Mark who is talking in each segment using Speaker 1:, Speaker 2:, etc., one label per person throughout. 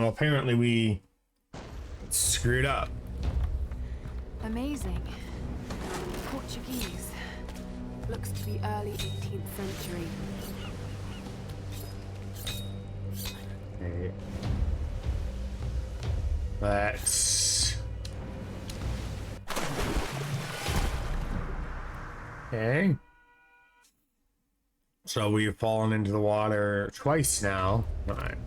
Speaker 1: Well, apparently we screwed up.
Speaker 2: Amazing. Portuguese. Looks to be early 18th century.
Speaker 1: Okay. Let's... Okay. So we've fallen into the water twice now. All right.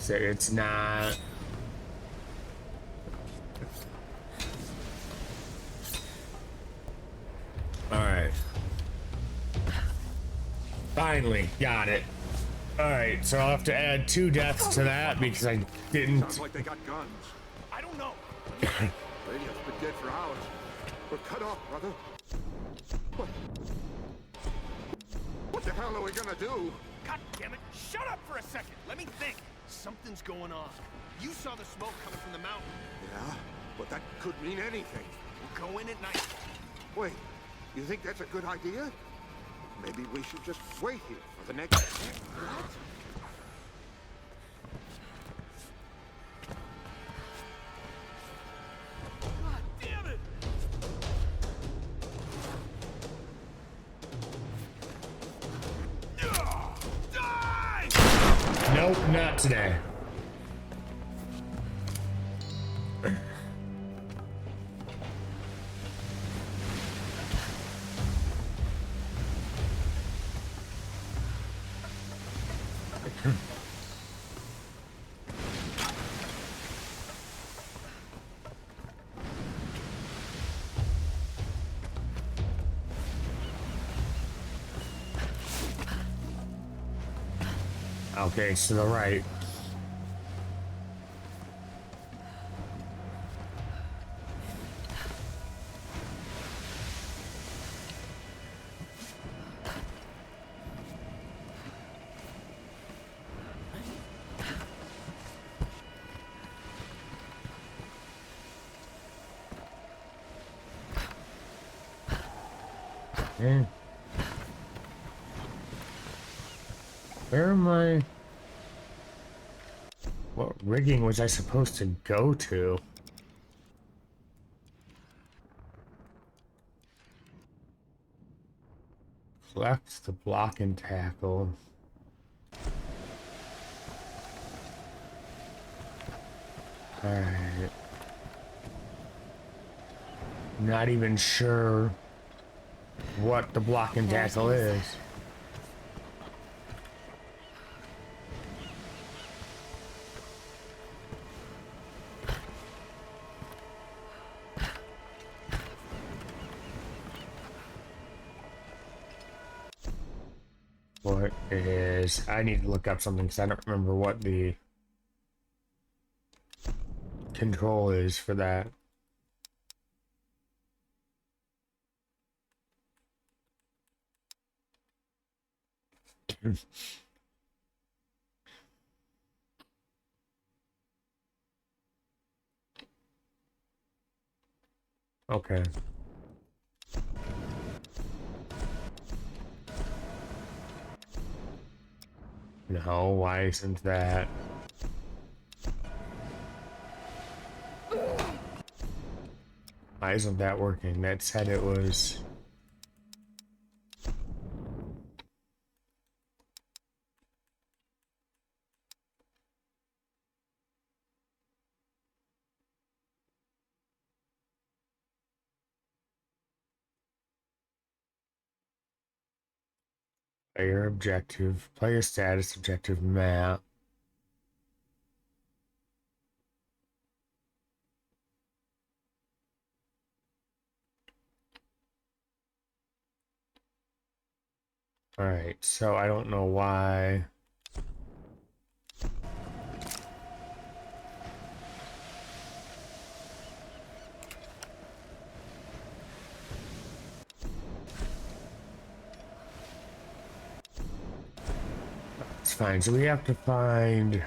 Speaker 1: It's not. All right. Finally got it. All right, so I'll have to add 2 deaths to that because I didn't.
Speaker 3: Sounds like they got guns.
Speaker 4: I don't know.
Speaker 3: Radio's been dead for hours. We're cut off, brother. What? What the hell are we gonna do?
Speaker 4: God damn it! Shut up for a second. Let me think. Something's going on. You saw the smoke coming from the mountain.
Speaker 3: Yeah, but that could mean anything.
Speaker 4: We'll go in at night.
Speaker 3: Wait, you think that's a good idea? Maybe we should just wait here for the next... What?
Speaker 4: God damn it! Die!
Speaker 1: Nope, not today. Okay, to the right. Okay. Where am I? What rigging was I supposed to go to? Collect the block and tackle. Alright. Not even sure what the block and tackle is. What is... I need to look up something because I don't remember what the control is for that. Okay. No, why isn't that? Why isn't that working? That said it was... Player objective, player status objective map. Alright, so I don't know why. It's fine, so we have to find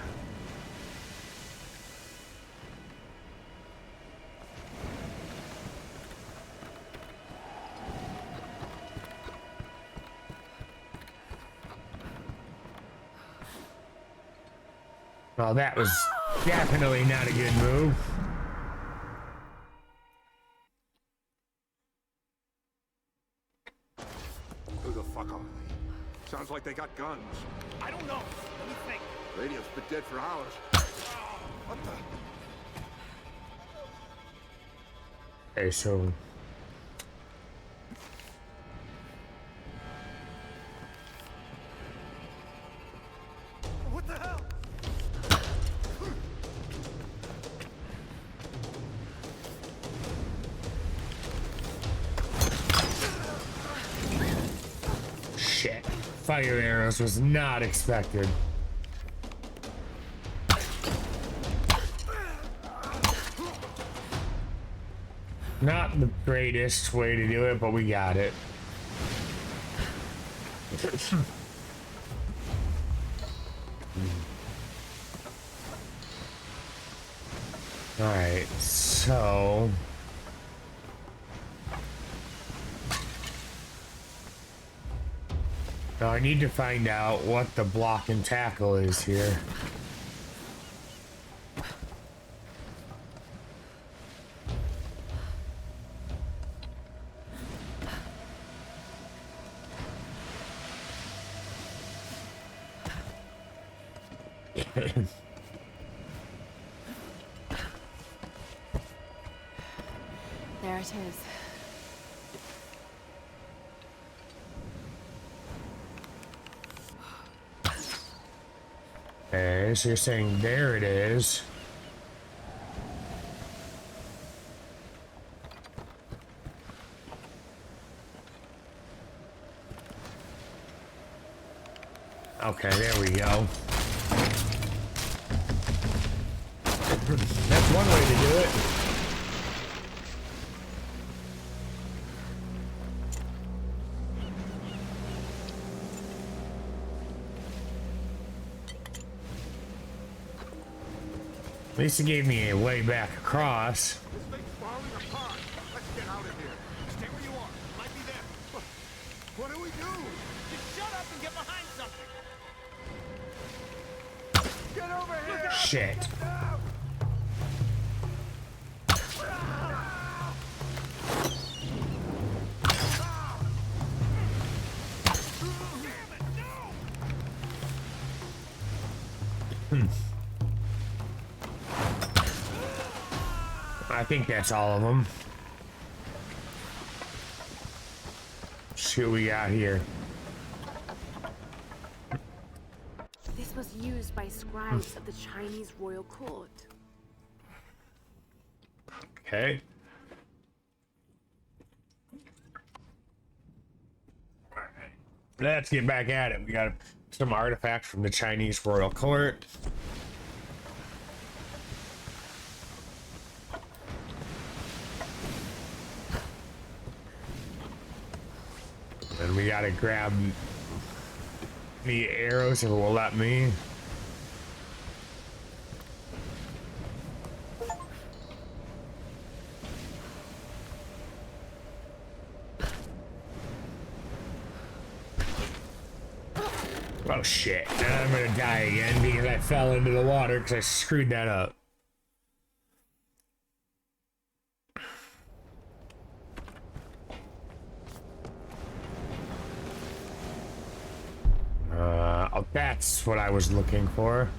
Speaker 1: Well, that was definitely not a good move.
Speaker 3: Who the fuck are they? Sounds like they got guns.
Speaker 4: I don't know. Let me think.
Speaker 3: Radio's been dead for hours. What the?
Speaker 1: Okay, so
Speaker 4: What the hell?
Speaker 1: shit. Fire arrows was not expected. Not the greatest way to do it, but we got it. Alright, so now I need to find out what the block and tackle is here.
Speaker 2: There it is.
Speaker 1: Okay, so you're saying there it is. Okay, there we go. That's one way to do it. At least it gave me a way back across.
Speaker 3: This thing's falling apart. Let's get out of here.
Speaker 4: Stay where you are. Might be there.
Speaker 3: What do we do?
Speaker 4: Just shut up and get behind something.
Speaker 3: Get over here!
Speaker 1: Shit. I think that's all of them. See what we got here.
Speaker 2: This was used by scribes of the Chinese royal court.
Speaker 1: Okay. Let's get back at it. We got some artifacts from the Chinese royal court. And we gotta grab the arrows if it will let me. Oh shit, now I'm gonna die again because I fell into the water because I screwed that up. Oh, that's what I was looking for.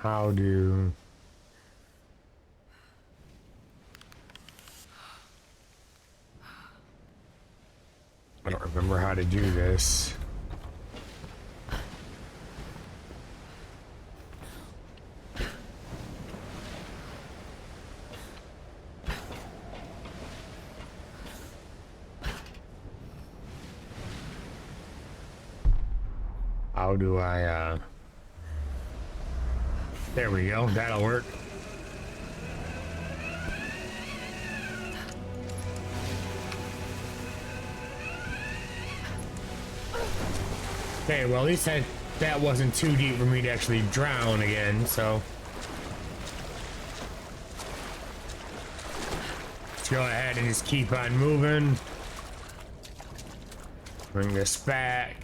Speaker 1: How do... I don't remember how to do this. How do I, there we go, that'll work. Okay, well at least that wasn't too deep for me to actually drown again, so. Let's go ahead and just keep on moving. Bring this back.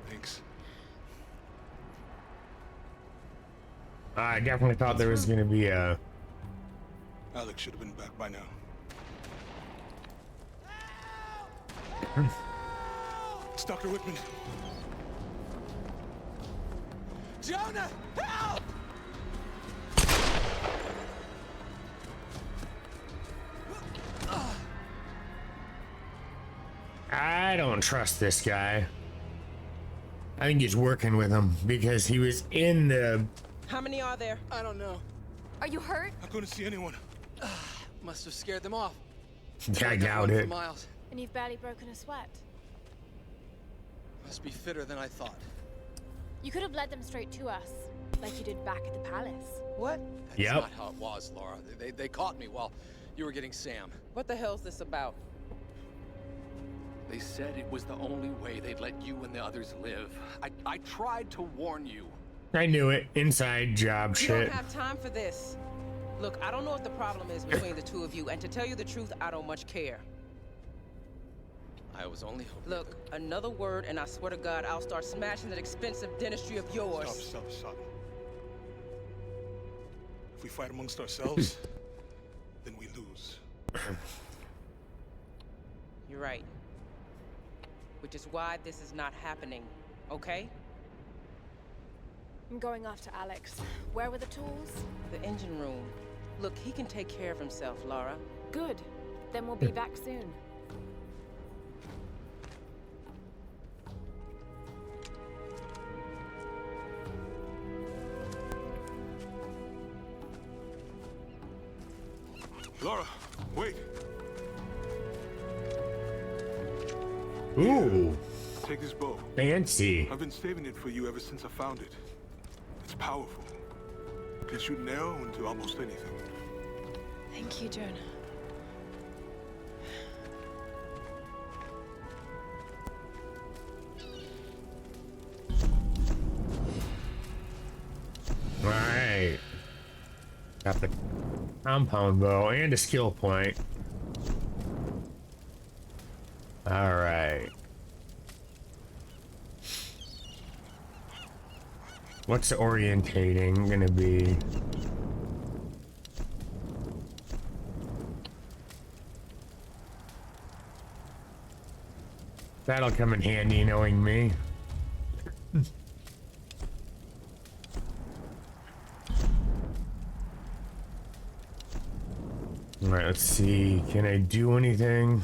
Speaker 5: Thanks.
Speaker 1: I definitely thought there was gonna be a...
Speaker 5: Alex should have been back by now. It's Dr. Whitman.
Speaker 4: Jonah, help!
Speaker 1: I don't trust this guy. I think he's working with him because he was in the...
Speaker 6: How many are there?
Speaker 7: I don't know.
Speaker 8: Are you hurt?
Speaker 5: I couldn't see anyone.
Speaker 7: Must have scared them off.
Speaker 1: I doubt
Speaker 7: Run for
Speaker 1: it.
Speaker 7: miles.
Speaker 8: And you've barely broken a sweat.
Speaker 7: Must be fitter than I thought.
Speaker 8: You could have led them straight to us, like you did back at the palace.
Speaker 6: What?
Speaker 7: That's
Speaker 1: Yep.
Speaker 7: not how it was, Laura. They caught me while you were getting Sam.
Speaker 6: What the hell's this about?
Speaker 9: They said it was the only way they'd let you and the others live. I tried to warn you.
Speaker 1: I knew it. Inside job
Speaker 6: We
Speaker 1: shit.
Speaker 6: don't have time for this. Look, I don't know what the problem is between the two of you, and to tell you the truth, I don't much care.
Speaker 7: I was only hoping.
Speaker 6: Look, another word, and I swear to God, I'll start smashing that expensive dentistry of yours.
Speaker 5: Stop. If we fight amongst ourselves, then we lose.
Speaker 6: You're right. Which is why this is not happening, okay?
Speaker 8: I'm going after Alex. Where were the tools?
Speaker 6: The engine room. Look, he can take care of himself, Lara.
Speaker 8: Good. Then we'll be back soon.
Speaker 5: Lara, wait.
Speaker 1: Ooh,
Speaker 5: Take this bow.
Speaker 1: fancy.
Speaker 5: I've been saving it for you ever since I found it. It's powerful. It can shoot an arrow into almost anything.
Speaker 8: Thank you, Jonah.
Speaker 1: Alright. Got the compound bow and a skill point. Alright. What's the orientating gonna be? That'll come in handy knowing me. Alright, let's see. Can I do anything?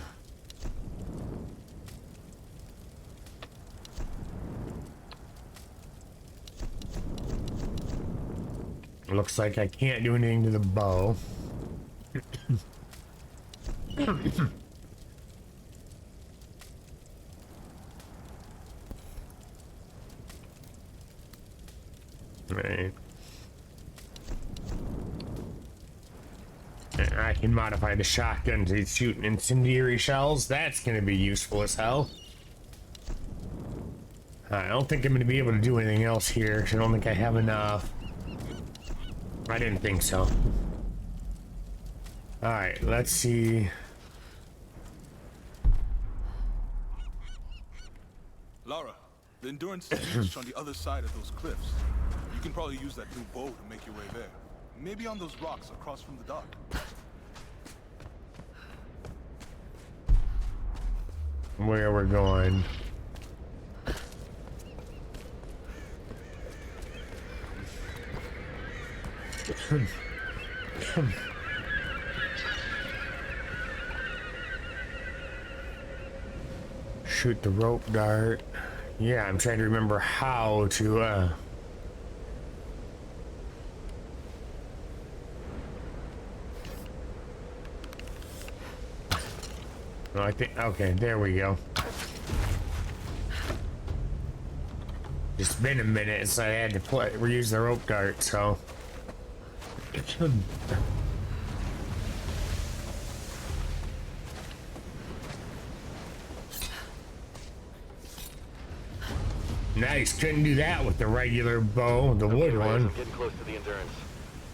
Speaker 1: Looks like I can't do anything to the bow. Right. I can modify the shotgun to shoot incendiary shells. That's gonna be useful as hell. I don't think I'm gonna be able to do anything else here, 'cause I don't think I have enough. I didn't think so. Alright, let's see.
Speaker 5: Lara, the endurance is on the other side of those cliffs. You can probably use that new bow to make your way there. Maybe on those rocks across from the dock.
Speaker 1: Where we're going. Shoot the rope dart. Yeah, I'm trying to remember how to No, I think, okay, there we go. It's been a minute, so I had to reuse the rope dart, so. Nice. Couldn't do that with the regular bow, the wood one.
Speaker 10: I'm getting close to the Endurance.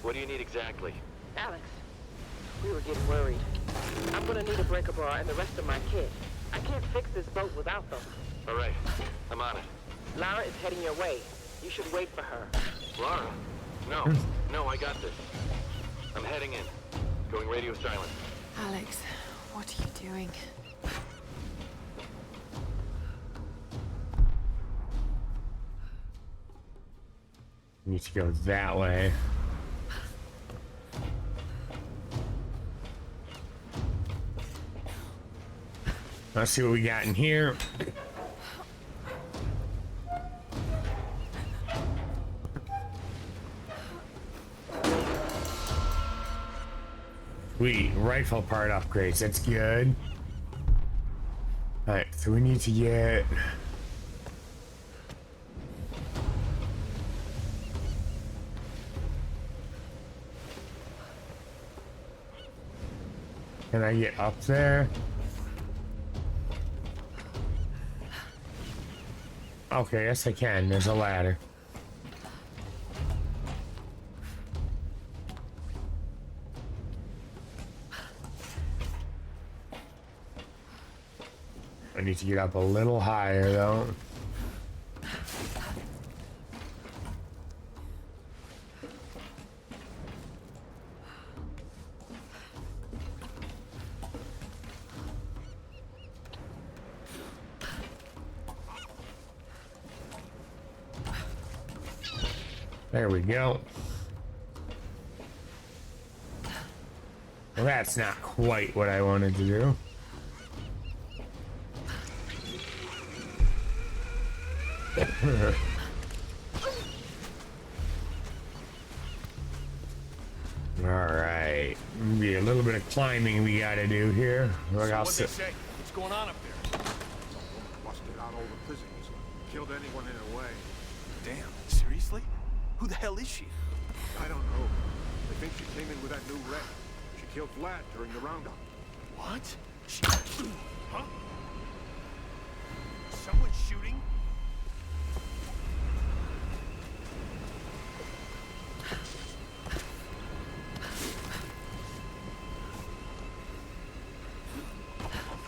Speaker 10: What do you need exactly?
Speaker 11: Alex, we were getting worried. I'm gonna need a breaker bar and the rest of my kit. I can't fix this boat without them.
Speaker 10: All right, I'm on it.
Speaker 11: Lara is heading your way. You should wait for her.
Speaker 10: Lara? No, I got this. I'm heading in. Going radio silent.
Speaker 8: Alex, what are you doing?
Speaker 1: Need to go that way. Let's see what we got in here. Sweet, rifle part upgrades, that's good. Alright, so we need to get... Can I get up there? Okay, yes I can. There's a ladder. I need to get up a little higher though. There we go. Well, that's not quite what I wanted to do. Alright. Maybe a little bit of climbing we gotta do here. Look, I'll
Speaker 4: What'd they say? What's going on up there?
Speaker 3: Busted out all the prisoners. Killed anyone in her way.
Speaker 4: Damn, seriously? Who the hell is she?
Speaker 3: I don't know. They think she came in with that new wreck. She killed Vlad during the roundup.
Speaker 4: What? She... Huh? Someone shooting?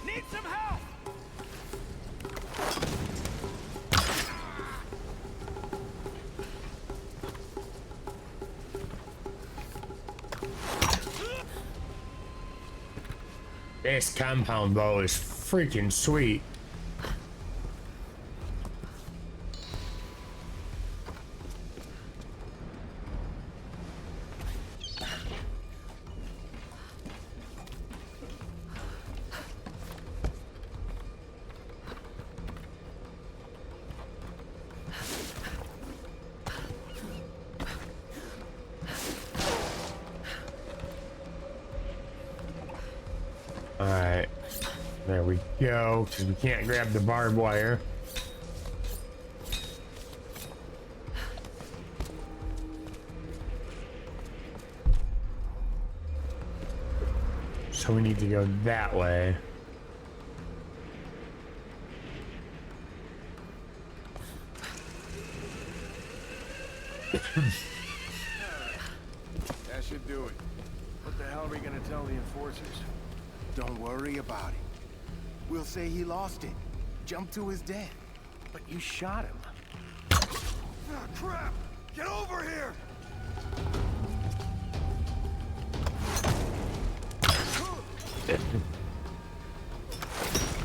Speaker 4: Need some help!
Speaker 1: This compound bow is freaking sweet. Alright, there we go, because we can't grab the barbed wire. So we need to go that way.
Speaker 4: That should do it. What the hell are we gonna tell the enforcers? Don't worry about it. We'll say he lost it, jumped to his death. But you shot him.
Speaker 3: Ah, crap! Get over here!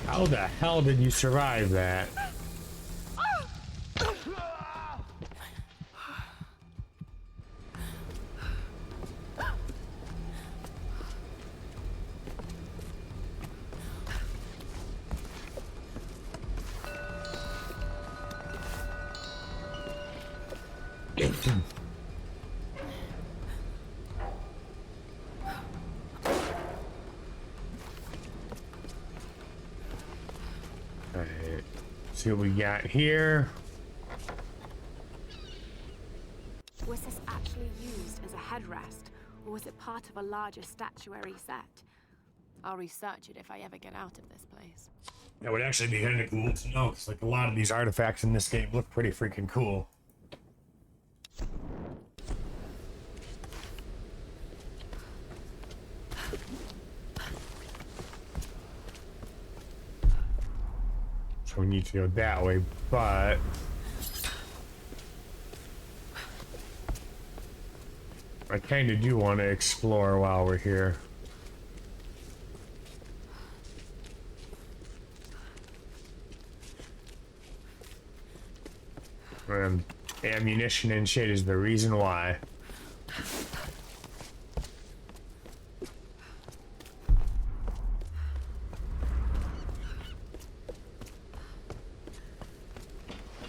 Speaker 1: How the hell did you survive that? Alright, see what we got here.
Speaker 2: Was this actually used as a headrest, or was it part of a larger statuary set?
Speaker 8: I'll research it if I ever get out of this place.
Speaker 1: That would actually be kind of cool to know, because like a lot of these artifacts in this game look pretty freaking cool. So we need to go that way, but I kind of do want to explore while we're here. Ammunition and shit is the reason why.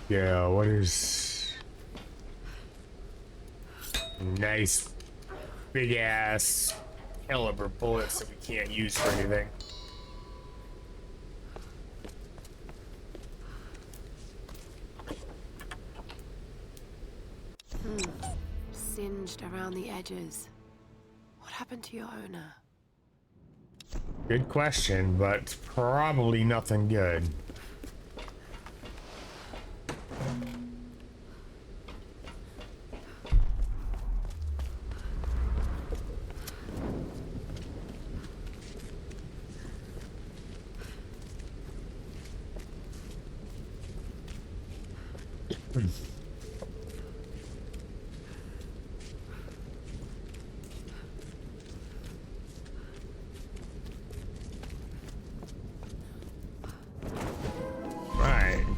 Speaker 1: Yeah, what is... Nice big ass caliber bullets that we can't use for anything.
Speaker 2: Singed around the edges. What happened to your owner?
Speaker 1: Good question, but probably nothing good.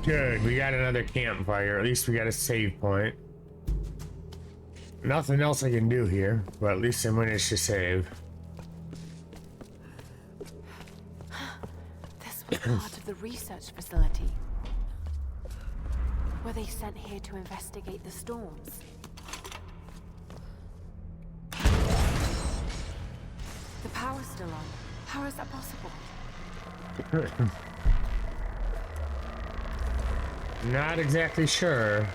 Speaker 1: Good, we got another campfire. At least we got a save point. Nothing else I can do here, but at least I managed to save.
Speaker 2: This was part of the research facility. Were they sent here to investigate the storms? The power's still on. How is that possible?
Speaker 1: Not exactly sure.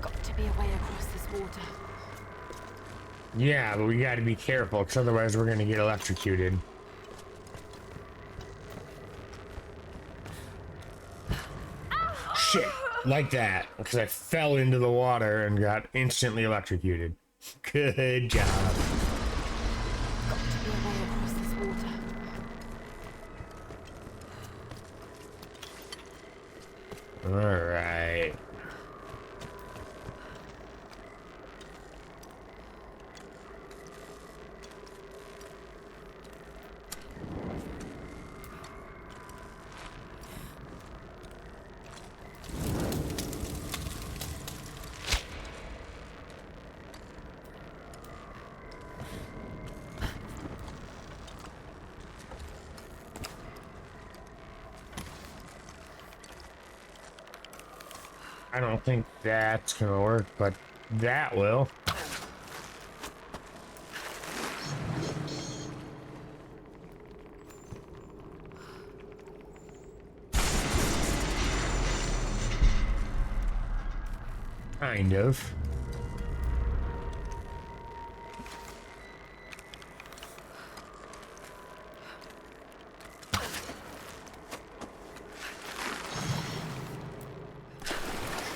Speaker 2: Got to be a way across this water.
Speaker 1: Yeah, but we gotta be careful, because otherwise we're gonna get electrocuted. Shit, like that, because I fell into the water and got instantly electrocuted. Good job.
Speaker 2: Got to be a way across this water.
Speaker 1: All right. I don't think that's gonna work, but that will. Kind of.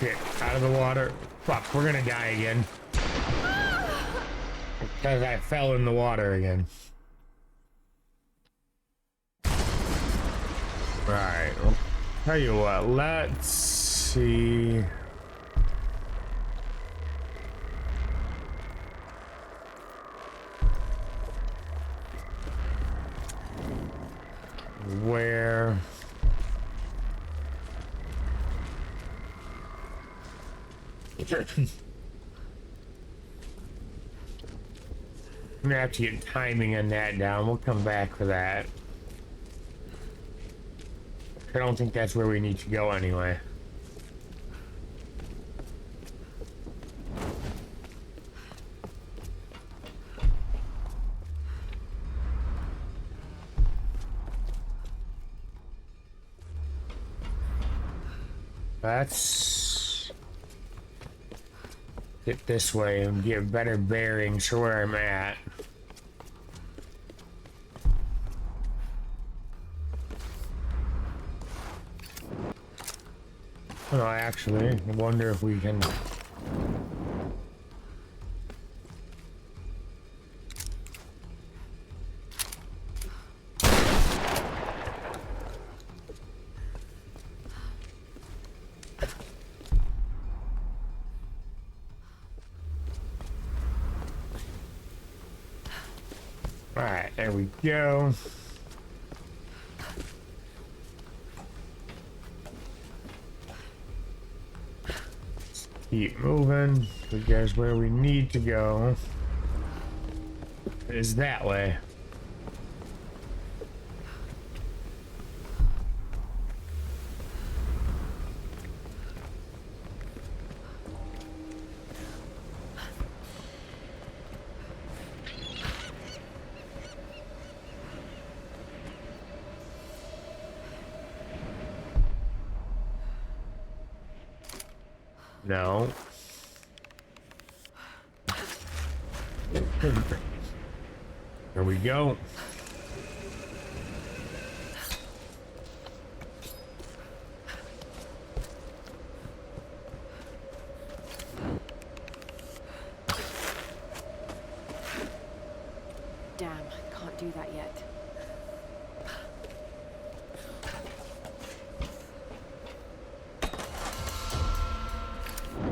Speaker 1: Shit, out of the water. Fuck, we're gonna die again. Because I fell in the water again. Alright, well, tell you what, let's see. Where... I'm gonna have to get timing on that down. We'll come back for that. I don't think that's where we need to go anyway. Get this way and get better bearings for where I'm at. Oh, actually, I wonder if we can. Alright, there we go. Keep moving, because where we need to go is that way. No. There we go.
Speaker 2: Damn, can't do that yet.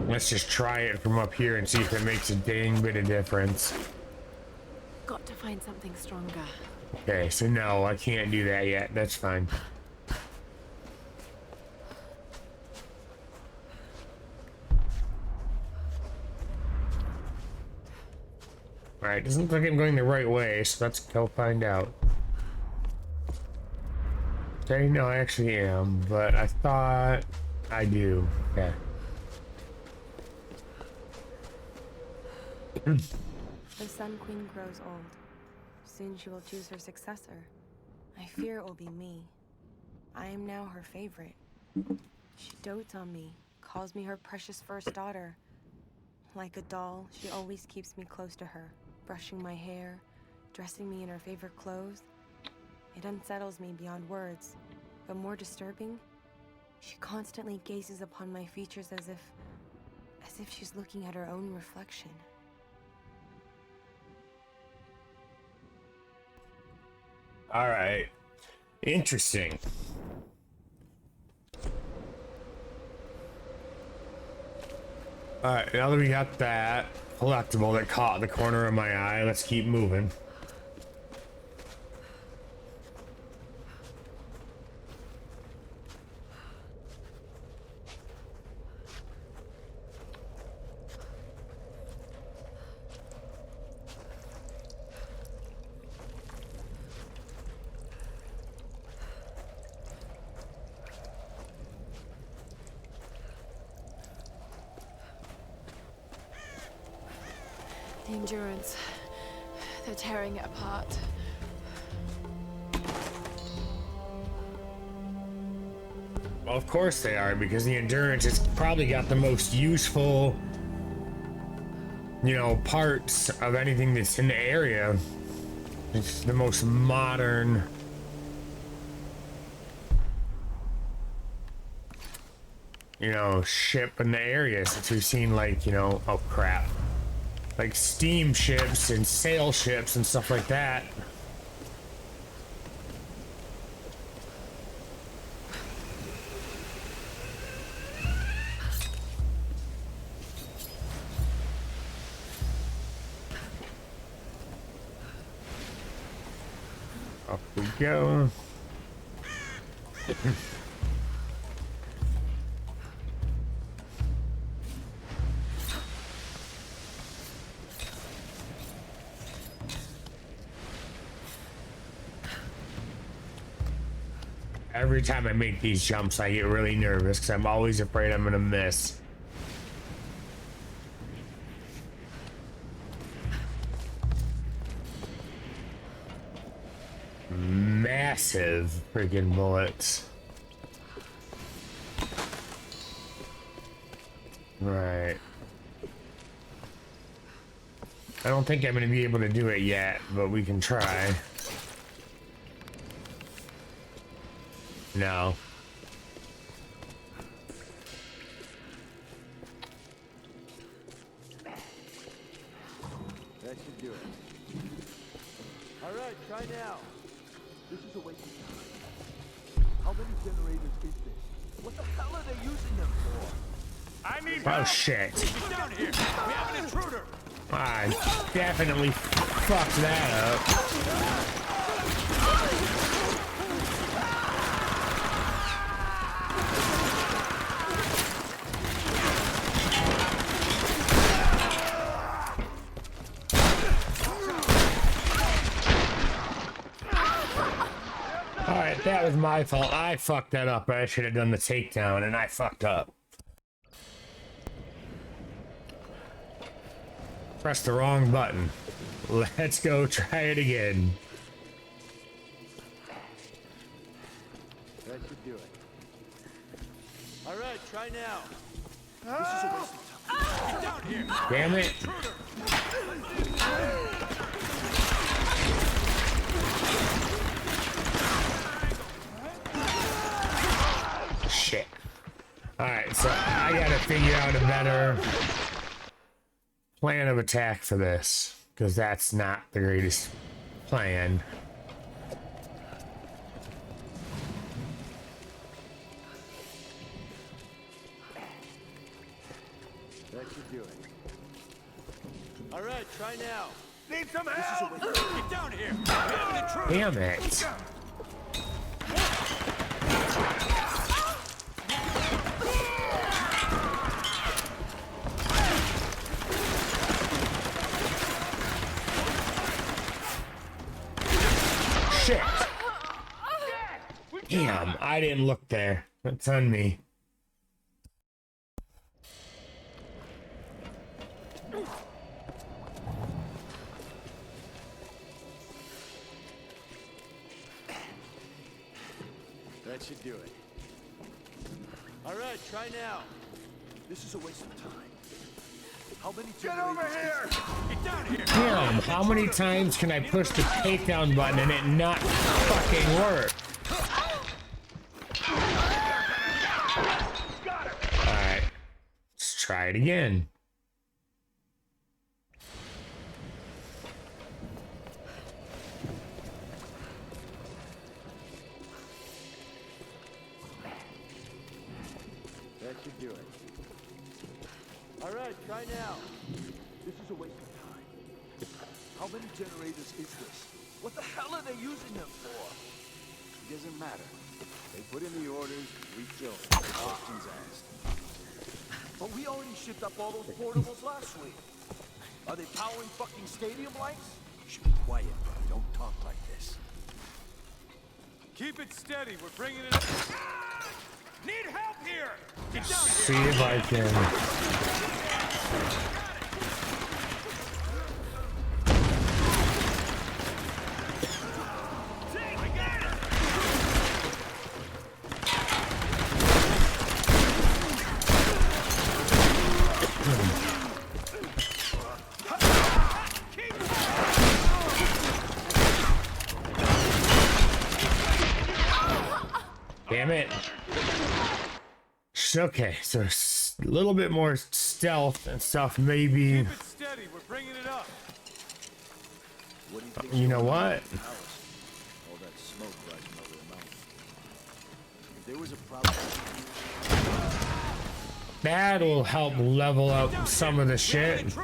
Speaker 1: Let's just try it from up here and see if it makes a dang bit of difference.
Speaker 2: Got to find something stronger.
Speaker 1: Okay, so no, I can't do that yet. That's fine. Alright, doesn't look like I'm going the right way, so let's go find out. Okay, no, I actually am, but I thought I do. Okay.
Speaker 12: The Sun Queen grows old. Soon she will choose her successor. I fear it will be me. I am now her favorite. She dotes on me, calls me her precious first daughter. Like a doll, she always keeps me close to her, brushing my hair, dressing me in her favorite clothes. It unsettles me beyond words, but more disturbing, she constantly gazes upon my features as if she's looking at her own reflection.
Speaker 1: All right. Interesting. All right, now that we got that collectible that caught the corner of my eye, let's keep moving.
Speaker 2: The Endurance. They're tearing it apart.
Speaker 1: Well, of course they are, because the Endurance has probably got the most useful, you know, parts of anything that's in the area. It's the most modern, you know, ship in the area since we've seen, like, you know, oh crap, like steamships and sail ships and stuff like that. Up we go. Every time I make these jumps, I get really nervous because I'm always afraid I'm gonna miss. Massive freaking bullets. Right. I don't think I'm going to be able to do it yet, but we can try. No.
Speaker 13: That should do it. All right, try now. This is a waste of time. How many generators is this? What the hell are they using them for?
Speaker 4: I need
Speaker 1: Oh shit.
Speaker 4: Get down here. We have an intruder.
Speaker 1: I definitely fucked that up. Alright, that was my fault. I fucked that up. I should have done the takedown, and I fucked up. Press the wrong button. Let's go try it again.
Speaker 13: That should do it. All right, try now. This is a waste of time. Get down here.
Speaker 1: Damn it. Shit. Alright, so I gotta figure out a better plan of attack for this, because that's not the greatest plan.
Speaker 13: That should do it. All right, try now.
Speaker 4: Need some help. Get down here. We have an intruder.
Speaker 1: Damn it. Shit. Damn, I didn't look there. That's on me.
Speaker 13: That should do it. All right, try now. This is a waste of time. How many
Speaker 4: Get over here. Get down here.
Speaker 1: Damn, how many times can I push the takedown button and it not fucking work? Alright, let's try it again.
Speaker 13: That should do it. All right, try now. This is a waste of time. How many generators is this? What the hell are they using them for? It doesn't matter. They put in the orders, we kill them. No questions asked. But we already shipped up all those portables last week. Are they powering fucking stadium lights? Shh, be quiet. Don't talk like this.
Speaker 4: Keep it steady. We're bringing it up. Need help here. Get down here.
Speaker 1: See if I can. Damn it. Okay, so a little bit more stealth and stuff, maybe.
Speaker 4: Keep it steady. We're bringing it up.
Speaker 13: What do you think?
Speaker 1: You know what?
Speaker 13: All that smoke rising over the mountain. If there was a problem,
Speaker 1: That'll help level up some of the shit.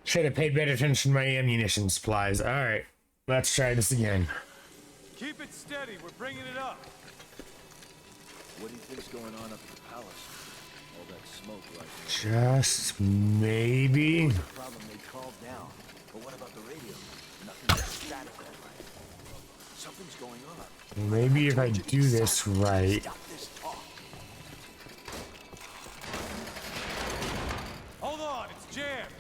Speaker 1: Should have paid better attention to my ammunition supplies. Alright, let's try this again.
Speaker 4: Keep it steady. We're bringing it up.
Speaker 13: What do you think's going on up at the palace? All that smoke rising.
Speaker 1: Just maybe.
Speaker 13: The problem they called down. But what about the radio? Nothing but static all right. Something's going on.
Speaker 1: Maybe if I do this right.
Speaker 13: Stop this talk.
Speaker 14: Hold on, it's jammed.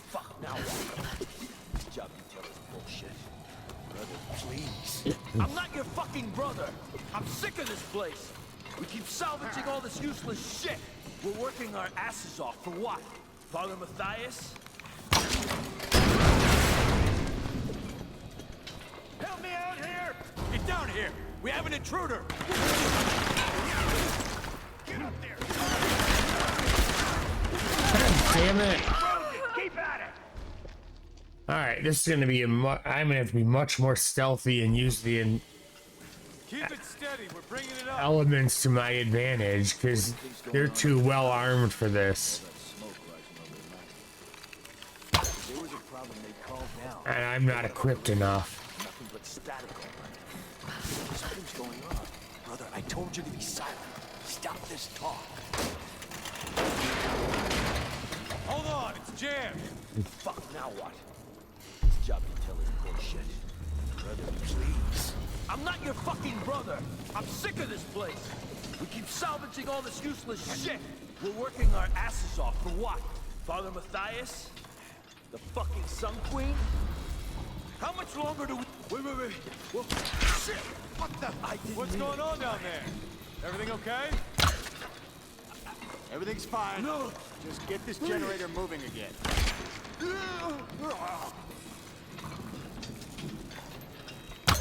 Speaker 13: Fuck now. This job you tell is bullshit. Brother, please. I'm not your fucking brother. I'm sick of this place. We keep salvaging all this useless shit. We're working our asses off for what? Father Matthias?
Speaker 14: Help me out here! Get down here! We have an intruder! Get up there!
Speaker 1: Damn it!
Speaker 14: Keep at it!
Speaker 1: Alright, this is gonna be I'm gonna have to be much more stealthy and use the
Speaker 14: Keep it steady, we're bringing it up.
Speaker 1: elements to my advantage, because they're too well armed for this.
Speaker 13: There was a problem they called down.
Speaker 1: And I'm not equipped enough.
Speaker 13: Nothing but static all right. Something's going on. Brother, I told you to be silent. Stop this talk.
Speaker 14: Hold on, it's jammed.
Speaker 13: Fuck, now what? This job you tell is bullshit. Brother, please. I'm not your fucking brother. I'm sick of this place. We keep salvaging all this useless shit. We're working our asses off for what? Father Matthias? The fucking Sun Queen? How much longer do we... Wait. Well, shit! What the...
Speaker 14: What's going on down there? Everything okay?
Speaker 15: Everything's fine.
Speaker 13: No!
Speaker 15: Just get this generator moving again.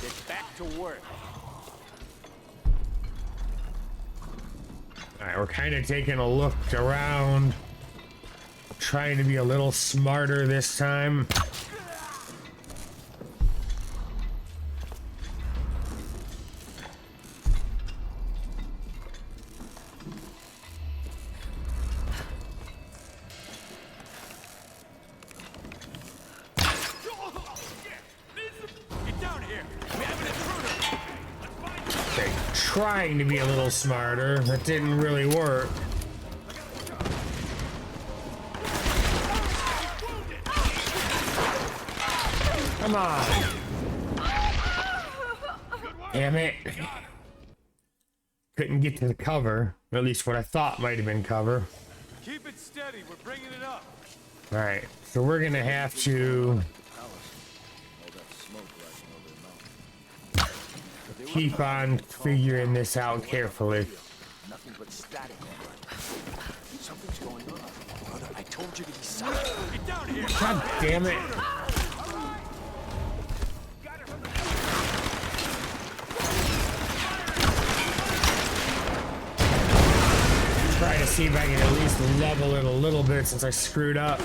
Speaker 15: Get back to work.
Speaker 1: Alright, we're kind of taking a look around. Trying to be a little smarter this time. Trying to be a little smarter. That didn't really work. Come on. Damn it. Couldn't get to the cover. Or at least what I thought might have been cover.
Speaker 14: Keep it steady, we're bringing it up.
Speaker 1: Alright, so we're gonna have to keep on figuring this out carefully.
Speaker 13: Nothing but static all right. Something's going on. Brother, I told you to be silent.
Speaker 14: Get down here!
Speaker 1: God damn it! Try to see if I can at least level it a little bit since I screwed up.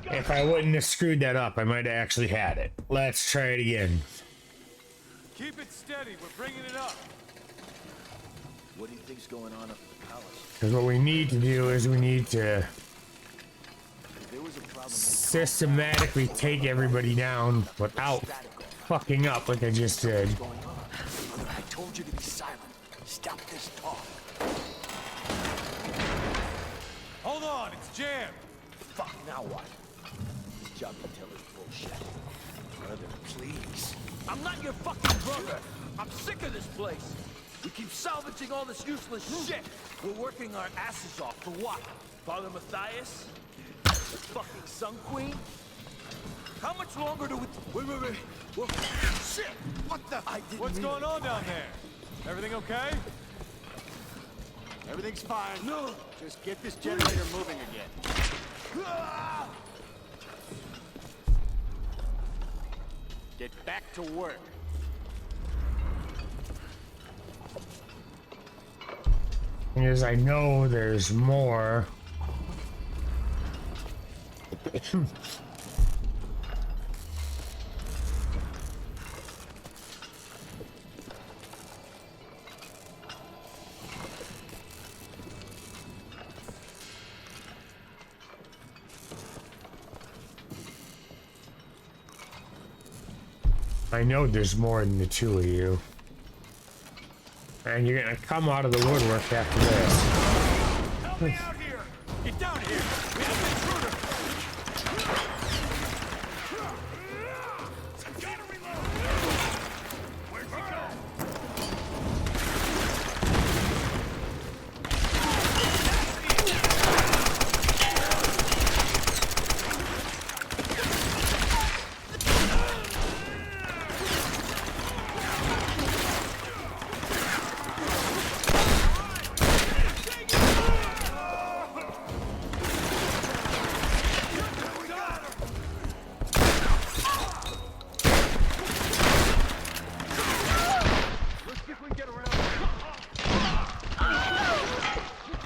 Speaker 1: If I wouldn't have screwed that up, I might have actually had it. Let's try it again.
Speaker 14: Keep it steady, we're bringing it up.
Speaker 13: What do you think's going on up at the palace?
Speaker 1: Because what we need to do is we need to systematically take everybody down without fucking up like I just did.
Speaker 13: Brother, I told you to be silent. Stop this talk.
Speaker 14: Hold on, it's jammed.
Speaker 13: Fuck, now what? This job you tell is bullshit. Brother, please. I'm not your fucking brother. I'm sick of this place. We keep salvaging all this useless shit. We're working our asses off for what? Father Matthias? fucking Sun Queen? How much longer do we... Wait. What? Shit! What the...
Speaker 14: What's going on down there? Everything okay?
Speaker 15: Everything's fine. No! Just get this generator moving again. Get back to work.
Speaker 1: Because I know there's more. I know there's more than the two of you. And you're gonna come out of the woodwork after this.
Speaker 14: Help me out here! Get down here! We have an intruder! Gotta reload! Where'd you go?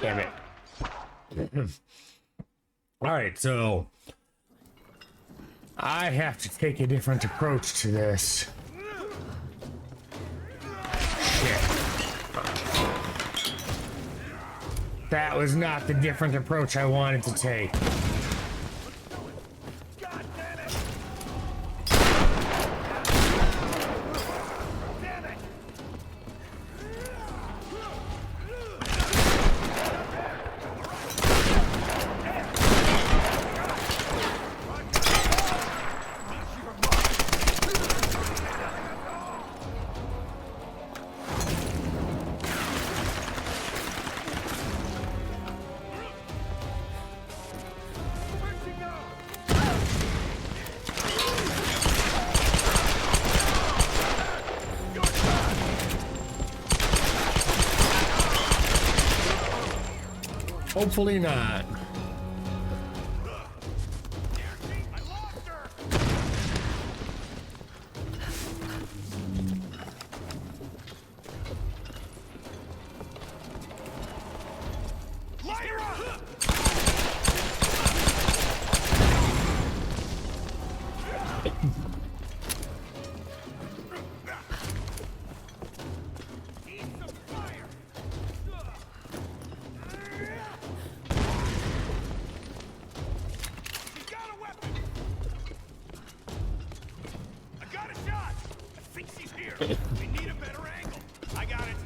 Speaker 1: Damn it. Alright, so I have to take a different approach to this. Shit. That was not the different approach I wanted to take. Hopefully not.
Speaker 14: We need a better angle. I got it.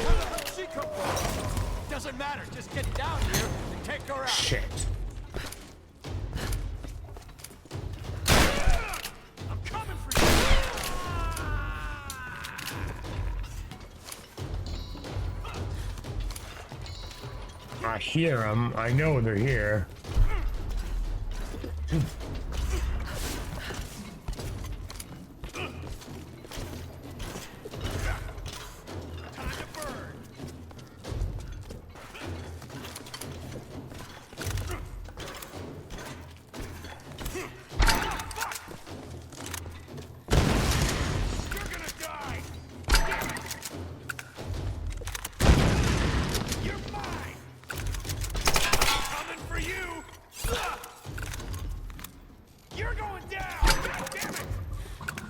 Speaker 13: Where the hell she come from? Doesn't matter. Just get down here and take her out.
Speaker 1: Shit.
Speaker 14: I'm coming for you.
Speaker 1: I hear them. I know they're here.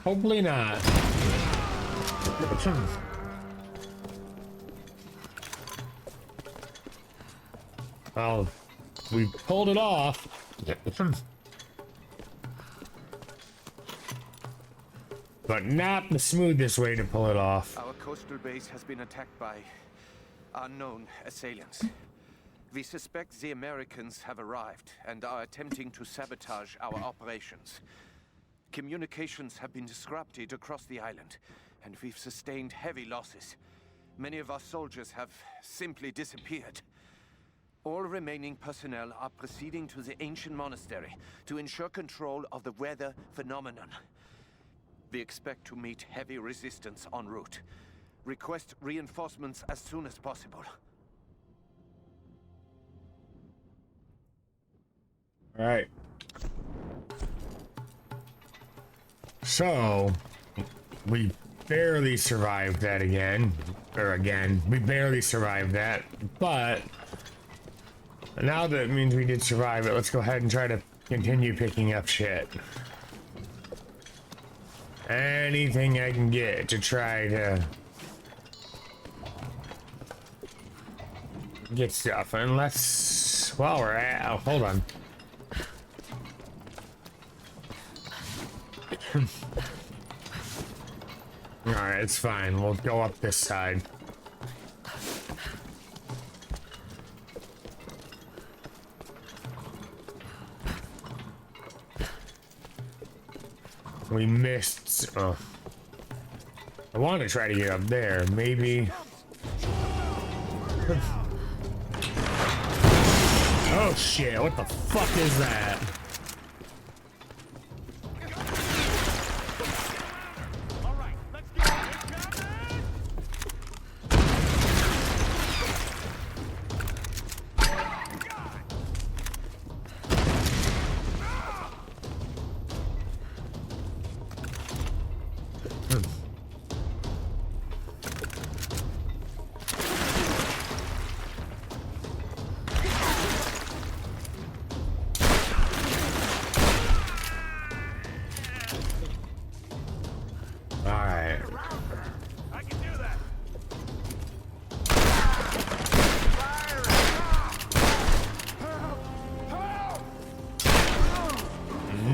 Speaker 1: Hopefully not. Well, we pulled it off. But not the smoothest way to pull it off.
Speaker 3: Our coastal base has been attacked by unknown assailants. We suspect the Americans have arrived and are attempting to sabotage our operations. Communications have been disrupted across the island, and we've sustained heavy losses. Many of our soldiers have simply disappeared. All remaining personnel are proceeding to the ancient monastery to ensure control of the weather phenomenon. We expect to meet heavy resistance en route. Request reinforcements as soon as possible.
Speaker 1: All right. So, we barely survived that again. We barely survived that. But, now that it means we did survive it, let's go ahead and try to continue picking up shit. Anything I can get to try to get stuff. And let's, while we're at, oh, hold on. Alright, it's fine. We'll go up this side. We missed. Oh. I want to try to get up there. Maybe. Oh shit, what the fuck is that?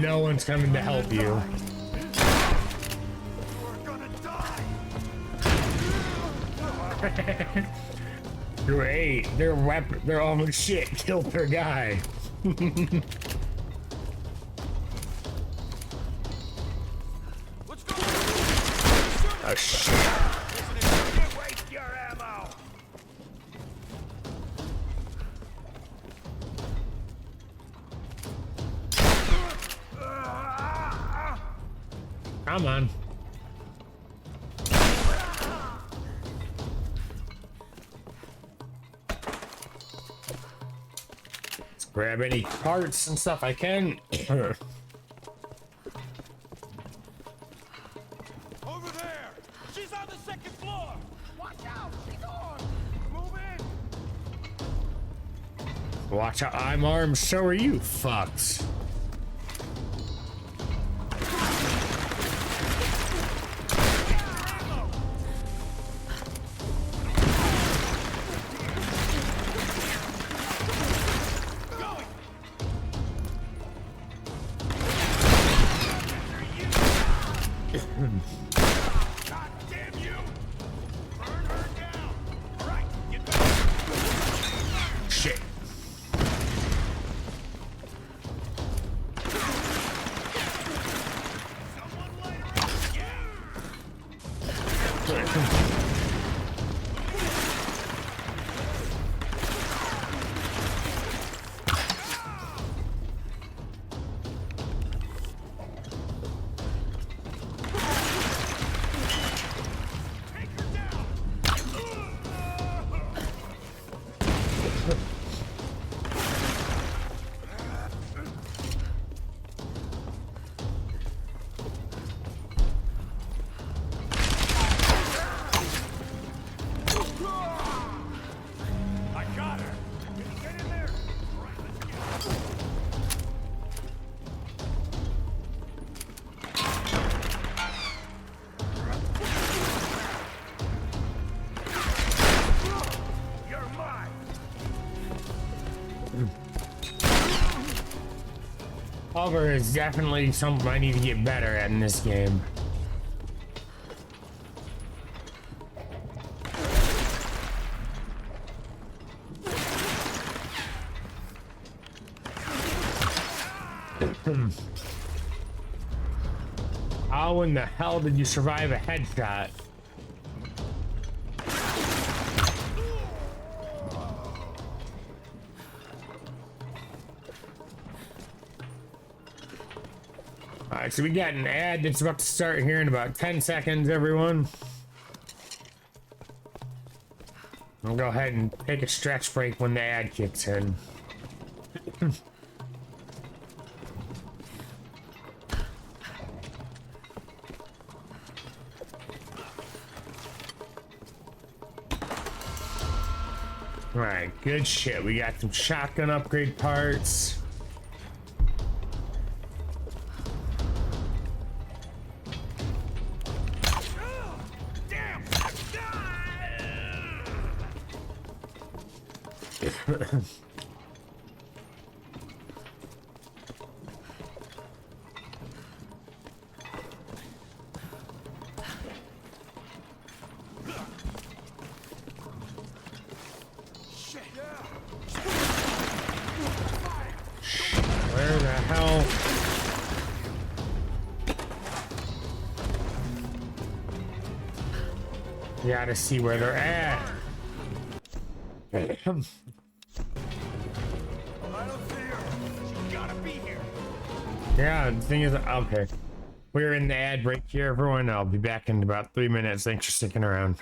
Speaker 1: No one's coming to help you. Great, they're almost shit. Killed their guy. Oh shit. Come on. Let's grab any parts and stuff I can.
Speaker 14: Over there! She's on the second floor! Watch out! She's armed! Move in!
Speaker 1: Watch out, I'm armed, so are you fucks. Cover is definitely something I need to get better at in this game. How in the hell did you survive a headshot? Alright, so we got an ad that's about to start here in about 10 seconds, everyone. I'll go ahead and take a stretch break when the ad kicks in. Alright, good shit. We got some shotgun upgrade parts. Where the hell? You gotta see where they're at.
Speaker 14: I don't see her. She's gotta be here.
Speaker 1: Yeah, the thing is, okay. We're in the ad break here, everyone. I'll be back in about 3 minutes. Thanks for sticking around.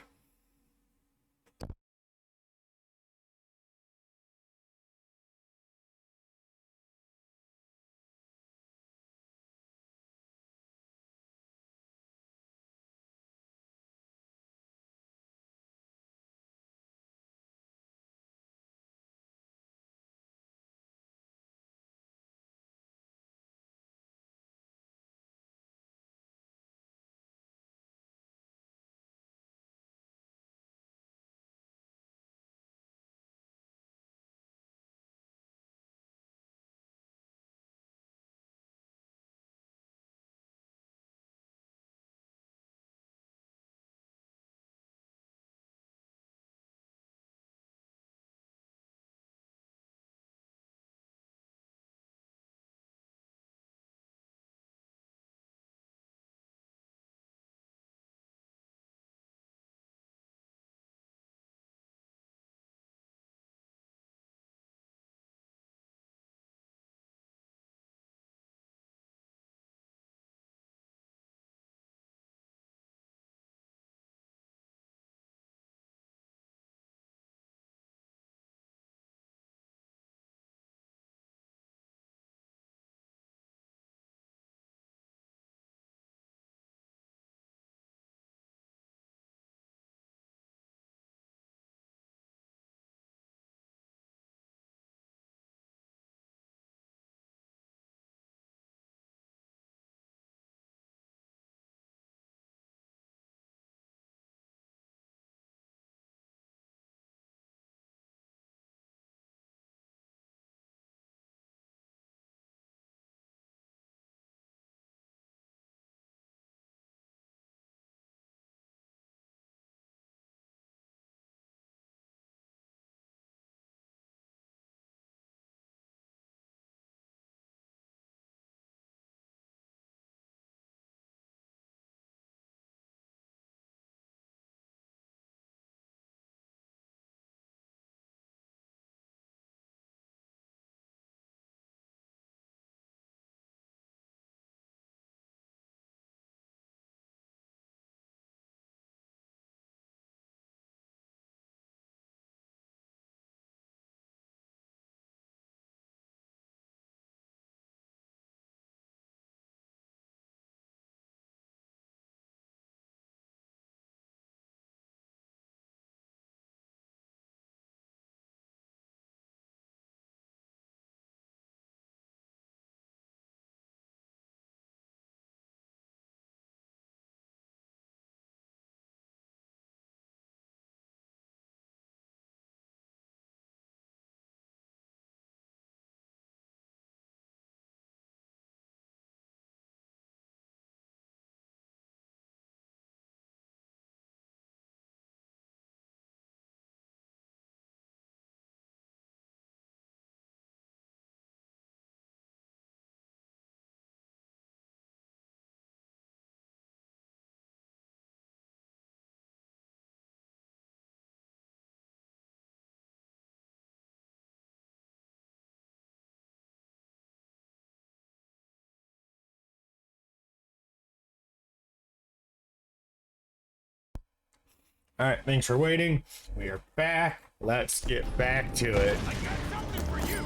Speaker 1: Alright, thanks for waiting. We are back. Let's get back to it.
Speaker 14: I got something for you.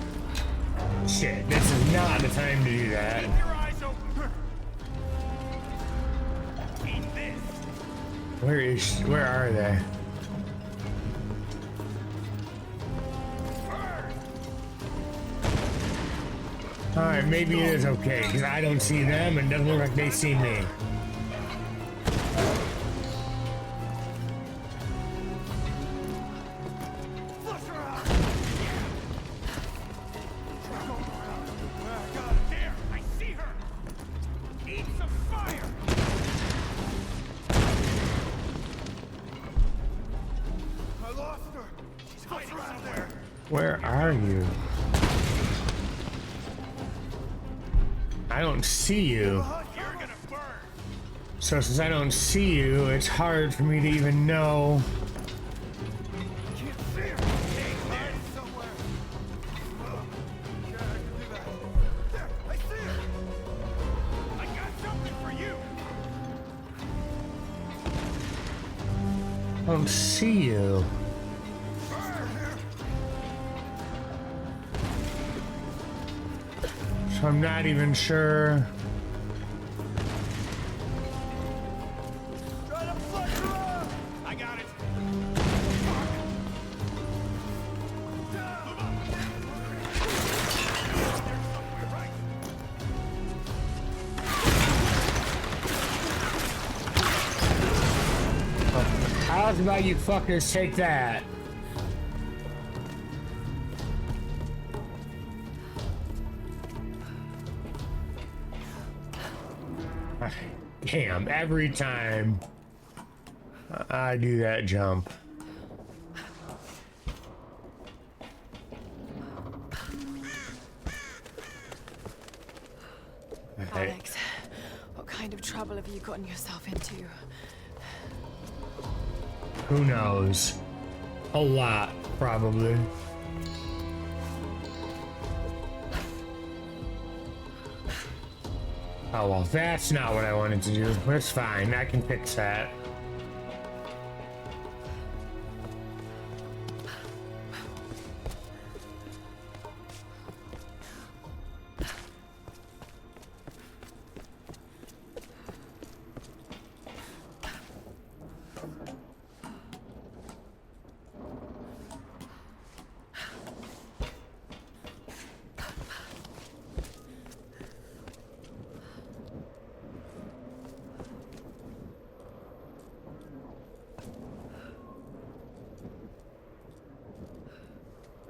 Speaker 1: Shit, this is not the time to do that.
Speaker 14: Keep your eyes open. Eat this.
Speaker 1: Where are they? Alright, maybe it is okay, because I don't see them and it doesn't look like they see me. Where are you? I don't see you. So since I don't see you, it's hard for me to even know. I don't see you. So I'm not even sure.
Speaker 14: I got it.
Speaker 1: How's about you fuckers take that? Damn, every time I do that jump.
Speaker 12: Alex, what kind of trouble have you gotten yourself into?
Speaker 1: Who knows? A lot, probably. Oh, well, that's not what I wanted to do. But it's fine. I can fix that.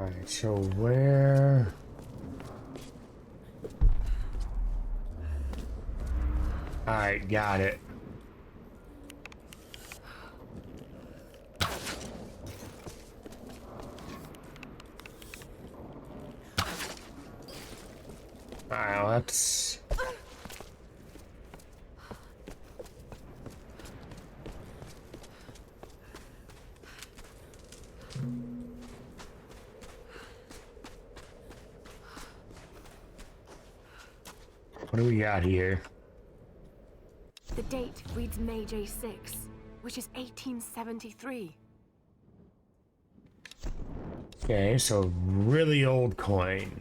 Speaker 1: Alright, so where... Alright, got it. Alright, let's... What do we got here?
Speaker 2: The date reads May J6, which is 1873.
Speaker 1: Okay, so really old coin.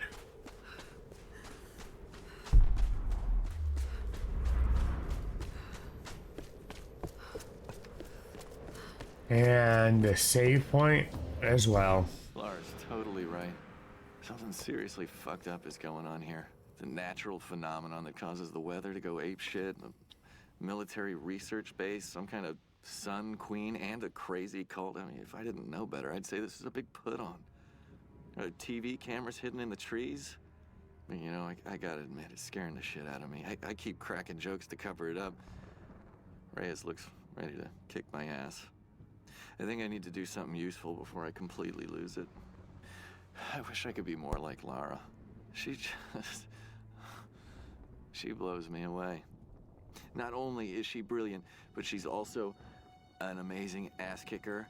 Speaker 1: And a save point as well.
Speaker 10: Lara's totally right. Something seriously fucked up is going on here. It's a natural phenomenon that causes the weather to go apeshit. A military research base, some kind of sun queen, and a crazy cult. I mean, if I didn't know better, I'd say this is a big put-on. TV cameras hidden in the trees. I mean, you know, I gotta admit, it's scaring the shit out of me. I keep cracking jokes to cover it up. Reyes looks ready to kick my ass. I think I need to do something useful before I completely lose it. I wish I could be more like Lara. She blows me away. Not only is she brilliant, but she's also an amazing ass kicker.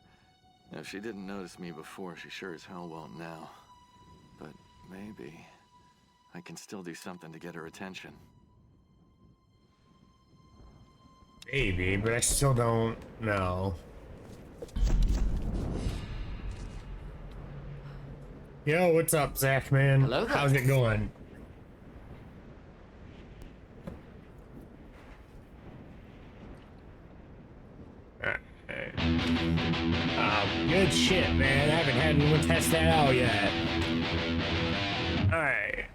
Speaker 10: Now, if she didn't notice me before, she sure as hell won't now. But maybe I can still do something to get her attention.
Speaker 1: Maybe, but I still don't know. Yo, what's up, Zach, man?
Speaker 16: Hello there.
Speaker 1: How's it going? Good shit, man. I haven't had anyone test that out yet. Alright.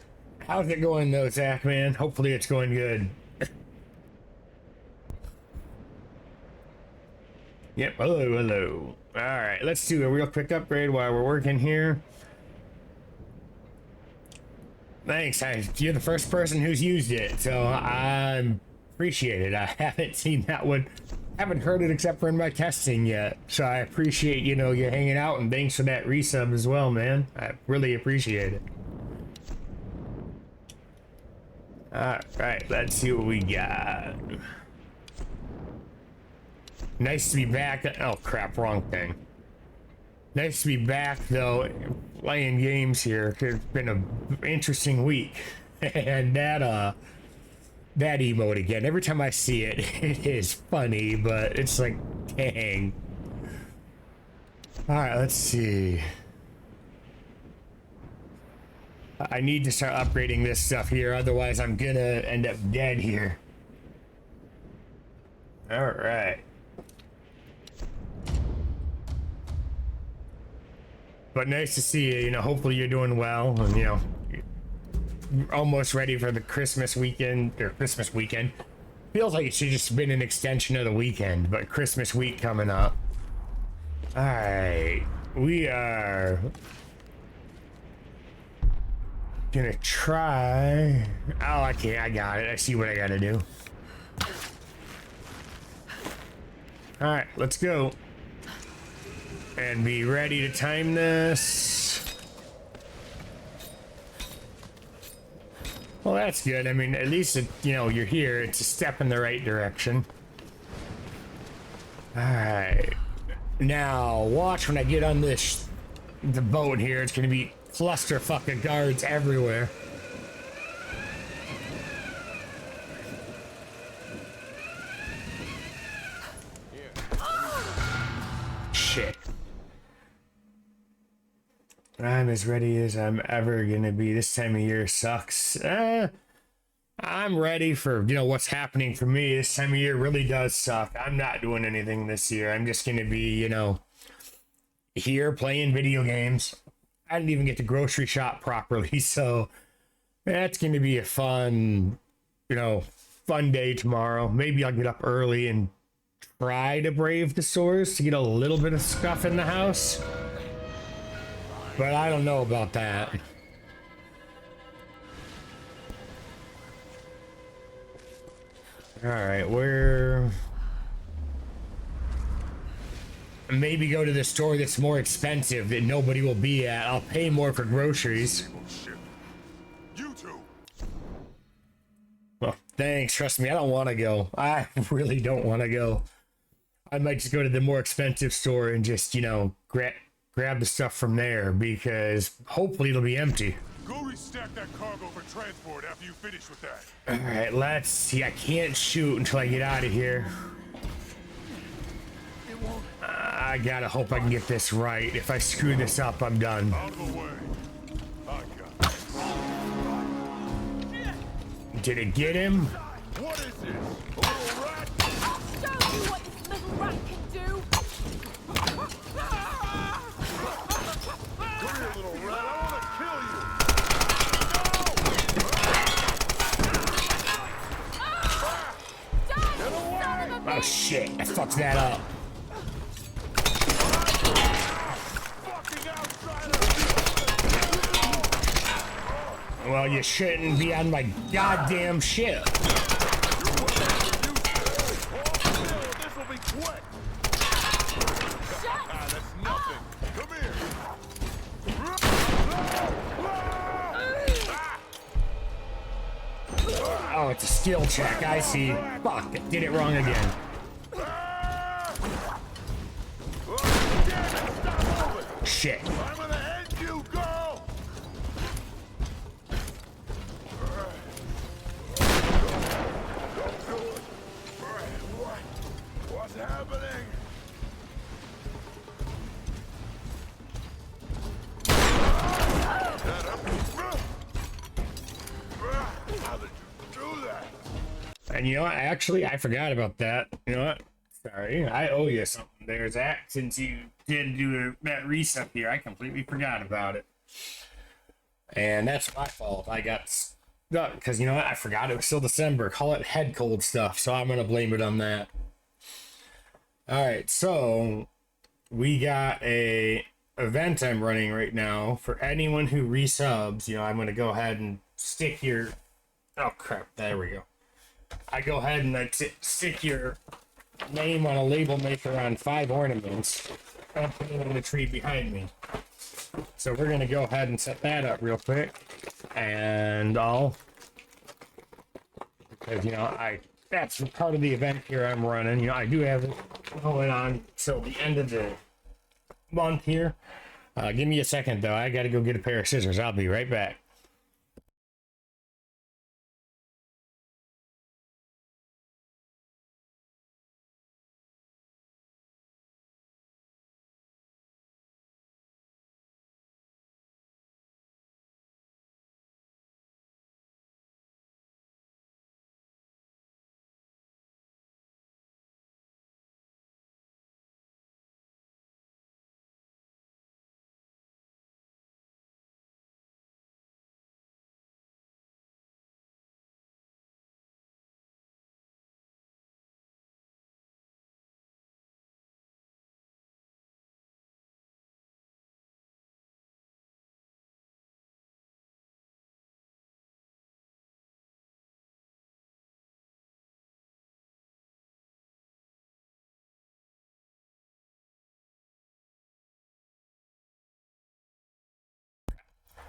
Speaker 1: How's it going, though, Zach, man? Hopefully it's going good. Yep, hello. Alright, let's do a real quick upgrade while we're working here. Thanks, you're the first person who's used it, so I appreciate it. I haven't seen that one. Haven't heard it except for in my testing yet, so I appreciate, you know, you hanging out, and thanks for that resub as well, man. I really appreciate it. Alright, let's see what we got. Nice to be back. Oh crap, wrong thing. Nice to be back though, playing games here. It's been an interesting week. And that emote again, every time I see it, it is funny, but it's like, dang. Alright, let's see. I need to start upgrading this stuff here, otherwise I'm gonna end up dead here. Alright. But nice to see you, you know, hopefully you're doing well, and, you know, you're almost ready for the Christmas weekend. Feels like it should just been an extension of the weekend, but Christmas week coming up. Alright, we are gonna try. Oh, I can't, I got it. I see what I gotta do. Alright, let's go. And be ready to time this. Well, that's good. I mean, at least, you know, you're here. It's a step in the right direction. Alright. Now, watch when I get on the boat here. It's going to be clusterfuck of guards everywhere. Shit. I'm as ready as I'm ever gonna be. This time of year sucks. I'm ready for, you know, what's happening for me. This time of year really does suck. I'm not doing anything this year. I'm just gonna be, you know, here playing video games. I didn't even get to grocery shop properly, so that's gonna be a fun, you know, fun day tomorrow. Maybe I'll get up early and try to brave the stores to get a little bit of stuff in the house. But I don't know about that. Alright, we're... Maybe go to the store that's more expensive that nobody will be at. I'll pay more for groceries.
Speaker 5: You two.
Speaker 1: Well, thanks. Trust me, I don't want to go. I really don't want to go. I might just go to the more expensive store and just, you know, grab the stuff from there, because hopefully it'll be empty.
Speaker 5: Go restack that cargo for transport after you finish with that.
Speaker 1: Alright, let's see. I can't shoot until I get out of here. I gotta hope I can get this right. If I screw this up, I'm done.
Speaker 5: Out of the way. I got it.
Speaker 1: Did it get him?
Speaker 5: What is this? A little rat?
Speaker 8: I'll show you what this little rat can do.
Speaker 5: Come here, little rat. I want to kill you.
Speaker 1: Oh shit, I fucked that up. Well, you shouldn't be on my goddamn ship.
Speaker 5: This will be quick. That's nothing. Come here.
Speaker 1: Oh, it's a skill check. I see. Fuck, I did it wrong again. Shit.
Speaker 5: I'm gonna end you, girl. What's happening?
Speaker 1: you know what? Actually, I forgot about that. You know what? Sorry, I owe you something there, Zach. Since you did do that reset here, I completely forgot about it. And that's my fault. I got stuck because you know what? I forgot it was still December. Call it head cold stuff. So I'm gonna blame it on that. All right, so we got a event I'm running right now for anyone who resubs. You know, I'm gonna go ahead and stick your. Oh crap! There we go. I go ahead and I stick your name on a label maker on 5 ornaments and put it on the tree behind me. So we're gonna go ahead and set that up real quick, and because you know that's part of the event here I'm running. You know, I do have it going on till the end of the month here. Give me a second though. I gotta go get a pair of scissors. I'll be right back.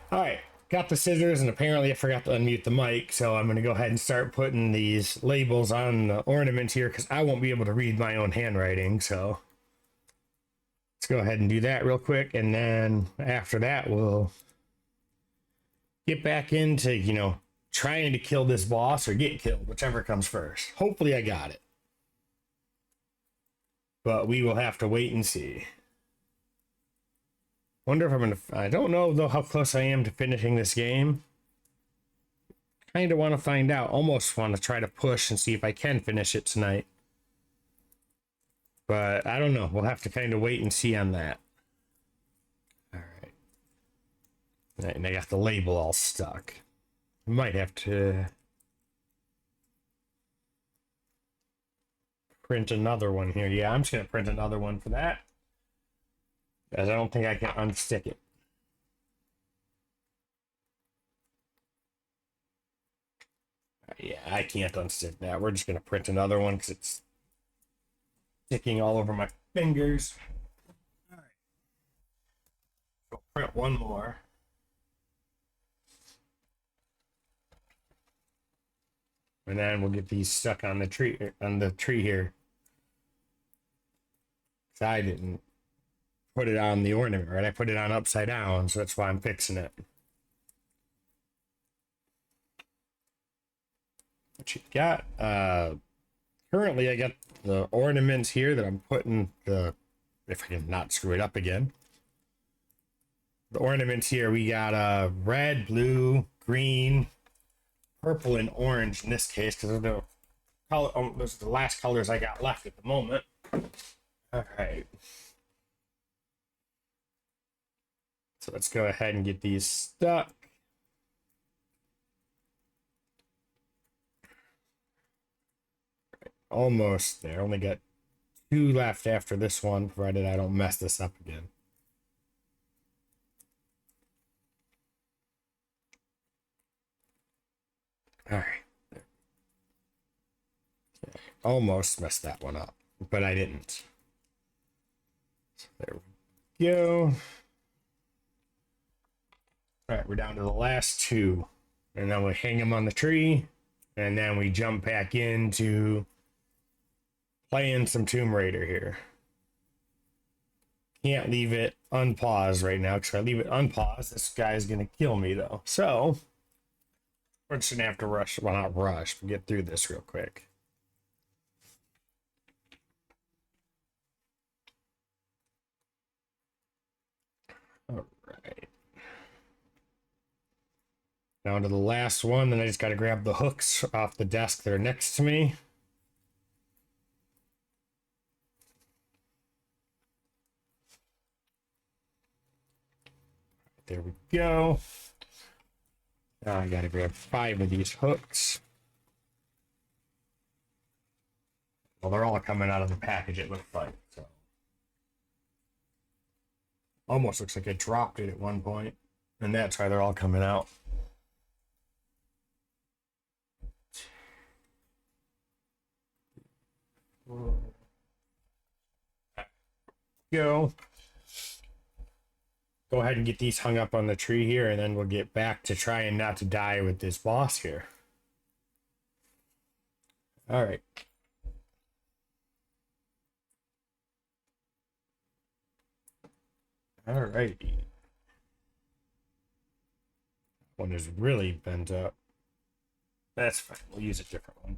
Speaker 1: All right, got the scissors, and apparently I forgot to unmute the mic, so I'm going to go ahead and start putting these labels on the ornaments here because I won't be able to read my own handwriting. So let's go ahead and do that real quick, and then after that, we'll get back into, you know, trying to kill this boss or get killed, whichever comes first. Hopefully I got it, but we will have to wait and see. Wonder if I'm gonna. I don't know though how close I am to finishing this game. Kind of want to find out. Almost want to try to push and see if I can finish it tonight. But I don't know. We'll have to kind of wait and see on that. All right. And I got the label all stuck. Might have to print another one here. Yeah, I'm just gonna print another one for that, as I don't think I can unstick it. Yeah, I can't unstick that. We're just going to print another one because it's sticking all over my fingers. All right. We'll print one more. And then we'll get these stuck on the tree here. So I didn't put it on the ornament, right? I put it on upside down, so that's why I'm fixing it. What you got? Currently I got the ornaments here that I'm putting if I can not screw it up again. The ornaments here, we got red, blue, green, purple, and orange in this case, because those are the last colors I got left at the moment. All right. So let's go ahead and get these stuck. Almost there. Only got 2 left after this one, provided I don't mess this up again. All right. Okay. Almost messed that one up, but I didn't. So there we go. All right, we're down to the last 2. And then we hang them on the tree. And then we jump back into playing some Tomb Raider here. Can't leave it unpaused right now, because if I leave it unpaused, this guy's going to kill me, though. So, we're just going to have to rush. Well, not rush, but get through this real quick. All right. Down to the last one, then I just gotta grab the hooks off the desk that are next to me. There we go. Now I gotta grab 5 of these hooks. Well, they're all coming out of the package, it looks like. So. Almost looks like I dropped it at one point, and that's why they're all coming out. Go ahead and get these hung up on the tree here, and then we'll get back to trying not to die with this boss here. All right. All right. One is really bent up. That's fine. We'll use a different one.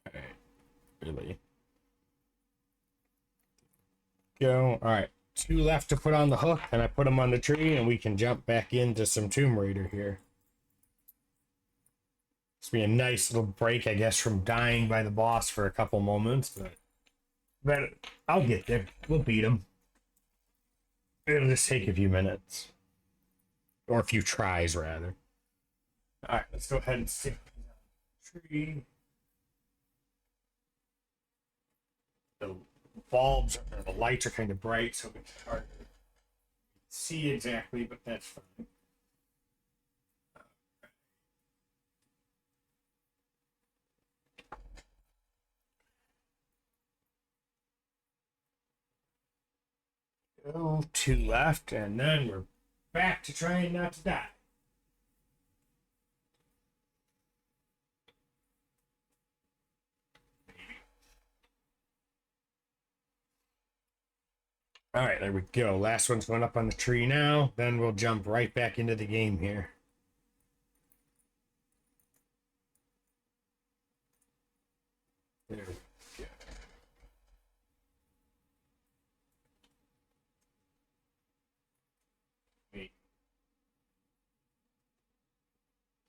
Speaker 1: All right. Really. Go. All right. 2 left to put on the hook, and I put them on the tree, and we can jump back into some Tomb Raider here. It's be a nice little break, I guess, from dying by the boss for a couple moments, but I'll get there. We'll beat him. It'll just take a few minutes. Or a few tries, rather. Alright, let's go ahead and stick these on the tree. The bulbs, or the lights are kind of bright, so it's hard to see exactly, but that's fine. Go 2 left, and then we're back to trying not to die. All right, there we go. Last one's going up on the tree now. Then we'll jump right back into the game here. There we go. Wait.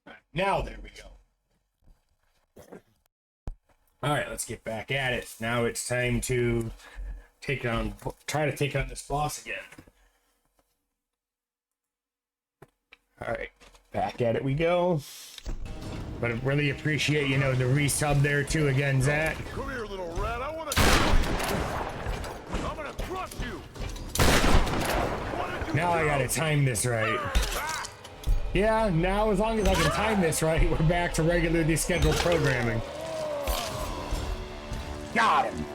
Speaker 1: All right, now there we go. All right, let's get back at it. Now it's time to try to take on this boss again. All right, back at it we go. But I really appreciate, the resub there too again, Zach.
Speaker 13: Come here, little rat. I want to. I'm gonna crush you.
Speaker 1: Now I gotta time this right. Yeah, now as long as I can time this right, we're back to regularly scheduled programming. Got him.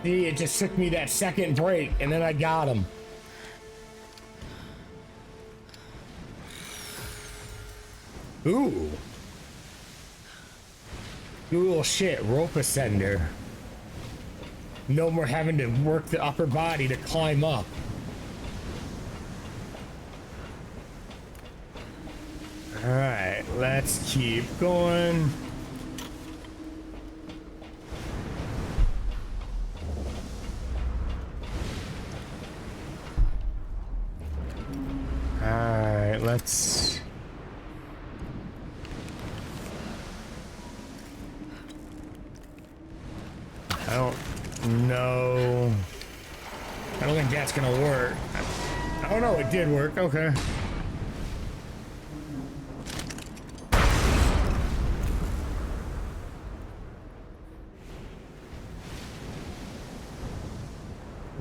Speaker 1: See, it just took me that second break, and then I got him. Ooh. Cool shit, rope ascender. No more having to work the upper body to climb up. Alright, let's keep going. Alright, let's... I don't know. I don't think that's gonna work. Oh no, it did work. Okay.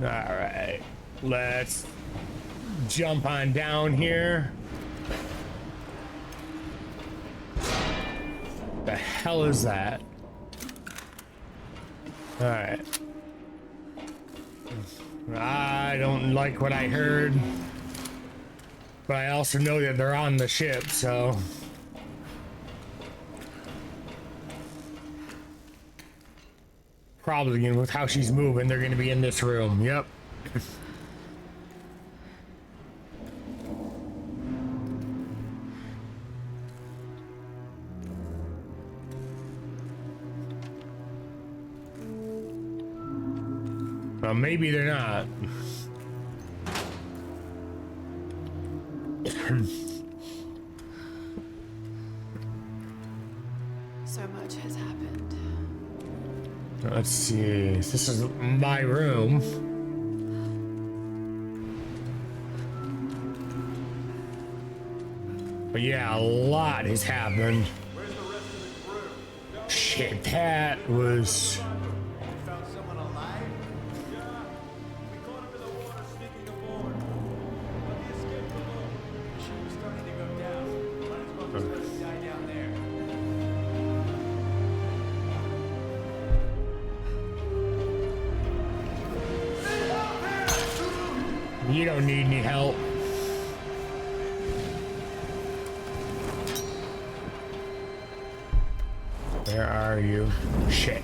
Speaker 1: Alright. Let's jump on down here. The hell is that? Alright. I don't like what I heard. But I also know that they're on the ship, so... Probably, with how she's moving, they're gonna be in this room. Yep. Well, maybe they're not.
Speaker 2: So much has happened.
Speaker 1: Let's see. This is my room. But yeah, a lot has happened. Shit, that was...
Speaker 13: Found someone alive? Yeah. We caught him in the water sneaking aboard. But he escaped below. The ship was starting to go down. Might as well just let him die down there.
Speaker 1: You don't need any help. Where are you? Shit.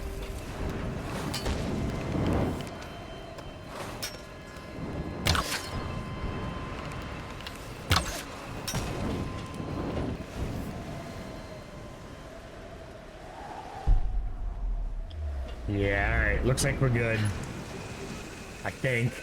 Speaker 1: Yeah, alright. Looks like we're good. I think.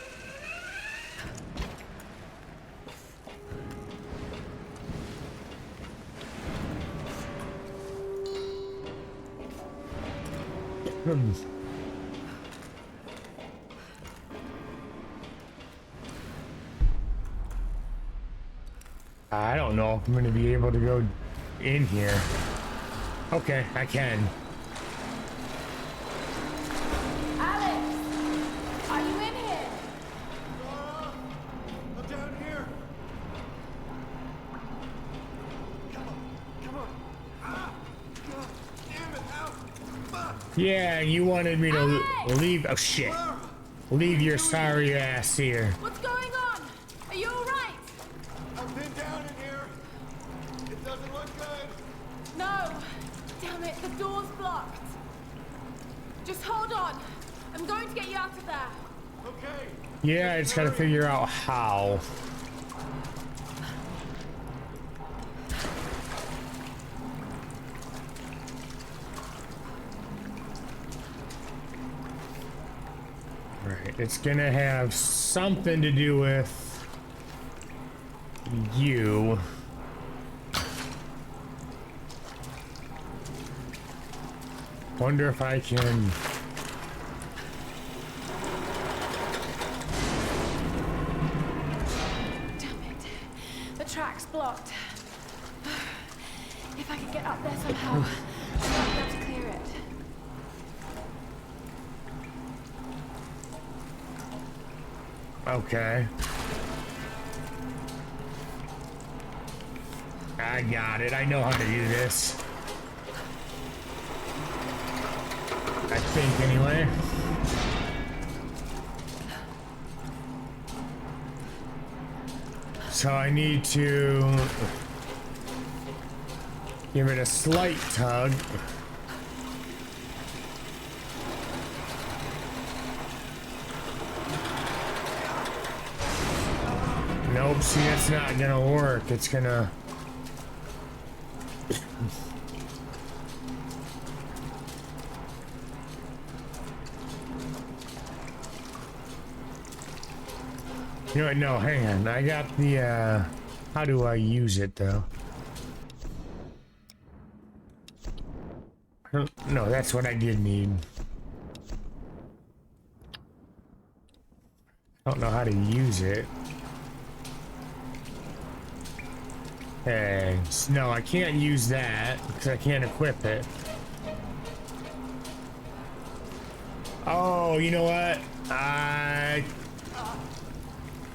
Speaker 1: I don't know if I'm gonna be able to go in here. Okay, I can.
Speaker 8: Alex! Are you in here?
Speaker 13: I'm down here. Come on. Ah! God damn it, Al! Fuck!
Speaker 1: Yeah, you wanted me to leave. Oh shit. Leave your sorry ass here.
Speaker 8: What's going on? Are you alright?
Speaker 13: I'm pinned down in here. It doesn't look good.
Speaker 8: No! Damn it, the door's blocked. Just hold on. I'm going to get you out of there.
Speaker 13: Okay.
Speaker 1: Yeah, I just gotta figure out how. Right, it's gonna have something to do with you. Wonder if I can...
Speaker 8: Damn it. The track's blocked. If I could get up there somehow, I might be able to clear it.
Speaker 1: Okay. I got it. I know how to do this. I think, anyway. So I need to give it a slight tug. Nope, see, that's not gonna work. It's gonna... You know what? No, hang on. I got the, how do I use it, though? No, that's what I did need. I don't know how to use it. Hey, no, I can't use that because I can't equip it. Oh, you know what? I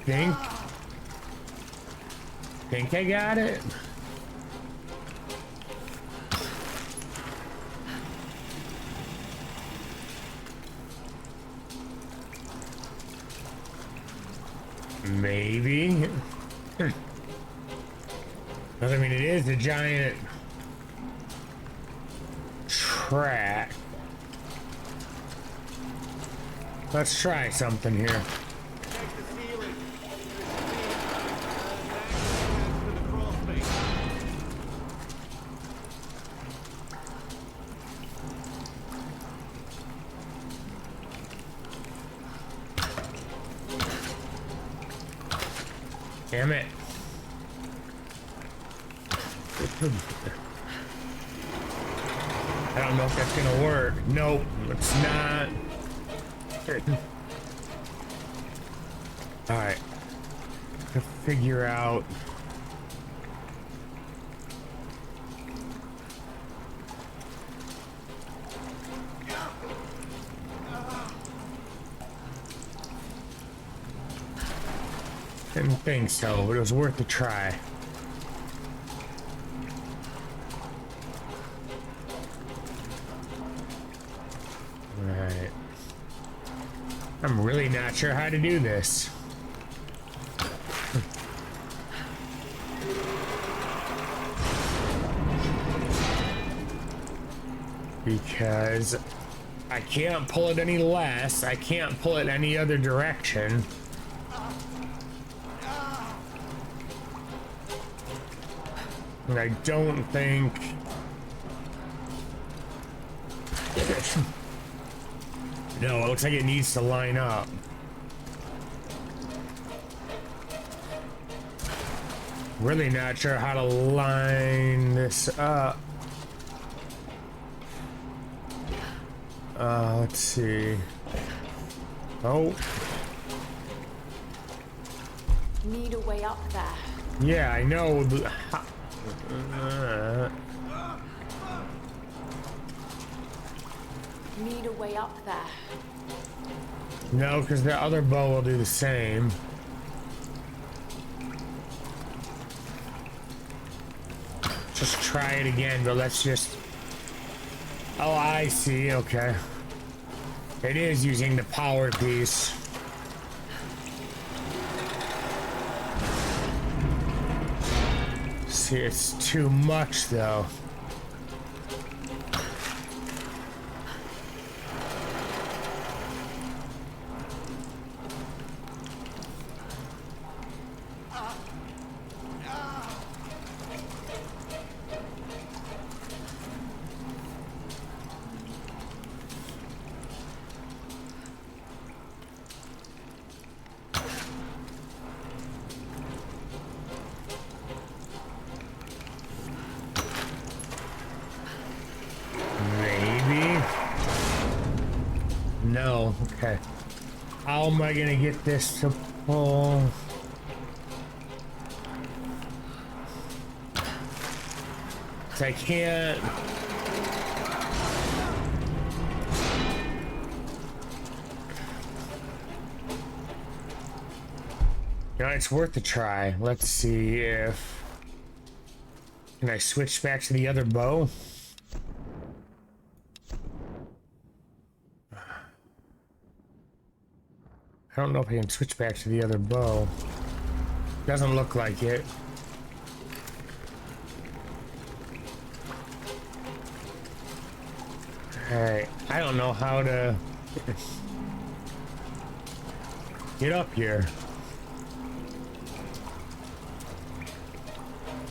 Speaker 1: think I got it. Maybe. I mean, it is a giant track. Let's try something here. Damn it. I don't know if that's gonna work. Nope, it's not. Alright. To figure out. Didn't think so, but it was worth a try. Alright. I'm really not sure how to do this. Because I can't pull it any less. I can't pull it any other direction. And I don't think... No, it looks like it needs to line up. Really not sure how to line this up. Let's see. Oh.
Speaker 2: Need a way up there.
Speaker 1: Yeah, I know.
Speaker 2: Need a way up there.
Speaker 1: No, because the other bow will do the same. Just try it again, but let's just... Oh, I see. Okay. It is using the power piece. See, it's too much, though. No, okay. How am I gonna get this to pull? I can't. No, it's worth a try. Let's see if... Can I switch back to the other bow? I don't know if I can switch back to the other bow. Doesn't look like it. Alright, I don't know how to get up here.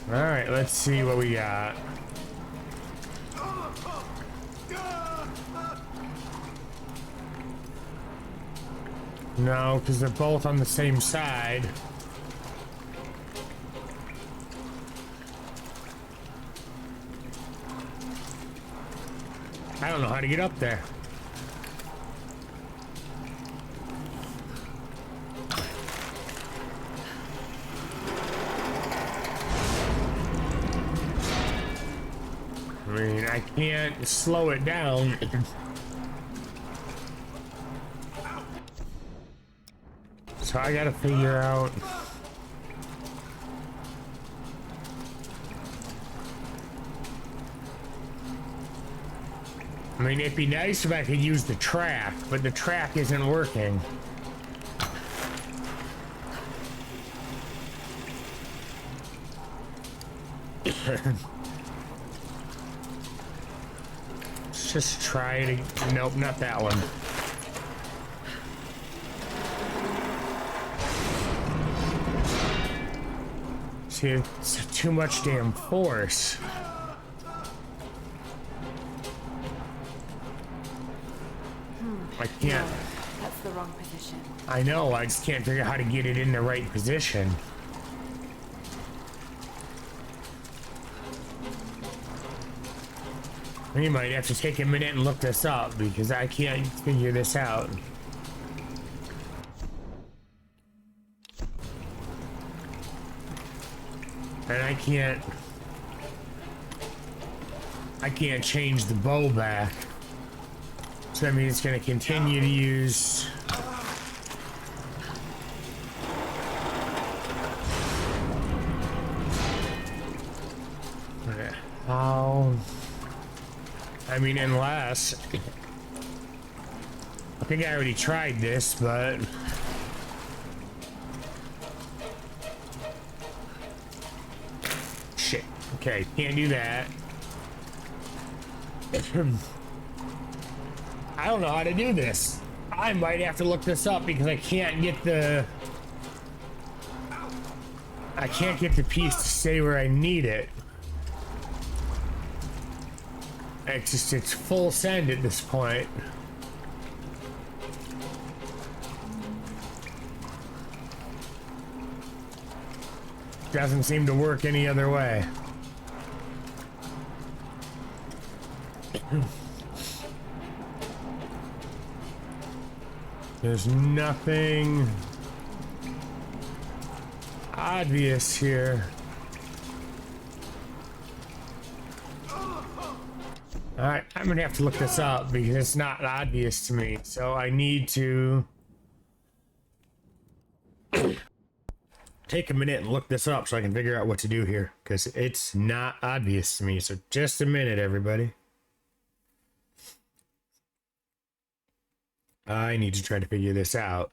Speaker 1: Alright, let's see what we got. No, because they're both on the same side. I don't know how to get up there. I mean, I can't slow it down. So I gotta figure out... I mean, it'd be nice if I could use the track, but the track isn't working. Let's just try it. Nope, not that one. See, it's too much damn force. I can't.
Speaker 2: No, that's the wrong position.
Speaker 1: I know, I just can't figure out how to get it in the right position. We might have to take a minute and look this up because I can't figure this out. And I can't change the bow back. So that means it's gonna continue to use. How? I mean, unless I think I already tried this, but shit. Okay, can't do that. I don't know how to do this. I might have to look this up because I can't get the piece to stay where I need it. It's full send at this point. Doesn't seem to work any other way. There's nothing obvious here. Alright, I'm gonna have to look this up because it's not obvious to me. So I need to take a minute and look this up so I can figure out what to do here because it's not obvious to me. So just a minute, everybody. I need to try to figure this out.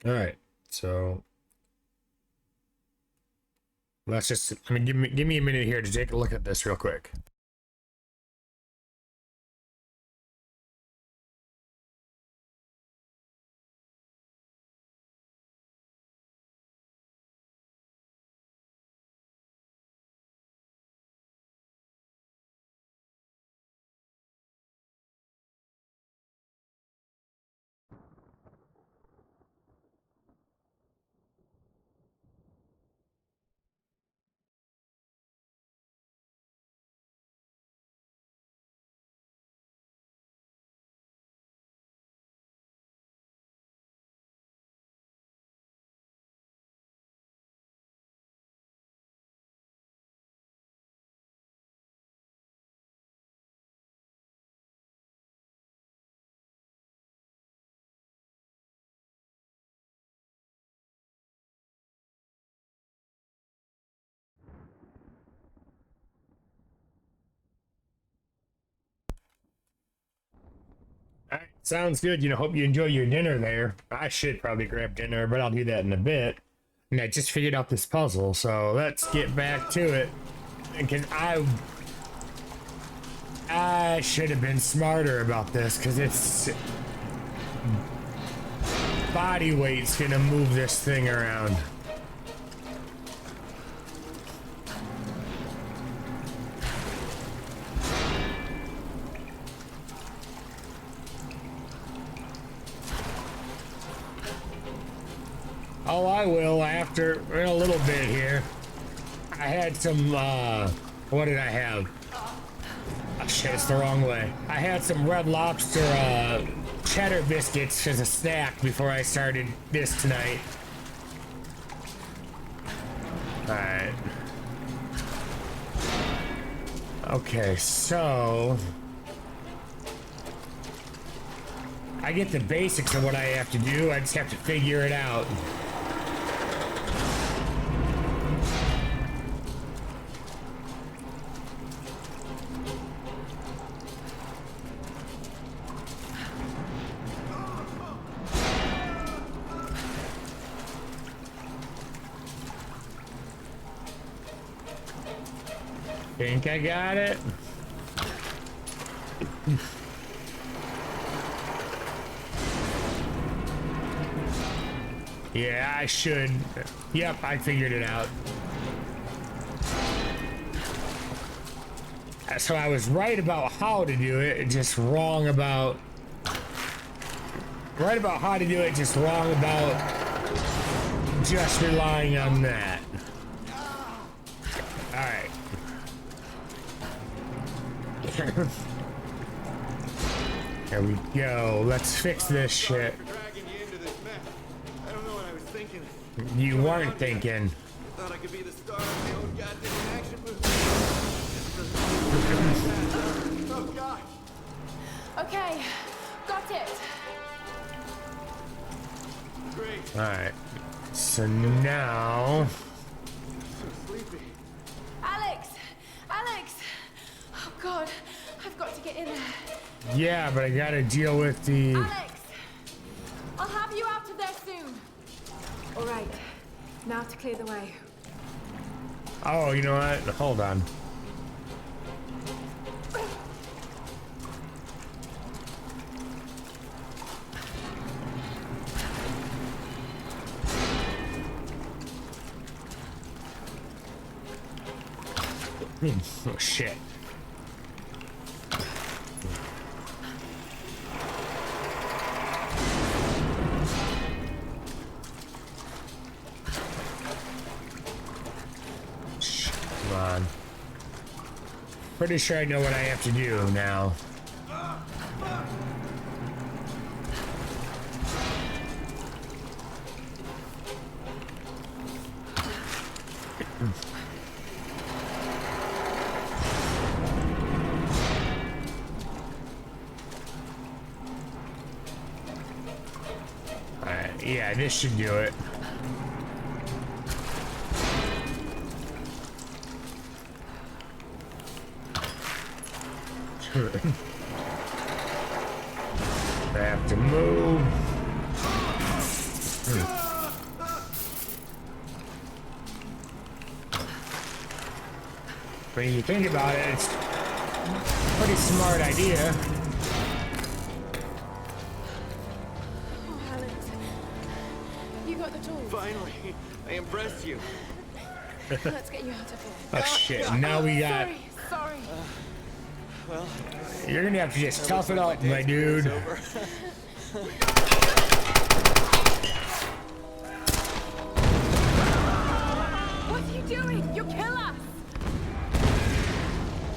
Speaker 1: All right, so let's just, I mean, give me a minute here to take a look at this real quick. All right, sounds good. You know, hope you enjoy your dinner there. I should probably grab dinner, but I'll do that in a bit. And I just figured out this puzzle, so let's get back to it. Because I should have been smarter about this, because it's body weight's gonna move this thing around. Oh, I will after, in a little bit here. I had some, what did I have? Oh shit, it's the wrong way. I had some Red Lobster, cheddar biscuits as a snack before I started this tonight. Alright. Okay, so I get the basics of what I have to do, I just have to figure it out. Think I got it? Yeah, I should. Yep, I figured it out. So I was right about how to do it, just wrong about... Right about how to do it, just wrong about just relying on that. Alright. There we go. Let's fix this shit. You weren't thinking.
Speaker 14: Thought I could be the star of my own goddamn action movie. Oh God.
Speaker 8: Okay, got it.
Speaker 14: Great.
Speaker 1: Alright. So now...
Speaker 14: So sleepy.
Speaker 8: Alex! Alex! Oh God, I've got to get in there.
Speaker 1: Yeah, but I gotta deal with the...
Speaker 8: Alex! I'll have you out of there soon.
Speaker 2: All right, now to clear the way.
Speaker 1: Oh, you know what? Hold on. Oh, shit. Come on. Pretty sure I know what I have to do now. Alright, yeah, this should do it. I have to move. When you think about it, it's a pretty smart idea.
Speaker 8: Oh, Alex. You got the tools.
Speaker 14: Finally, I impressed you.
Speaker 8: Let's get you out of here.
Speaker 1: Oh shit, now we got...
Speaker 8: Sorry.
Speaker 14: Well,
Speaker 1: You're gonna have to just tough it up, my dude.
Speaker 8: What are you doing? You'll kill us.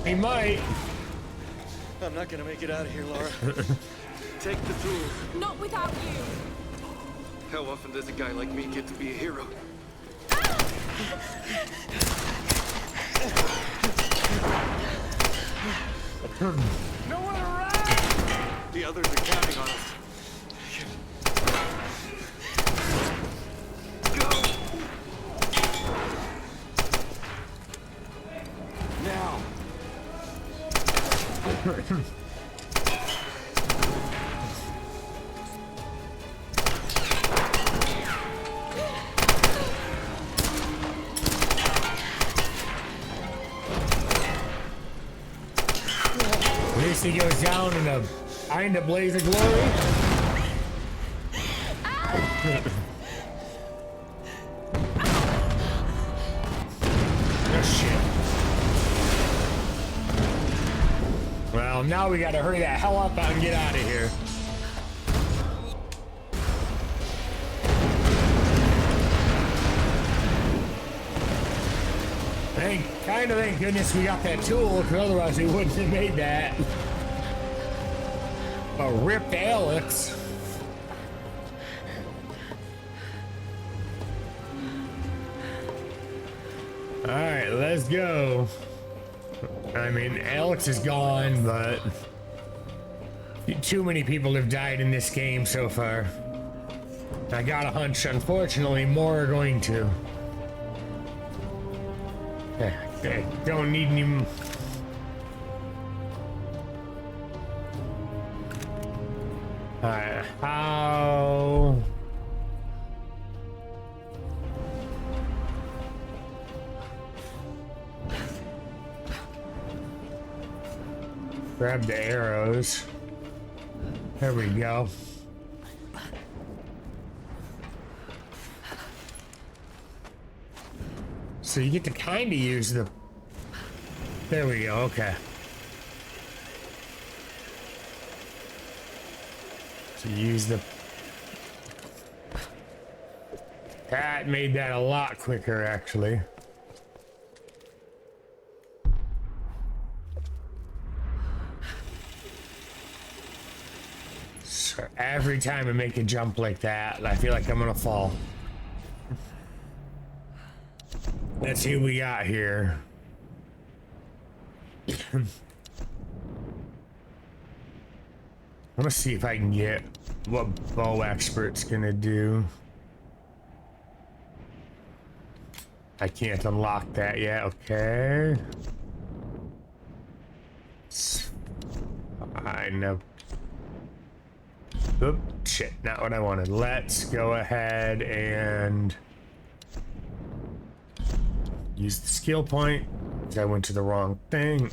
Speaker 1: He might.
Speaker 14: I'm not gonna make it out of here, Lara. Take the tools.
Speaker 8: Not without you.
Speaker 14: How often does a guy like me get to be a hero? Nowhere to run! The others are counting on us. Go! Now!
Speaker 1: At least he goes down in a kind of blaze of glory. Oh shit. Well, now we gotta hurry the hell up and get out of here. Thank goodness we got that tool, because otherwise we wouldn't have made that. A ripped Alex. Alright, let's go. I mean, Alex is gone, but too many people have died in this game so far. I got a hunch, unfortunately, more are going to. I don't need any... Alright, how... Grab the arrows. There we go. So you get to kind of use the... There we go, okay. So use the... That made that a lot quicker, actually. So every time I make a jump like that, I feel like I'm gonna fall. Let's see what we got here. I'm gonna see if I can get what bow expert's gonna do. I can't unlock that yet, okay. I know. Oop, shit, not what I wanted. Let's go ahead and use the skill point, because I went to the wrong thing.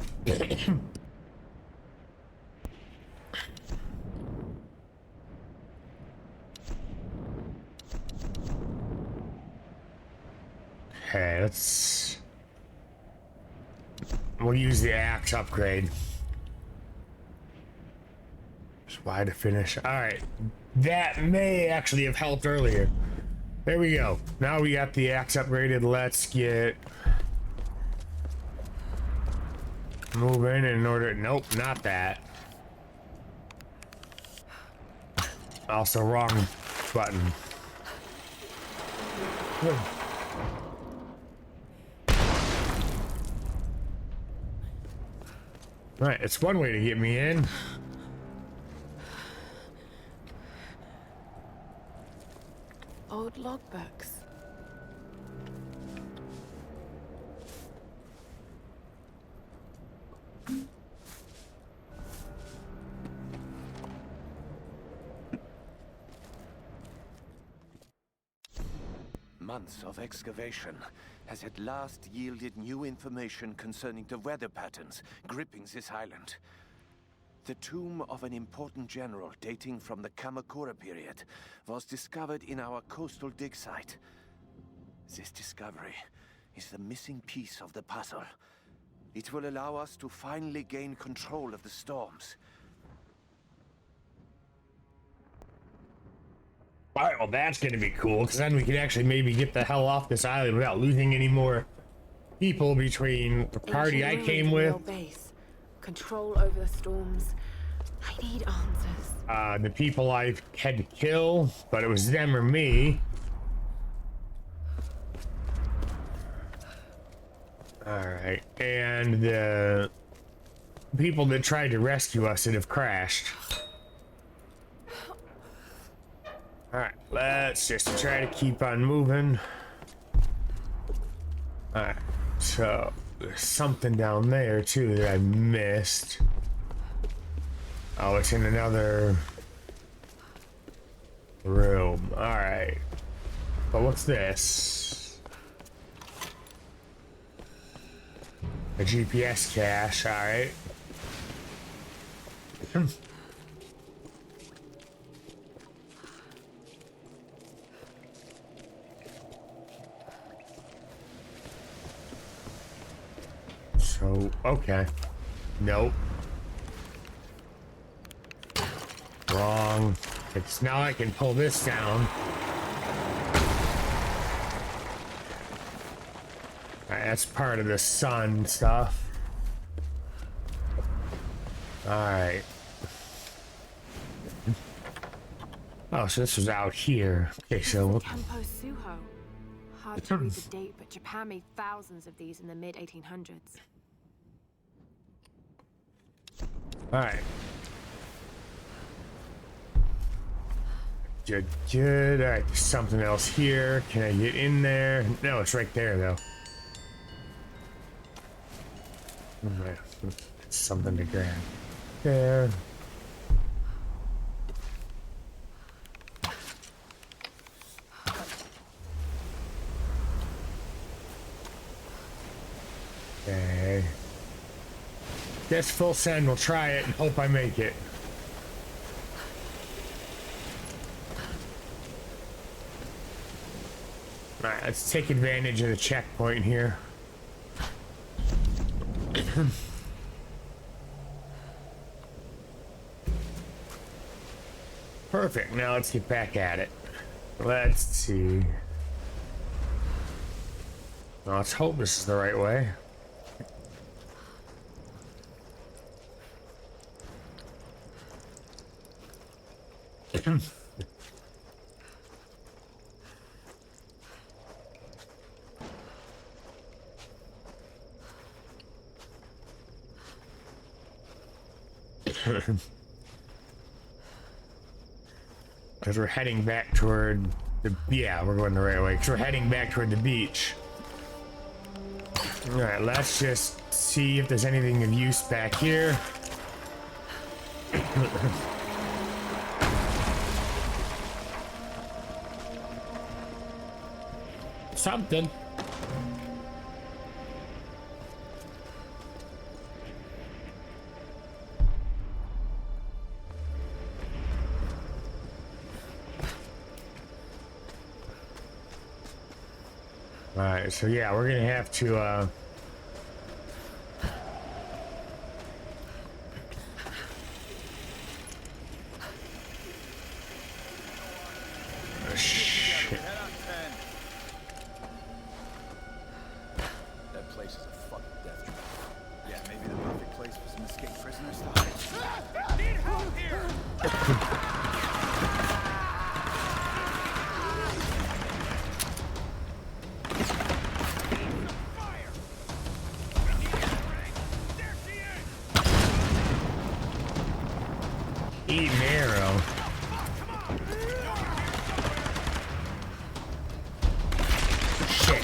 Speaker 1: Okay, we'll use the axe upgrade. Just why to finish. Alright. That may actually have helped earlier. There we go. Now we got the axe upgraded. Let's get moving in order. Nope, not that. Also wrong button. Right, it's one way to get me in.
Speaker 2: Old logbooks.
Speaker 3: Months of excavation has at last yielded new information concerning the weather patterns gripping this island. The tomb of an important general dating from the Kamakura period was discovered in our coastal dig site. This discovery is the missing piece of the puzzle. It will allow us to finally gain control of the storms.
Speaker 1: Alright, well that's gonna be cool, because then we can actually maybe get the hell off this island without losing any more people between the party I came with.
Speaker 2: Base. Control over the storms. I need answers.
Speaker 1: The people I had to kill, but it was them or me. Alright, and the people that tried to rescue us that have crashed. Alright, let's just try to keep on moving. Alright, so there's something down there too that I missed. Oh, it's in another room. Alright. But what's this? A GPS cache, alright. So, okay. Nope. Wrong. It's now I can pull this down. Alright, that's part of the sun stuff. Alright. Oh, so this was out here. Okay, so
Speaker 2: Campo Suho. Hard to read the date, but Japan made thousands of these in the mid-1800s.
Speaker 1: alright. Good, good. Alright, there's something else here. Can I get in there? No, it's right there, though. Alright, it's something to grab. There. Okay. Guess full send. We'll try it and hope I make it. Alright, let's take advantage of the checkpoint here. Perfect. Now let's get back at it. Let's see. Well, let's hope this is the right way. Because we're heading back toward the... Yeah, we're going the right way. Because we're heading back toward the beach. Alright, let's just see if there's anything of use back here. Something. Alright, so yeah, we're gonna have to shit.
Speaker 15: That place is a fucking death trap. Yeah, maybe the perfect place for some escaped prisoners to hide.
Speaker 14: Need help here!
Speaker 1: Eat an arrow. Shit.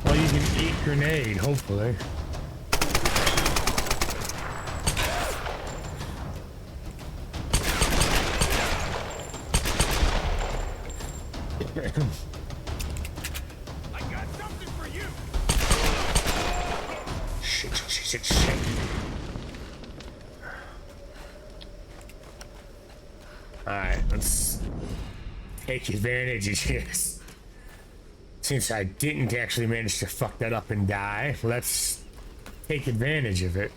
Speaker 1: Well, you can eat grenade, hopefully.
Speaker 14: I got something for you!
Speaker 1: Shit. Alright, let's take advantage of this. Since I didn't actually manage to fuck that up and die, let's take advantage of it.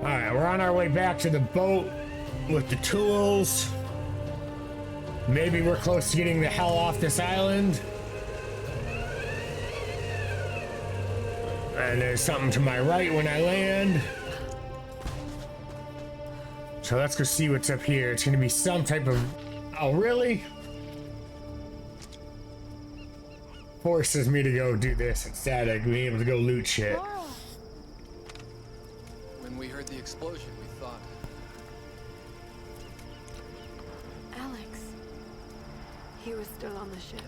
Speaker 1: Alright, we're on our way back to the boat with the tools. Maybe we're close to getting the hell off this island. And there's something to my right when I land. So let's go see what's up here. It's gonna be some type of... Oh, really? Forces me to go do this instead of being able to go loot shit.
Speaker 7: When we heard the explosion, we thought...
Speaker 2: Alex. He was still on the ship.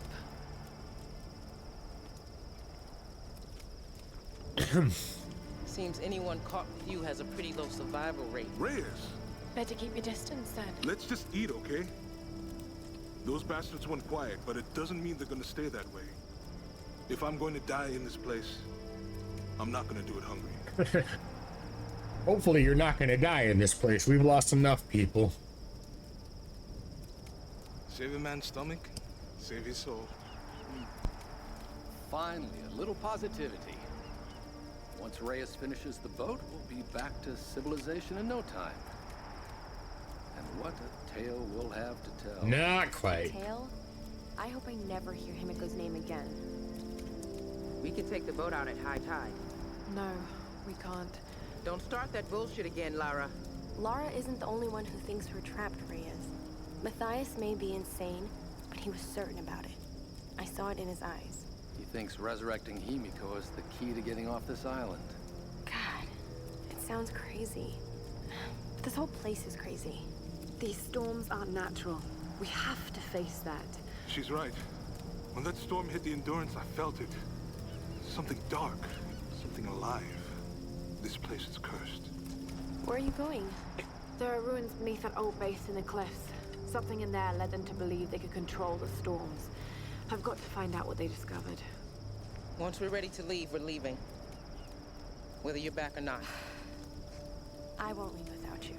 Speaker 6: Seems anyone caught with you has a pretty low survival rate.
Speaker 5: Reyes,
Speaker 2: Better keep your distance then.
Speaker 5: let's just eat, okay? Those bastards went quiet, but it doesn't mean they're gonna stay that way. If I'm going to die in this place, I'm not gonna do it hungry.
Speaker 1: Hopefully you're not gonna die in this place. We've lost enough people.
Speaker 5: Save a man's stomach, save his soul.
Speaker 7: Finally, a little positivity. Once Reyes finishes the boat, we'll be back to civilization in no time. And what a tale we'll have to tell.
Speaker 1: Not quite.
Speaker 12: Tale? I hope I never hear Himiko's name again.
Speaker 6: We can take the boat out at high tide.
Speaker 2: No, we can't.
Speaker 6: Don't start that bullshit again, Lara.
Speaker 12: Lara isn't the only one who thinks we're trapped, Reyes. Matthias may be insane, but he was certain about it. I saw it in his eyes.
Speaker 7: He thinks resurrecting Himiko is the key to getting off this island.
Speaker 12: sounds crazy. This whole place is crazy.
Speaker 2: These storms aren't natural. We have to face that.
Speaker 5: She's right. When that storm hit the Endurance, I felt it. Something dark, something alive. This place is cursed.
Speaker 12: Where are you going?
Speaker 2: There are ruins beneath that old base in the cliffs. Something in there led them to believe they could control the storms. I've got to find out what they discovered.
Speaker 6: Once we're ready to leave, we're leaving. Whether you're back or not.
Speaker 12: I won't leave without you.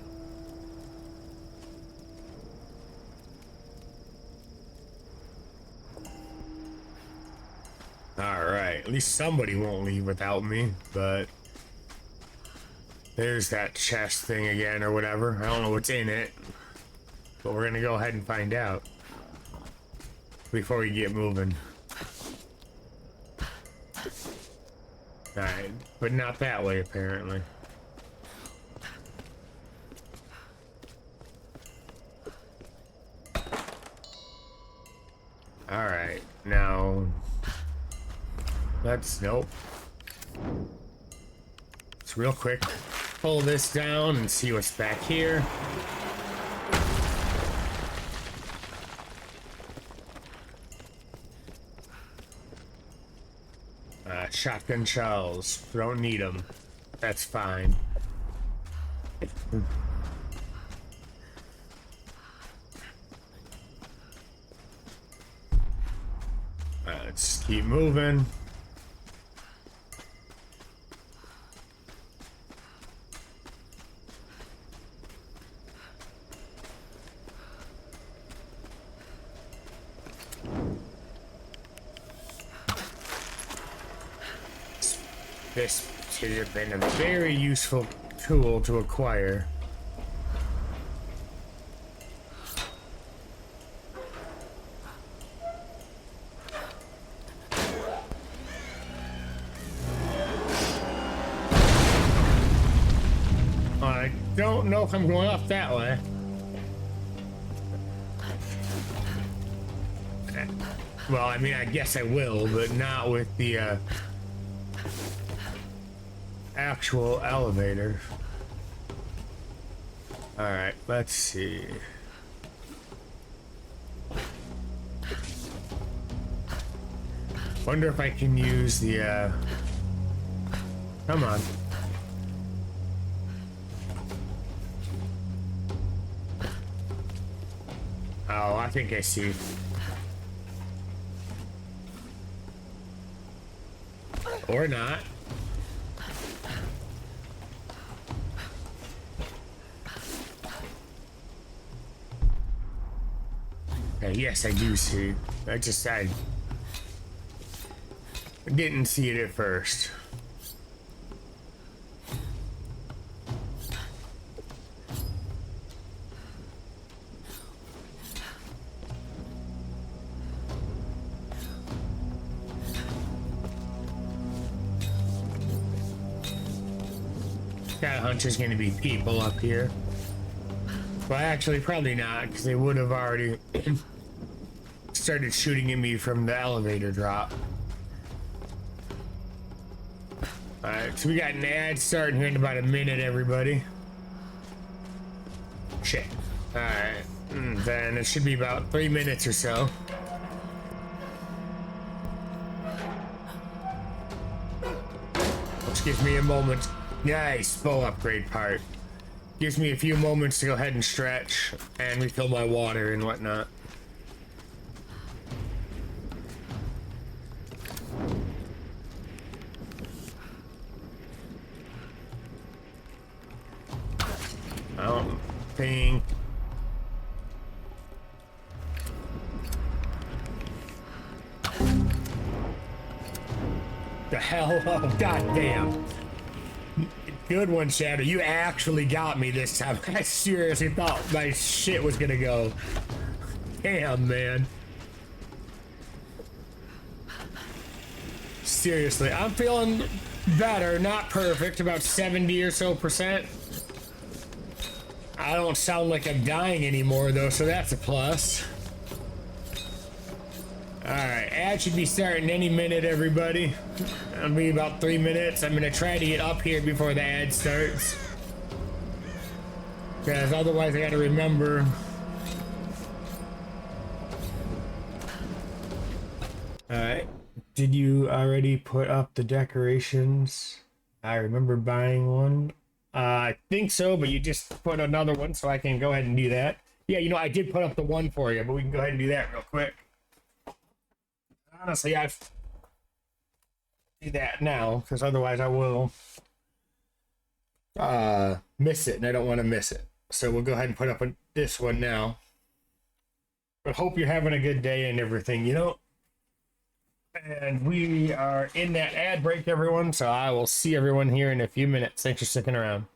Speaker 1: Alright, at least somebody won't leave without me, but... There's that chest thing again, or whatever. I don't know what's in it. But we're gonna go ahead and find out. Before we get moving. Alright, but not that way, apparently. Alright, now... Nope. Let's real quick pull this down and see what's back here. Shotgun shells. Don't need them. That's fine. Let's keep moving. This has been a very useful tool to acquire. I don't know if I'm going up that way. Well, I mean, I guess I will, but not with the actual elevator. All right, let's see. Wonder if I can use the come on. Oh, I think I see. Or not. Yes, I do see. I didn't see it at first. Got a hunch there's gonna be people up here. Well, actually, probably not, because they would have already started shooting at me from the elevator drop. Alright, so we got an ad starting here in about a minute, everybody. Shit. Alright, then it should be about 3 minutes or so. Which gives me a moment. Nice, bow upgrade part. Gives me a few moments to go ahead and stretch and refill my water and whatnot. I don't think... The hell? Oh, goddamn. Good one, Shadow. You actually got me this time. I seriously thought my shit was gonna go. Damn, man. Seriously, I'm feeling better. Not perfect. About 70 or so %. I don't sound like I'm dying anymore, though, so that's a plus. Alright, ad should be starting any minute, everybody. It'll be about 3 minutes. I'm gonna try to get up here before the ad starts. Because otherwise I gotta remember. Alright. Did you already put up the decorations? I remember buying one. I think so, but you just put another one, so I can go ahead and do that. Yeah, you know, I did put up the one for you, but we can go ahead and do that real quick. Honestly, I've do that now, because otherwise I will miss it, and I don't want to miss it. So we'll go ahead and put up this one now. But hope you're having a good day and everything, you know? And we are in that ad break, everyone, so I will see everyone here in a few minutes. Thanks for sticking around.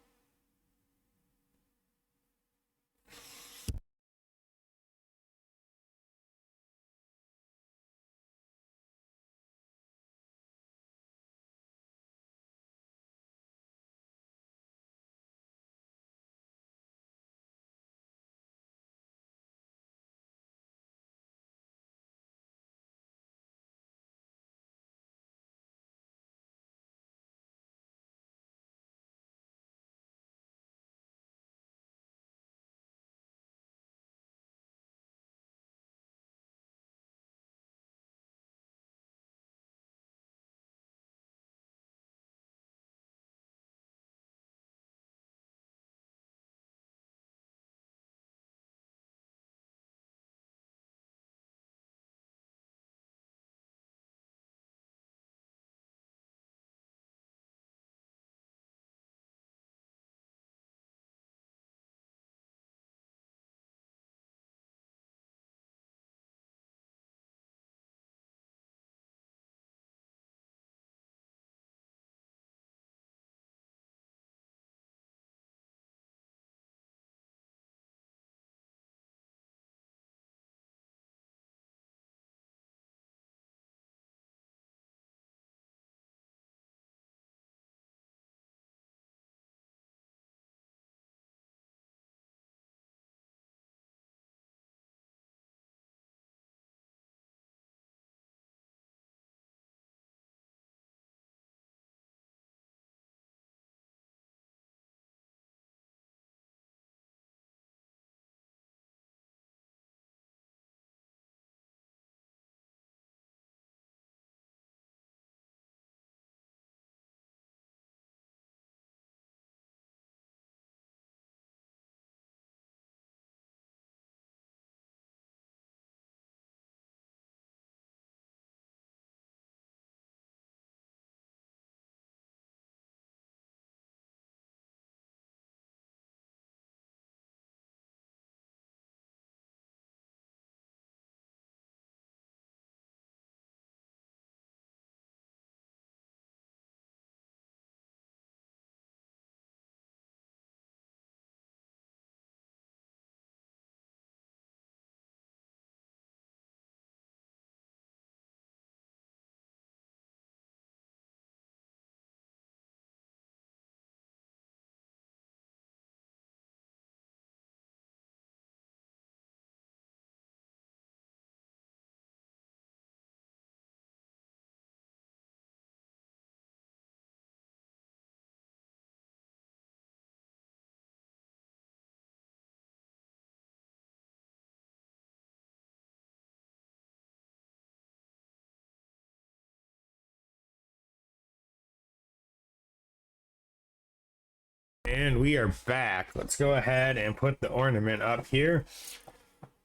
Speaker 1: And we are back. Let's go ahead and put the ornament up here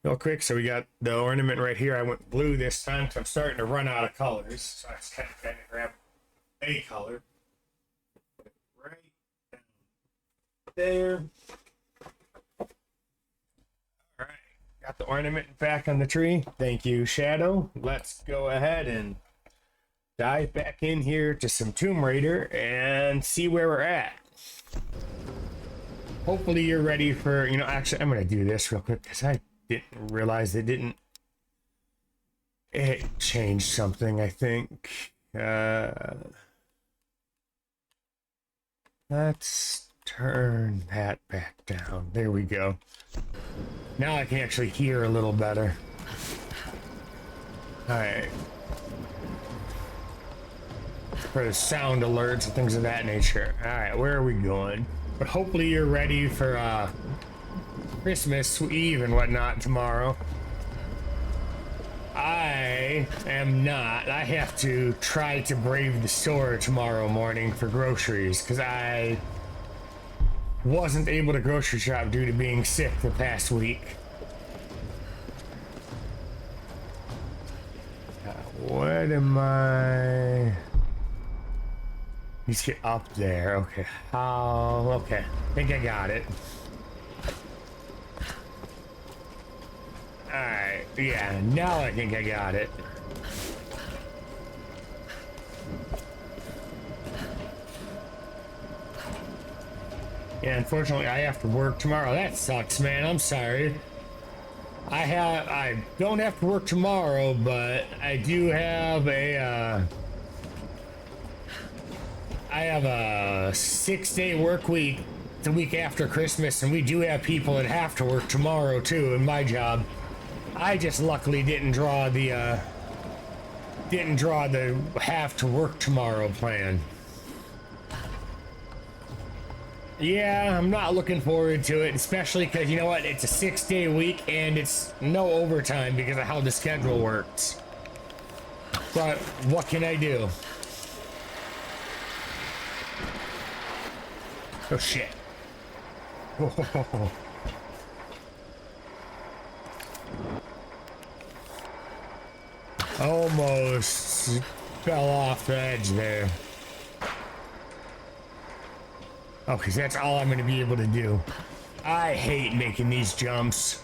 Speaker 1: real quick. So we got the ornament right here. I went blue this time because I'm starting to run out of colors. So I just kind of grab a color. Right down there. All right. Got the ornament back on the tree. Thank you, Shadow. Let's go ahead and dive back in here to some Tomb Raider and see where we're at. Hopefully you're ready for, you know, actually I'm going to do this real quick because I didn't realize it changed something, I think. Let's turn that back down. There we go. Now I can actually hear a little better. All right. for sound alerts and things of that nature. All right, where are we going? But hopefully you're ready for Christmas Eve and whatnot tomorrow. I am not. I have to try to brave the store tomorrow morning for groceries because I wasn't able to grocery shop due to being sick the past week. What am I? Let's get up there. Okay. Okay. I think I got it. Alright, yeah, now I think I got it. Yeah, unfortunately I have to work tomorrow. That sucks, man. I'm sorry. I don't have to work tomorrow, but I do have a I have a 6-day work week the week after Christmas, and we do have people that have to work tomorrow too in my job. I just luckily didn't draw the have to work tomorrow plan. Yeah, I'm not looking forward to it, especially because you know what? It's a 6-day week and it's no overtime because of how the schedule works. But what can I do? Oh shit. Almost fell off the edge there. Oh, because that's all I'm going to be able to do. I hate making these jumps.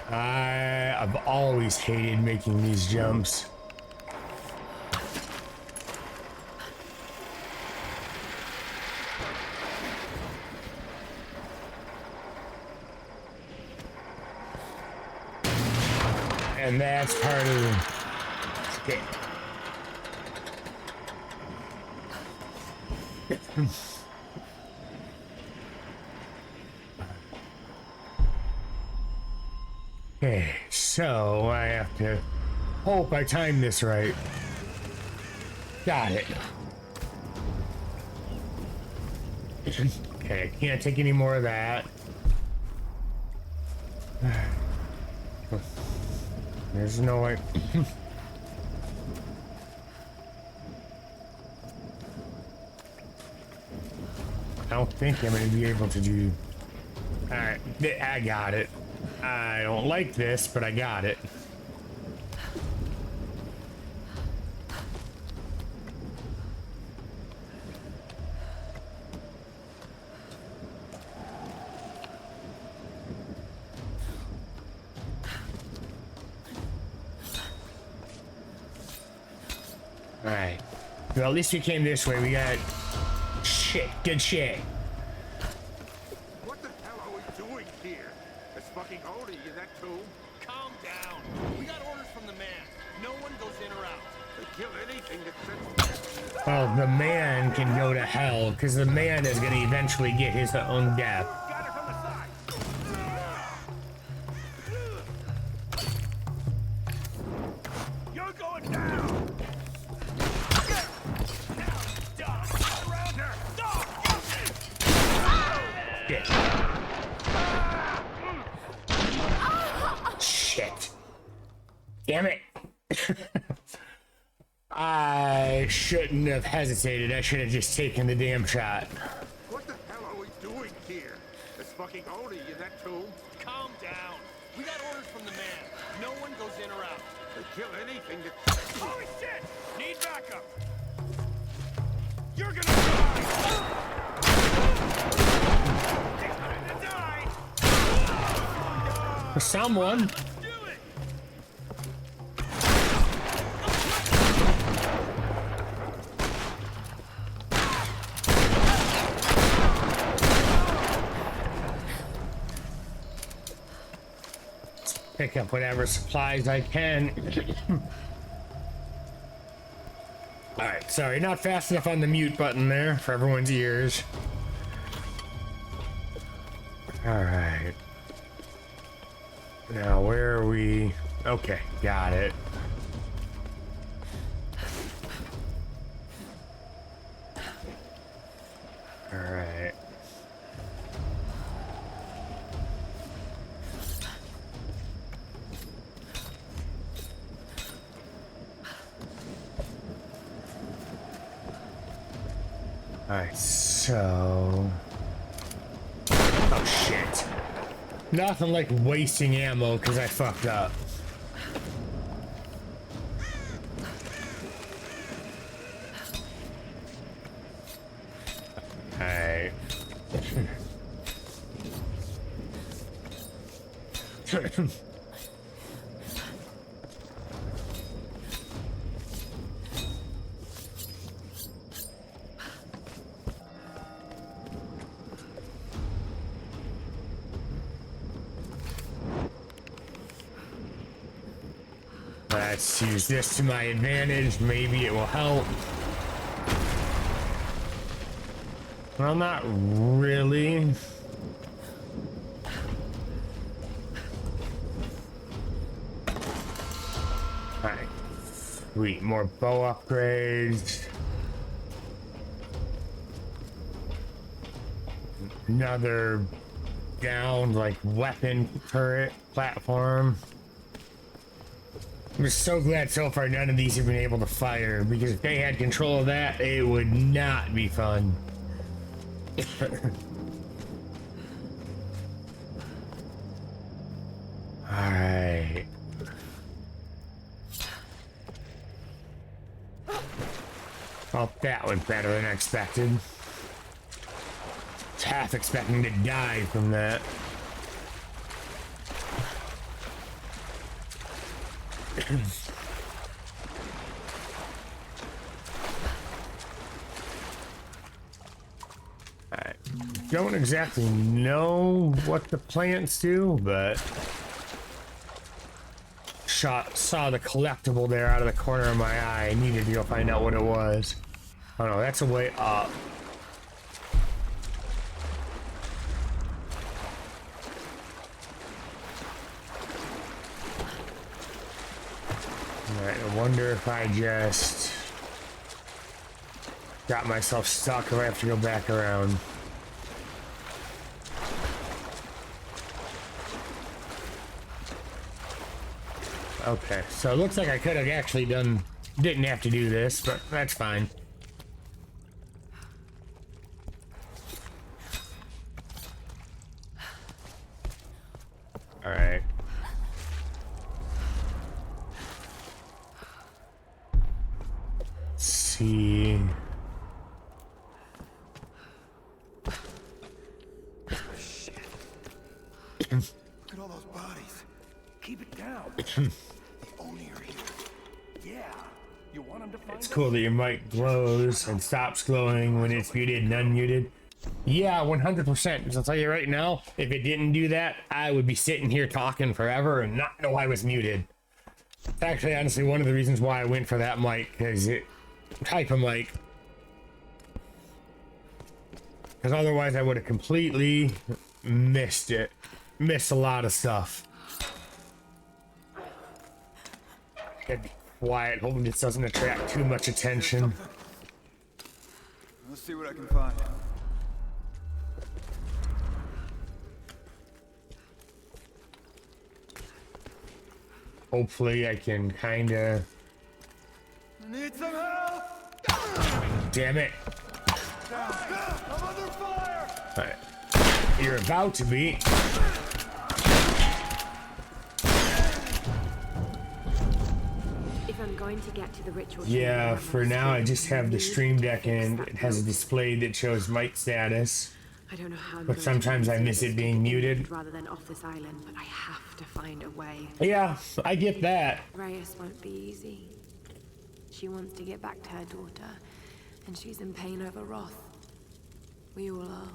Speaker 1: I've always hated making these jumps. And that's part of the... Okay, so I have to hope I time this right. Got it. Okay, I can't take any more of that. There's no way. I don't think I'm going to be able to do... Alright, I got it. I don't like this, but I got it. Alright. Well, at least we came this way. We got... Shit. Good shit.
Speaker 14: What the hell are we doing here? It's fucking Odie in that tomb. Calm down. We got orders from the man. No one goes in or out. They kill anything that fits.
Speaker 1: Well, the man can go to hell, because the man is going to eventually get his own death.
Speaker 14: Got her from the side. You're going down. Around her.
Speaker 1: Shit. Damn it. I shouldn't have hesitated. I should have just taken the damn shot.
Speaker 14: What the hell are we doing here? It's fucking Odie in that tomb. Calm down. We got orders from the man. No one goes in or out. They kill anything that... Holy shit! Need backup. You're gonna die! They're gonna die!
Speaker 1: For someone. Pick up whatever supplies I can. Alright, sorry, not fast enough on the mute button there for everyone's ears. Alright. Now, where are we? Okay, got it. All right. Alright, so... Oh, shit. Nothing like wasting ammo because I fucked up. Alright. Let's use this to my advantage. Maybe it will help. Well, not really. Alright. Sweet. More bow upgrades. Another downed, like, weapon turret platform. I'm just so glad so far none of these have been able to fire, because if they had control of that, it would not be fun. Alright. Well, that went better than expected. Was half expecting to die from that. I don't exactly know what the plants do, but saw the collectible there out of the corner of my eye. I needed to go find out what it was. Oh no, that's a way up. Alright, I wonder if I just got myself stuck or I have to go back around. Okay, so it looks like I could have actually didn't have to do this, but that's fine. Alright. See.
Speaker 4: Shit. Look at all those bodies. Keep it down. The owner here. Yeah. You want him to find
Speaker 1: It's cool that your mic glows and stops glowing when it's muted and unmuted. Yeah, 100%. I'll tell you right now, if it didn't do that, I would be sitting here talking forever and not know I was muted. It's actually, honestly, one of the reasons why I went for that mic, because it type of mic. Because otherwise I would have completely missed it. Missed a lot of stuff. Gotta be quiet, hoping this doesn't attract too much attention.
Speaker 15: Let's see what I can find.
Speaker 1: Hopefully I can kinda...
Speaker 15: Need some help!
Speaker 1: Damn it.
Speaker 15: I'm under fire!
Speaker 1: Alright. You're about to be.
Speaker 2: If I'm going to get to the ritual...
Speaker 1: Yeah, for now I just have the stream deck and it has a display that shows mic status.
Speaker 2: I don't know how,
Speaker 1: but sometimes I miss it being muted.
Speaker 2: Rather than off this island, but I have to find a way.
Speaker 1: Yeah, I get that.
Speaker 2: Reyes won't be easy. She wants to get back to her daughter, and she's in pain over Roth. We all are.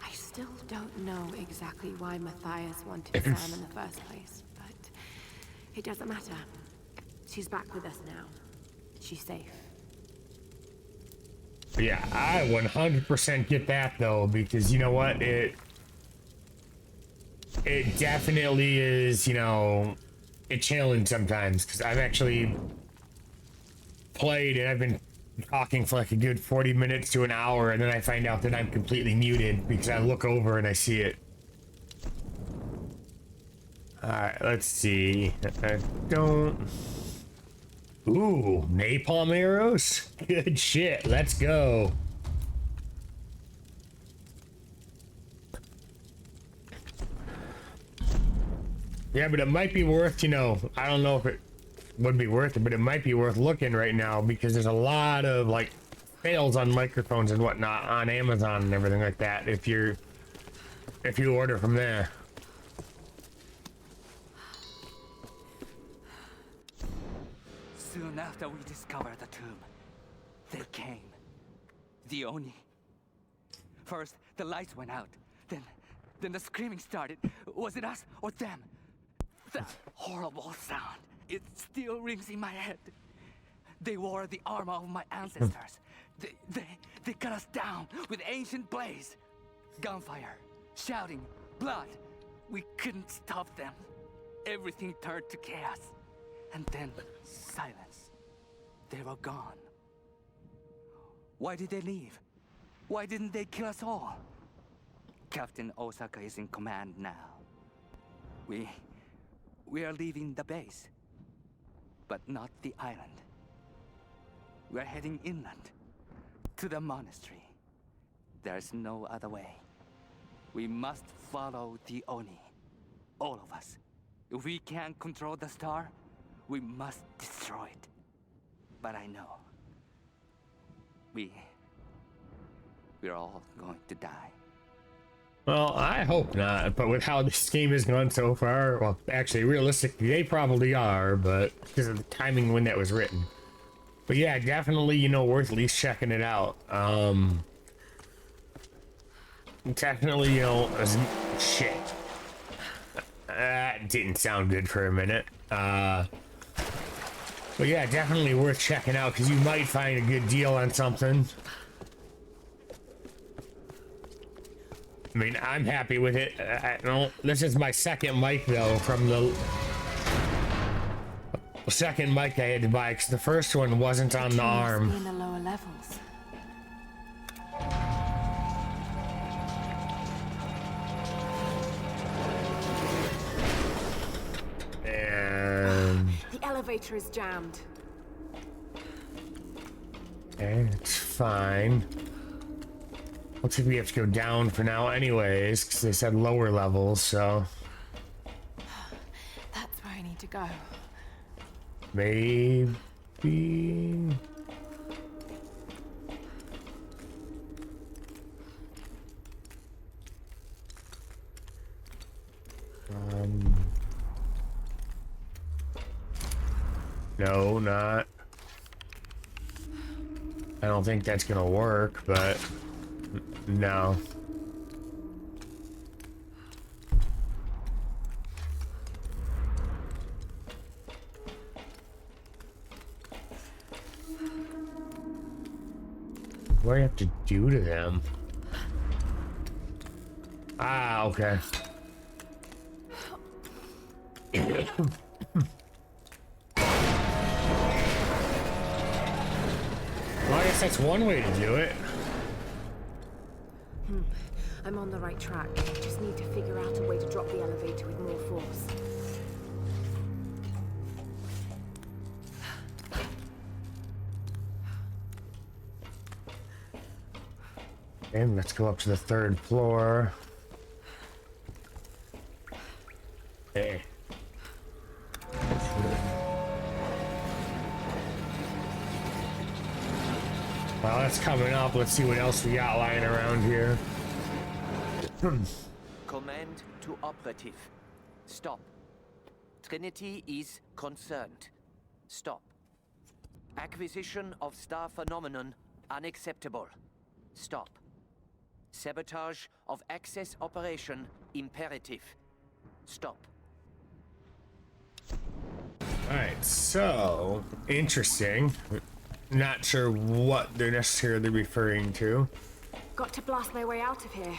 Speaker 2: I still don't know exactly why Matthias wanted Sam in the first place, but it doesn't matter. She's back with us now. She's safe.
Speaker 1: Yeah, I 100% get that though, because you know what? it definitely is, you know, a challenge sometimes, because I've actually played and I've been talking for like a good 40 minutes to an hour, and then I find out that I'm completely muted because I look over and I see it. Alright, let's see. I don't... Ooh, napalm arrows? Good shit, let's go. Yeah, but it might be worth, you know, I don't know if it would be worth it, but it might be worth looking right now because there's a lot of like sales on microphones and whatnot on Amazon and everything like that if you order from there.
Speaker 16: Soon after we discovered the tomb, they came. The Oni. First, the lights went out. Then the screaming started. Was it us or them? That horrible sound. It still rings in my head. They wore the armor of my ancestors. They cut us down with ancient blades. Gunfire, shouting, blood. We couldn't stop them. Everything turned to chaos. And then silence. They were gone. Why did they leave? Why didn't they kill us all? Captain Osaka is in command now. We are leaving the base, but not the island. We're heading inland, to the monastery. There's no other way. We must follow the Oni. All of us. If we can't control the star, we must destroy it. But I know. We're all going to die.
Speaker 1: Well, I hope not, but with how this game has gone so far, well, actually, realistically, they probably are, but because of the timing when that was written. But yeah, definitely, you know, worth at least checking it out. Definitely, you know, shit. That didn't sound good for a minute. But yeah, definitely worth checking out, because you might find a good deal on something. I mean, I'm happy with it. This is my second mic, though, from the second mic I had to buy, because the first one wasn't on the arm.
Speaker 2: In the lower levels.
Speaker 1: And...
Speaker 2: The elevator is jammed.
Speaker 1: Okay, it's fine. Looks like we have to go down for now anyways, because they said lower levels, so...
Speaker 2: That's where I need to go.
Speaker 1: Maybe... No, not... I don't think that's gonna work, but... No. What do I have to do to them? Ah, okay. Well, I guess that's one way to do it.
Speaker 2: I'm on the right track. Just need to figure out a way to drop the elevator with more force.
Speaker 1: And let's go up to the third floor. Hey. Well, that's coming up. Let's see what else we got lying around here.
Speaker 3: Command to operative. Stop. Trinity is concerned. Stop. Acquisition of star phenomenon unacceptable. Stop. Sabotage of access operation imperative. Stop.
Speaker 1: Alright, so interesting. Not sure what they're necessarily referring to.
Speaker 2: Got to blast my way out of here.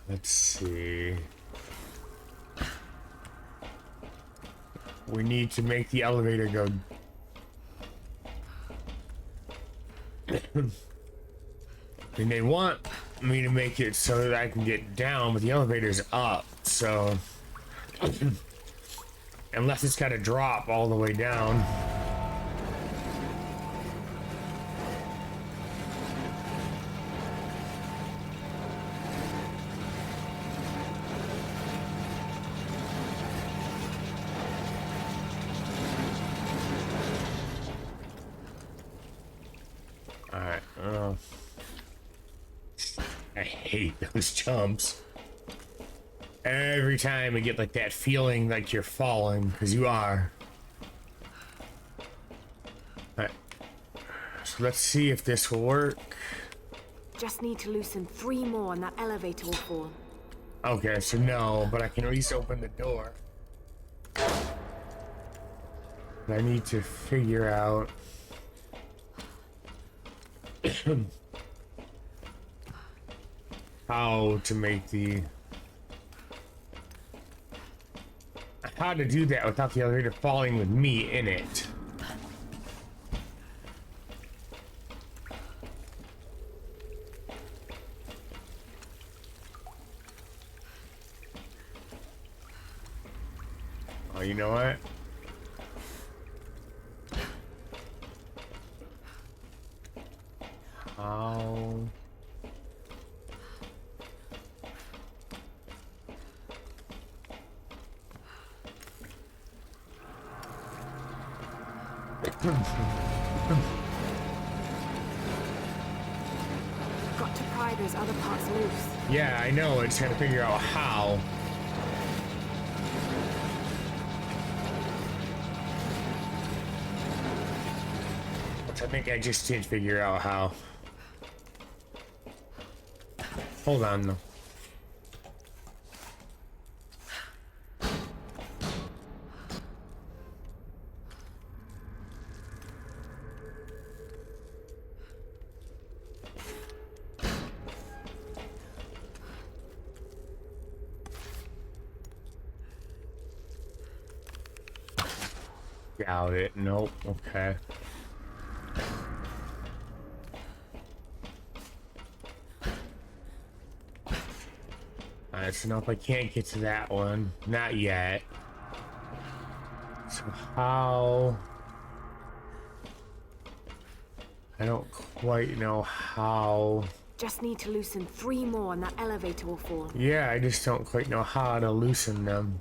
Speaker 1: Let's see. We need to make the elevator go. And they want me to make it so that I can get down, but the elevator's up, so unless it's got to drop all the way down. Alright, I hate those jumps. Every time I get like that feeling like you're falling, because you are. Alright. So let's see if this will work.
Speaker 2: Just need to loosen 3 more and that elevator will fall.
Speaker 1: Okay, so no, but I can at least open the door. I need to figure out how to make how to do that without the elevator falling with me in it. Oh, you know what? How?
Speaker 2: Got to pry those other parts loose.
Speaker 1: Yeah, I know. I just gotta figure out how. Which I think I just did figure out how. Hold on, though. Doubt it. Nope. Okay. Alright, so now if I can't get to that one, not yet. So how? I don't quite know how.
Speaker 2: Just need to loosen 3 more and that elevator will fall.
Speaker 1: Yeah, I just don't quite know how to loosen them.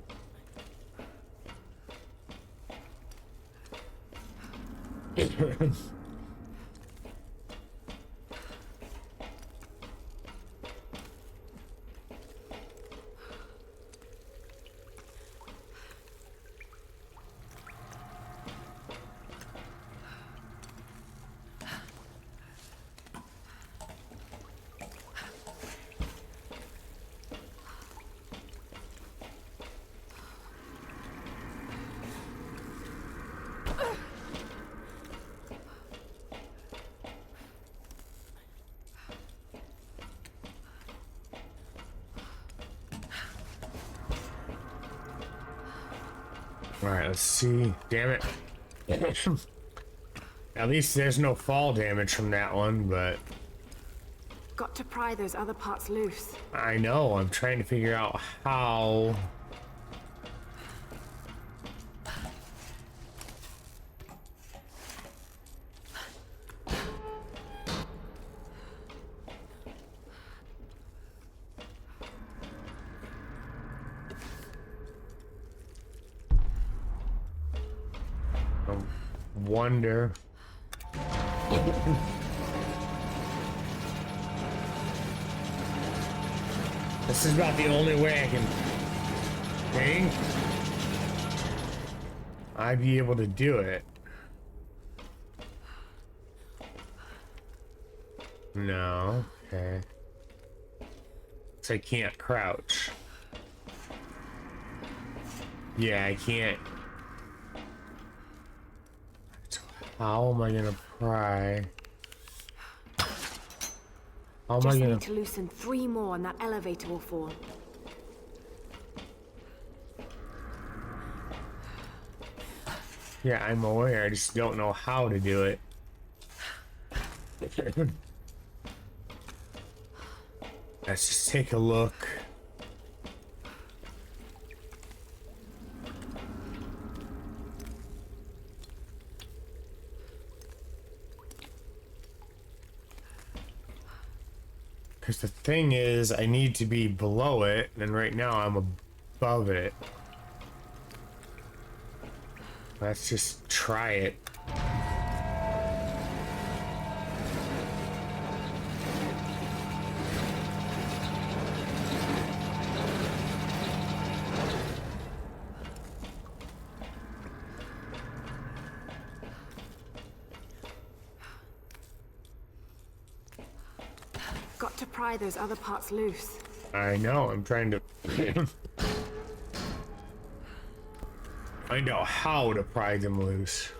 Speaker 1: Alright, let's see. Damn it. At least there's no fall damage from that one, but...
Speaker 2: Got to pry those other parts loose.
Speaker 1: I know, I'm trying to figure out how... Wonder. This is about the only way I can think I'd be able to do it. No, okay. So I can't crouch. Yeah, I can't. How am I gonna pry? How am
Speaker 2: Just
Speaker 1: I
Speaker 2: need
Speaker 1: gonna...
Speaker 2: to loosen 3 more and that elevator will fall.
Speaker 1: Yeah, I'm aware. I just don't know how to do it. Let's just take a look. Because the thing is, I need to be below it, and right now I'm above it. Let's just try it.
Speaker 2: Got to pry those other parts loose.
Speaker 1: I know, I'm trying to find out how to pry them loose.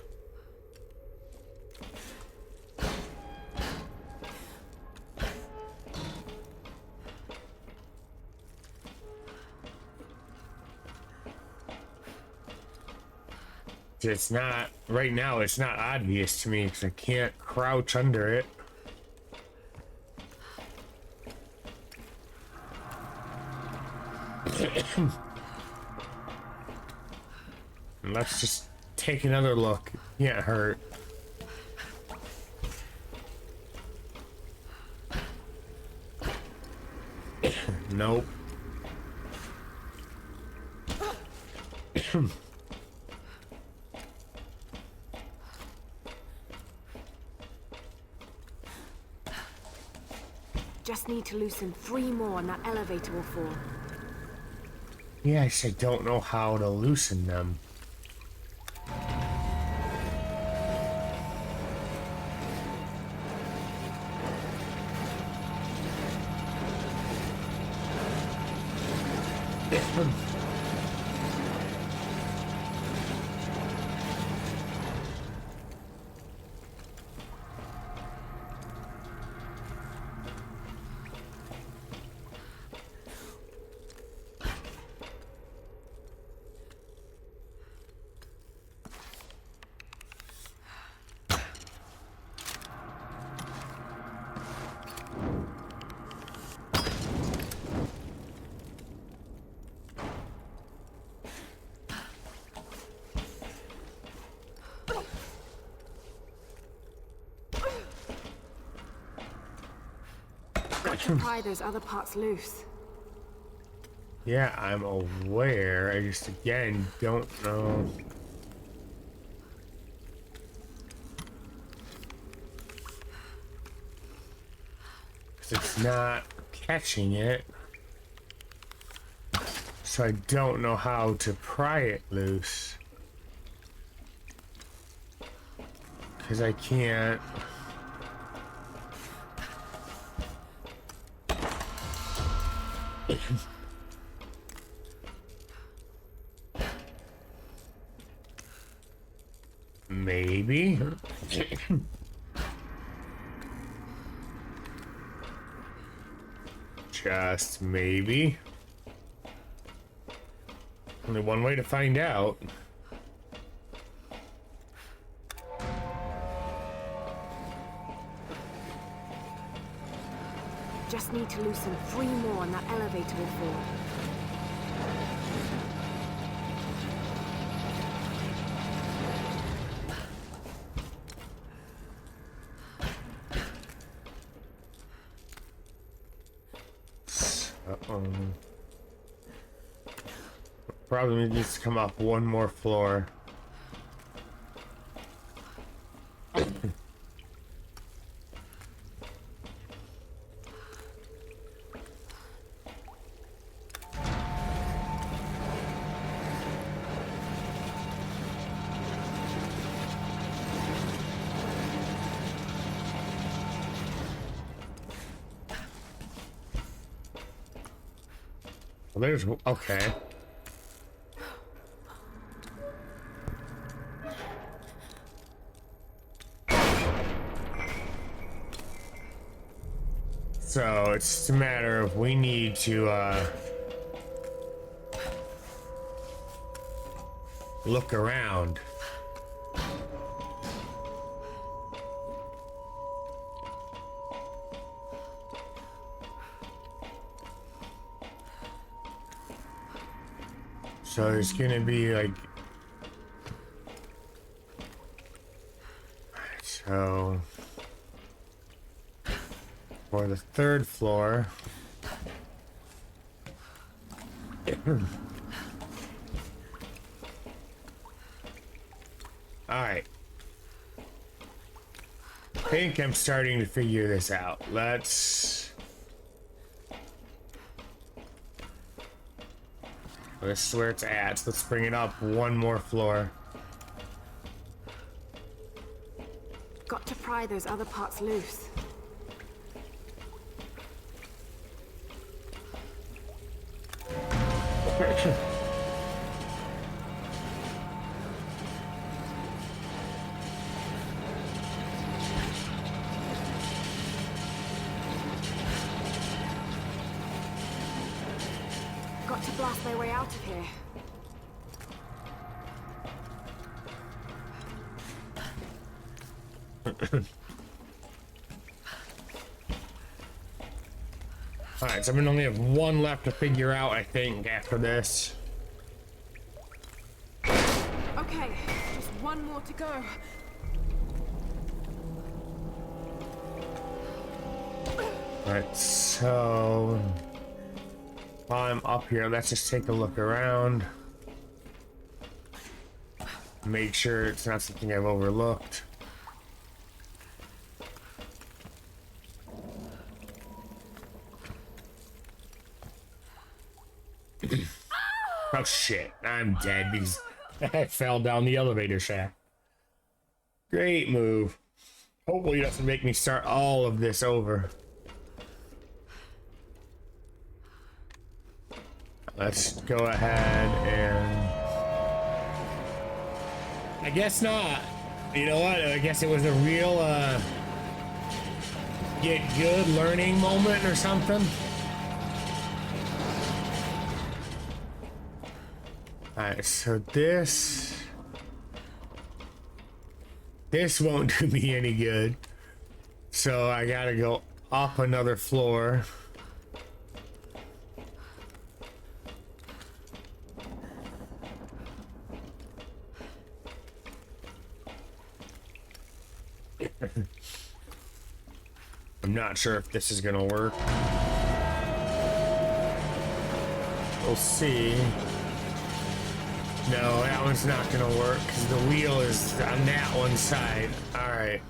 Speaker 1: It's not, right now it's not obvious to me because I can't crouch under it. Let's just take another look. Can't hurt. Nope.
Speaker 2: Just need to loosen 3 more and that elevator will fall.
Speaker 1: Yes, I don't know how to loosen them.
Speaker 2: Got to pry those other parts loose.
Speaker 1: Yeah, I'm aware. I just, again, don't know. Because it's not catching it. So I don't know how to pry it loose. Because I can't. Maybe. Just maybe. Only one way to find out.
Speaker 2: Just need to loosen 3 more and that elevator will fall.
Speaker 1: Probably needs to come up one more floor. Well, there's, okay. So it's just a matter of we need to look around. So there's gonna be like, so for the third floor. Alright. I think I'm starting to figure this out. This is where it's at. So let's bring it up one more floor.
Speaker 2: Got to pry those other parts loose. Got to blast my way out of here.
Speaker 1: Alright, so I'm gonna only have one left to figure out, I think, after this.
Speaker 8: Okay, just one more to go.
Speaker 1: Alright, so while I'm up here, let's just take a look around. Make sure it's not something I've overlooked. Oh shit, I'm dead because I fell down the elevator shaft. Great move. Hopefully it doesn't make me start all of this over. Let's go ahead and... I guess not. You know what? I guess it was a real get good learning moment or something. Alright, so this won't do me any good. So I gotta go up another floor. I'm not sure if this is gonna work. We'll see. No, that one's not gonna work because the wheel is on that one side. Alright.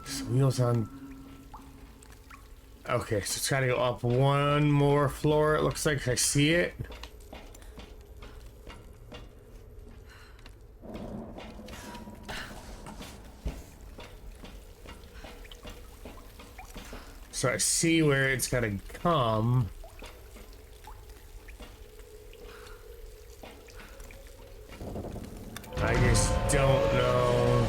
Speaker 1: So wheel's on... Okay, so it's gotta go up one more floor. It looks like I see it. So I see where it's gotta come. I just don't know.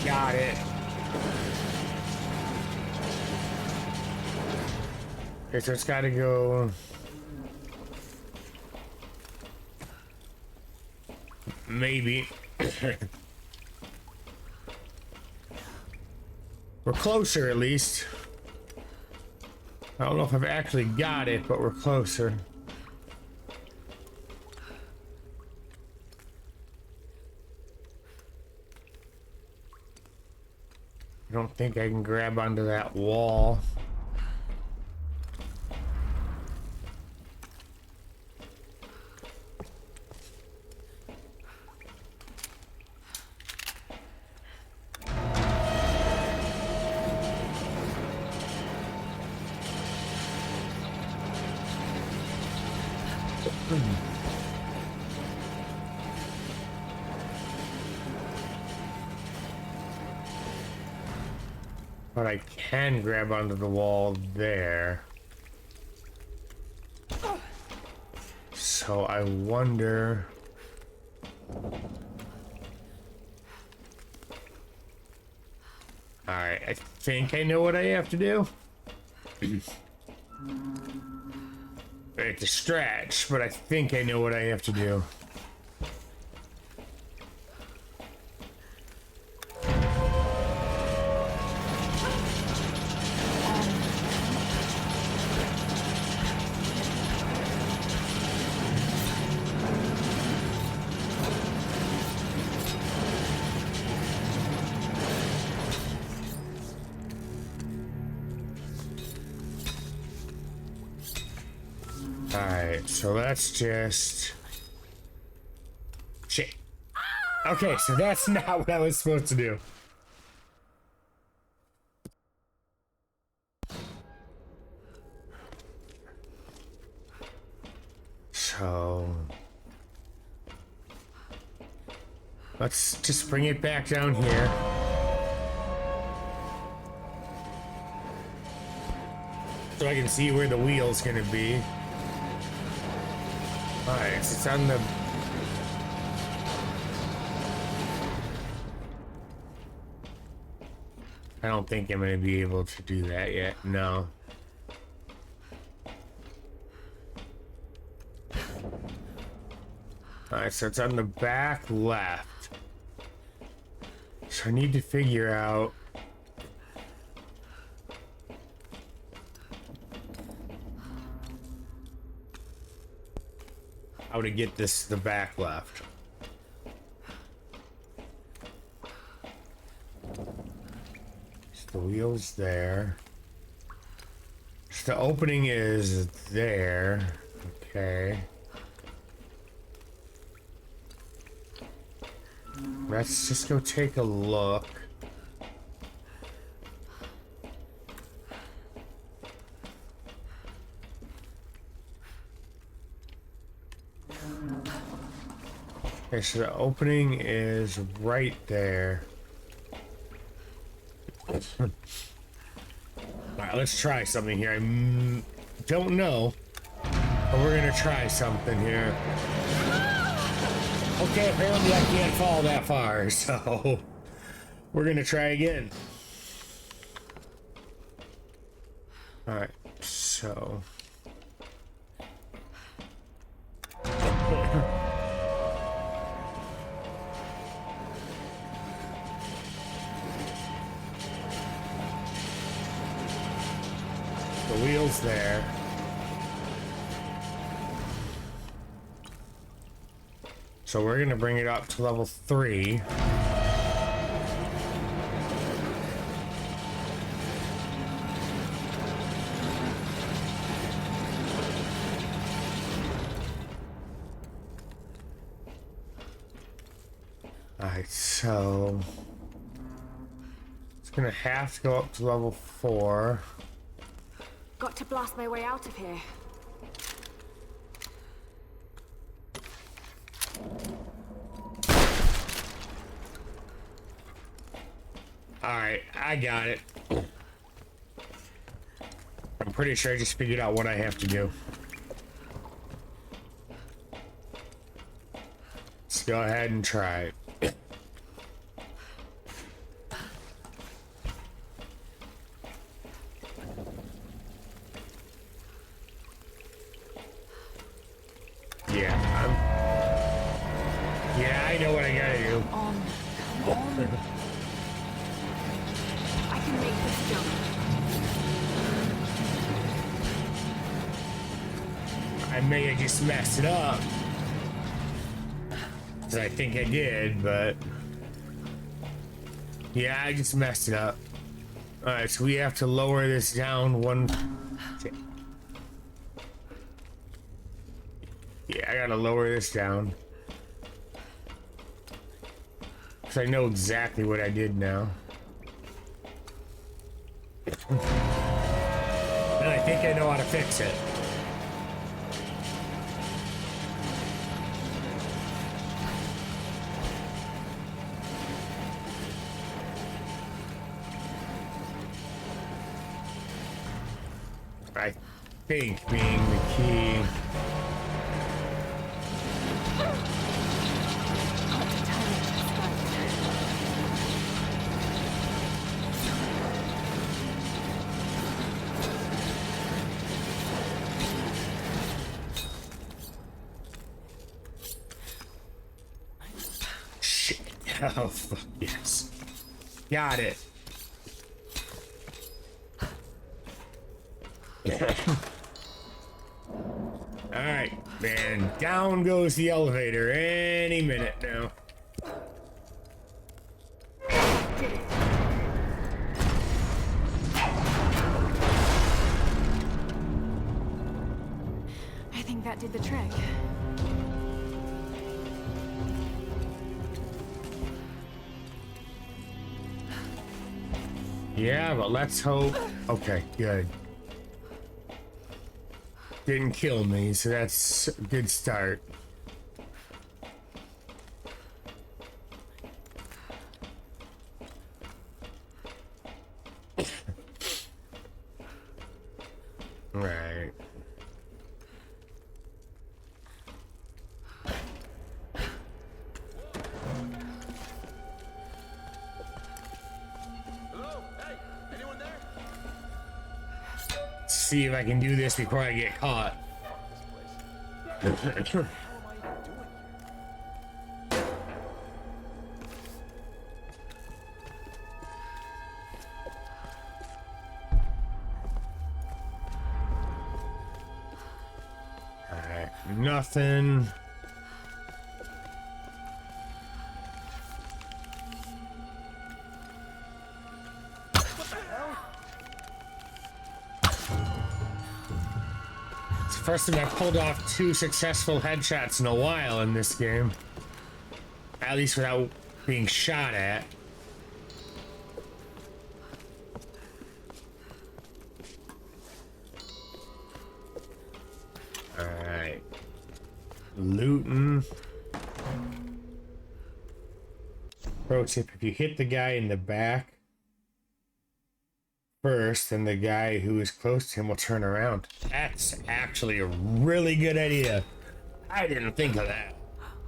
Speaker 1: Got it. Okay, so it's gotta go. Maybe. We're closer at least. I don't know if I've actually got it, but we're closer. I don't think I can grab onto that wall. But I can grab onto the wall there. So I wonder... Alright, I think I know what I have to do. It's a stretch, but I think I know what I have to do. Alright, so that's just... Shit. Okay, so that's not what I was supposed to do. So... let's just bring it back down here. So I can see where the wheel's gonna be. Alright, so it's on the... I don't think I'm gonna be able to do that yet, no. Alright, so it's on the back left. So I need to figure out... how to get this to the back left. So the wheel's there. So the opening is there. Okay. Let's just go take a look. Okay, so the opening is right there. Alright, let's try something here. I don't know, but we're gonna try something here. Okay, apparently I can't fall that far, so we're gonna try again. Alright, so... the wheel's there. So we're gonna bring it up to level 3. Alright, so it's gonna have to go up to level 4.
Speaker 2: Got to blast my way out of here.
Speaker 1: Alright, I got it. I'm pretty sure I just figured out what I have to do. Let's go ahead and try it. Yeah, I know what I gotta do.
Speaker 2: Come on. I can make this jump.
Speaker 1: I may have just messed it up. Cause I think I did, but... yeah, I just messed it up. Alright, so we have to lower this down one... yeah, I gotta lower this down. Cause I know exactly what I did now. And I think I know how to fix it. I think being the key. Oh, fuck yes. Got it. Alright, man. Down goes the elevator any minute now.
Speaker 2: I think that did the trick.
Speaker 1: Yeah, but let's hope. Okay, good. Didn't kill me, so that's a good start. Right.
Speaker 14: Hello? Hey, anyone there?
Speaker 1: See if I can do this before I get caught. Alright, nothing. It's the first time I've pulled off 2 successful headshots in a while in this game. At least without being shot at. Alright. Looting. Pro tip, if you hit the guy in the back first, then the guy who is close to him will turn around. That's actually a really good idea. I didn't think of that.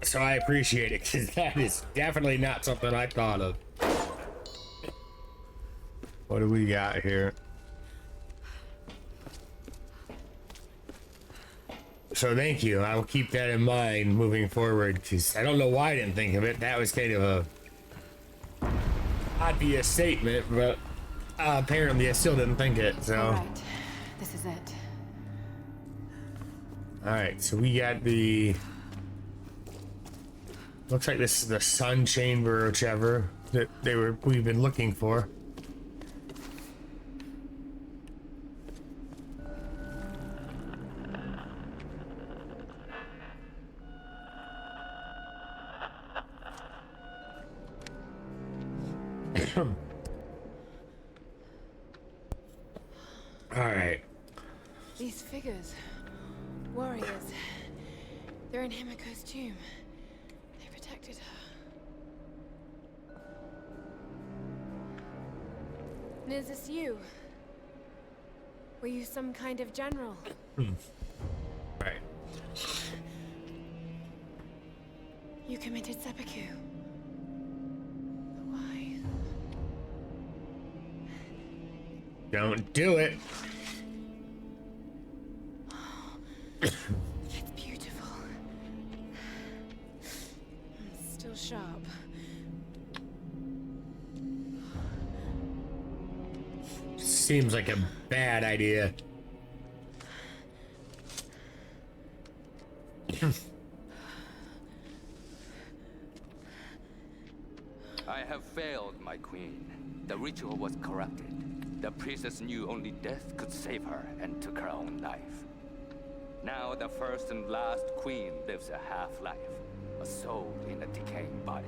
Speaker 1: So I appreciate it, because that is definitely not something I thought of. What do we got here? So thank you. I'll keep that in mind moving forward, because I don't know why I didn't think of it. That was kind of a obvious statement, but apparently I still didn't think it, so.
Speaker 2: All right, this is it.
Speaker 1: Alright, so we got the... Looks like this is the sun chamber or whichever that we've been looking for. Alright.
Speaker 2: These figures. Warriors. They're in Himiko's tomb. They protected her. And is this you? Were you some kind of general?
Speaker 1: Right.
Speaker 2: You committed seppuku. Why?
Speaker 1: Don't do it.
Speaker 2: It's beautiful. It's still sharp.
Speaker 1: Seems like a bad idea.
Speaker 9: I have failed, my queen. The ritual was corrupted. The priestess knew only death could save her and took her own life. Now the first and last queen lives a half-life, a soul in a decaying body.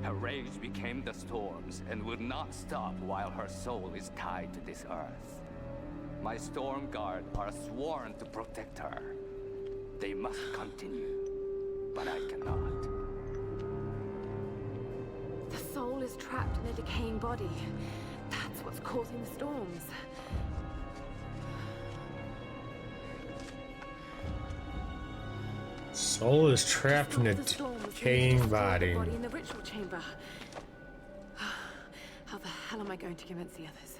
Speaker 9: Her rage became the storms and will not stop while her soul is tied to this earth. My storm guard are sworn to protect her. They must continue, but I cannot.
Speaker 2: The soul is trapped in a decaying body. That's what's causing the storms.
Speaker 1: Soul is trapped in a decaying body.
Speaker 2: Body in the ritual chamber. How the hell am I going to convince the others?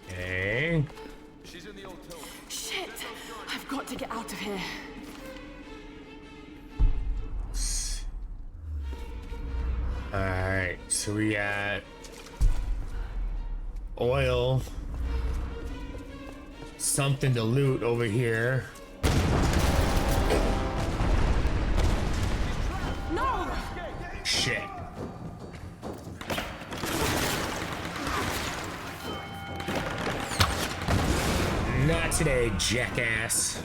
Speaker 1: Okay.
Speaker 13: She's in the old tomb.
Speaker 1: Alright, so we got oil, something to loot over here.
Speaker 8: No!
Speaker 1: Shit. Not today, jackass.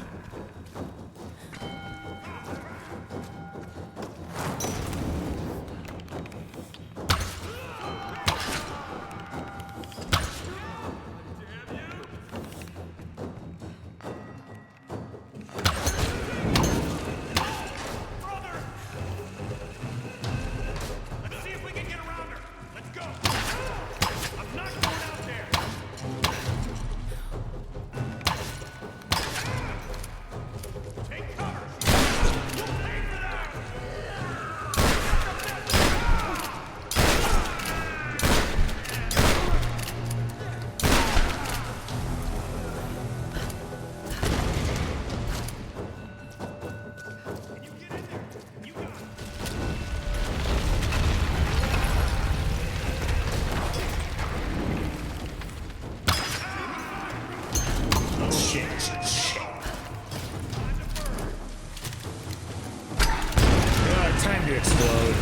Speaker 1: Time to explode.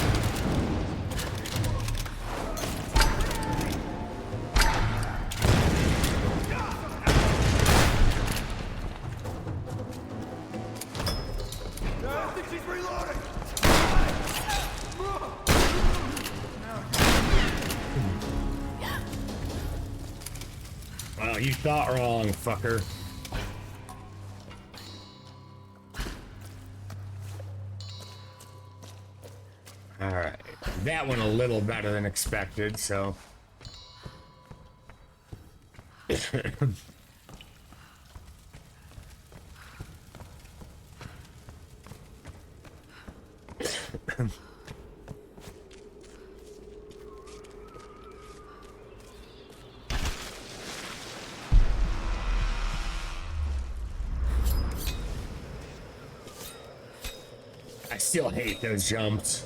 Speaker 13: I think she's reloading.
Speaker 1: Well, you thought wrong, fucker. Alright, that went a little better than expected, so... I still hate those jumps.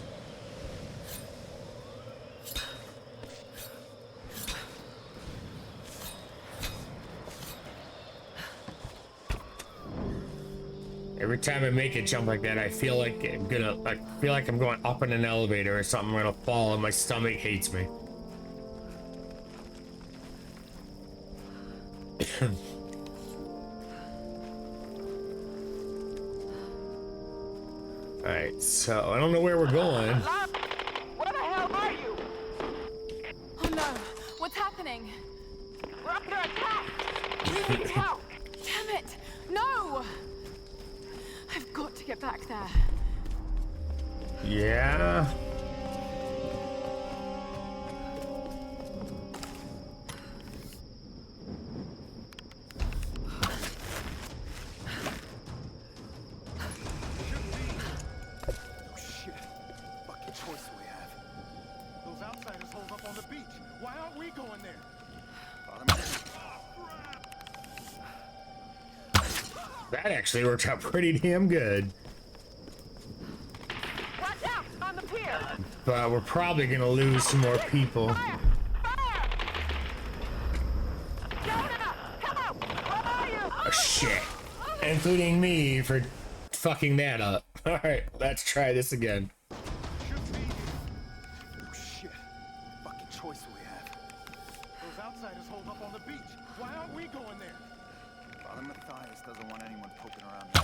Speaker 1: Every time I make a jump like that, I feel like I'm going up in an elevator or something. I'm gonna fall and my stomach hates me. Alright, so I don't know where we're going.
Speaker 11: Where the hell are you?
Speaker 8: Oh no, what's happening?
Speaker 11: We're under attack. We need help.
Speaker 8: Damn it! No! I've got to get back there.
Speaker 1: Yeah. That actually worked out pretty damn good.
Speaker 11: Watch out on the pier.
Speaker 1: But we're probably gonna lose some more people.
Speaker 11: Fire! Jonah, come out! Where are you?
Speaker 1: Oh, shit. Including me for fucking that up. Alright, let's try this again.
Speaker 4: Oh shit. Fucking choice we have. Those outsiders hold up on the beach. Why aren't we going there? Father Matthias doesn't want anyone poking around there.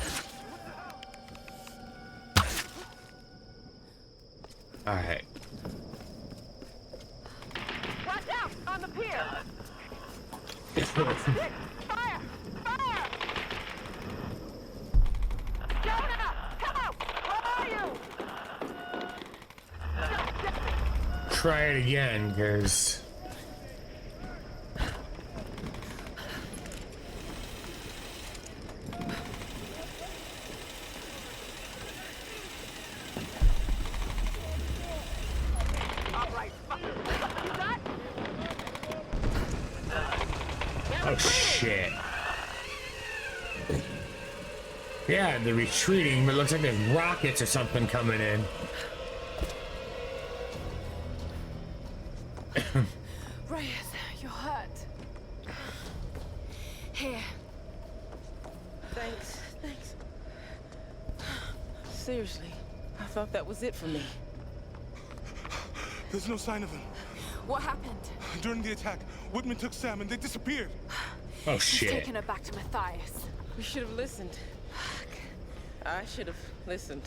Speaker 4: What the hell?
Speaker 1: Alright.
Speaker 11: Watch out on the pier. Fire! Fire! Jonah, come out! Where are you?
Speaker 1: Try it again, because... Oh shit. Yeah, they're retreating, but it looks like there's rockets or something coming in.
Speaker 8: Reyes, you're hurt. Here.
Speaker 6: Thanks. Seriously, I thought that was it for me.
Speaker 5: There's no sign of them.
Speaker 8: What happened?
Speaker 5: During the attack, Whitman took Sam and they disappeared.
Speaker 1: Oh
Speaker 8: He's
Speaker 1: shit.
Speaker 8: taking her back to Matthias.
Speaker 6: We should have listened. I should have listened.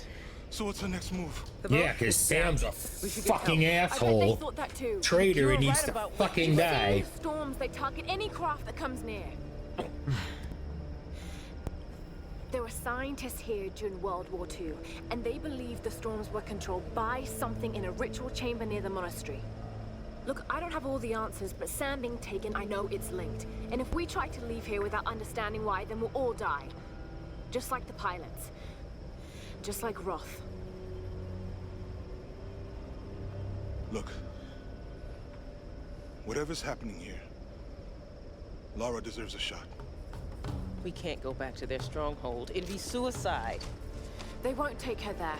Speaker 5: So what's our next move?
Speaker 1: Yeah, because Sam's a fucking asshole.
Speaker 8: I bet they thought that too.
Speaker 1: Traitor
Speaker 8: You were
Speaker 1: and needs
Speaker 8: right
Speaker 1: to
Speaker 8: about
Speaker 1: fucking die.
Speaker 8: These storms, they target any craft that comes near. There were scientists here during World War II, and they believed the storms were controlled by something in a ritual chamber near the monastery. Look, I don't have all the answers, but Sam being taken, I know it's linked. And if we try to leave here without understanding why, then we'll all die. Just like the pilots. Just like Roth.
Speaker 5: Look. Whatever's happening here, Lara deserves a shot.
Speaker 6: We can't go back to their stronghold. It'd be suicide.
Speaker 8: They won't take her there.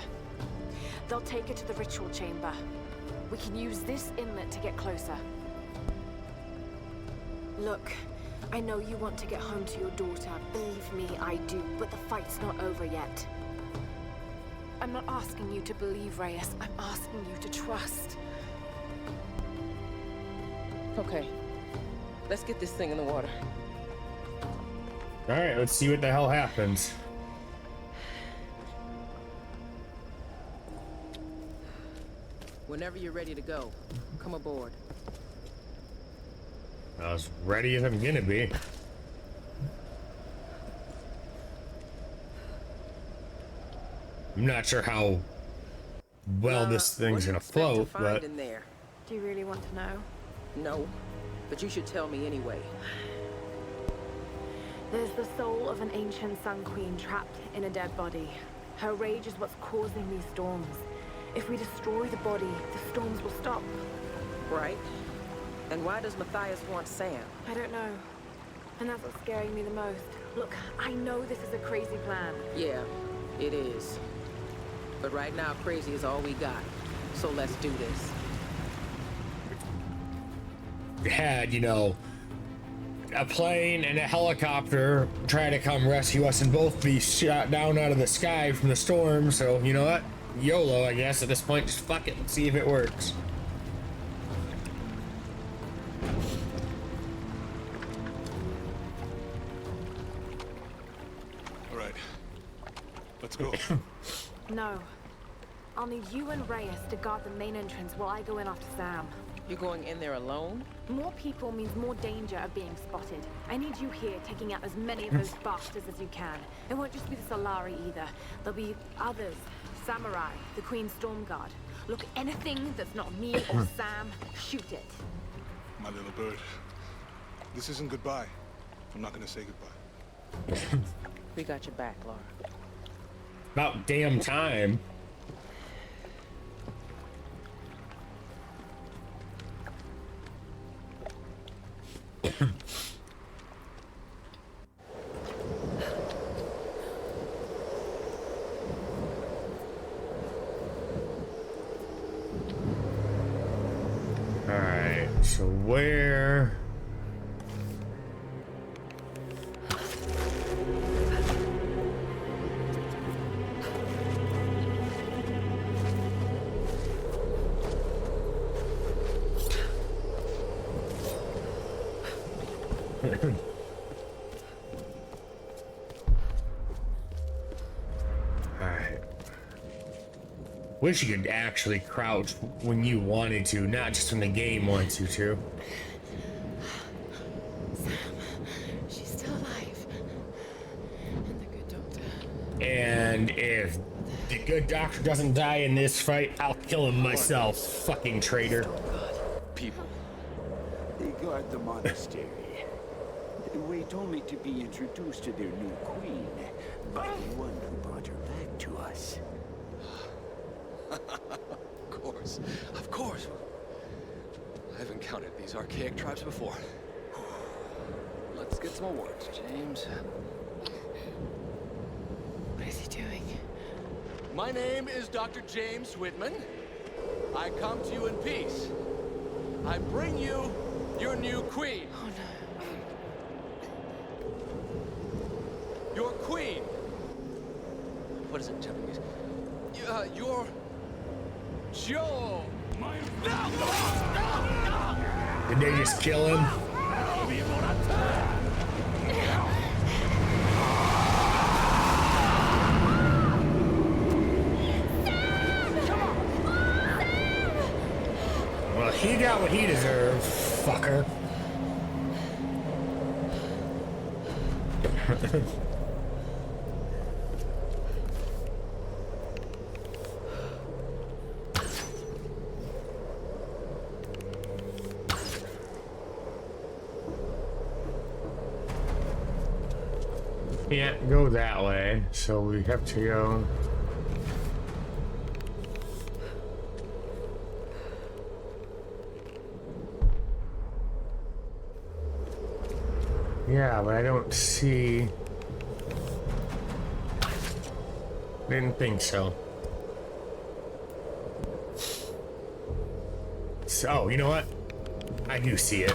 Speaker 8: They'll take her to the ritual chamber. We can use this inlet to get closer. Look, I know you want to get home to your daughter. Believe me, I do. But the fight's not over yet. I'm not asking you to believe, Reyes. I'm asking you to trust.
Speaker 6: Okay. Let's get this thing in the water.
Speaker 1: Alright, let's see what the hell happens.
Speaker 6: Whenever you're ready to go, come aboard.
Speaker 1: As ready as I'm gonna be. I'm not sure how well this thing's gonna float, but
Speaker 6: In there?
Speaker 8: Do you really want to know?
Speaker 6: No, but you should tell me anyway.
Speaker 8: There's the soul of an ancient Sun Queen trapped in a dead body. Her rage is what's causing these storms. If we destroy the body, the storms will stop.
Speaker 6: Right? And why does Matthias want Sam?
Speaker 8: I don't know. And that's what's scaring me the most. Look, I know this is a crazy plan.
Speaker 6: Yeah, it is. But right now, crazy is all we got. So let's do this.
Speaker 1: had, you know, a plane and a helicopter try to come rescue us and both be shot down out of the sky from the storm. So, you know what? YOLO, I guess, at this point. Just fuck it and see if it works.
Speaker 5: All right. Let's go.
Speaker 8: No. I'll need you and Reyes to guard the main entrance while I go in after Sam.
Speaker 6: You're going in there alone?
Speaker 8: More people means more danger of being spotted. I need you here taking out as many of those bastards as you can. It won't just be the Solari either. There'll be others. Samurai, the Queen's Storm Guard. Look, anything that's not me or Sam, shoot it.
Speaker 5: My little bird. This isn't goodbye. I'm not gonna say goodbye.
Speaker 6: We got your back, Lara.
Speaker 1: About damn time. Alright, so where... Alright. Wish you could actually crouch when you wanted to, not just when the game wants you to.
Speaker 8: Sam, she's still alive. And the good doctor.
Speaker 1: And if the good doctor doesn't die in this fight, I'll kill him myself, fucking traitor.
Speaker 13: People, they guard the monastery. They wait only to be introduced to their new queen by the one who brought her back to us.
Speaker 17: Of course. I've encountered these archaic tribes before.
Speaker 7: Let's get some awards, James.
Speaker 8: What is he doing?
Speaker 17: My name is Dr. James Whitman. I come to you in peace. I bring you your new queen.
Speaker 12: Oh no.
Speaker 17: Your queen. What is it in Japanese? Your Joe.
Speaker 1: Did they just kill him? Well, he got what he deserved, fucker. Can't go that way, so we have to go. Yeah, but I don't see. Didn't think so. So, you know what? I do see it.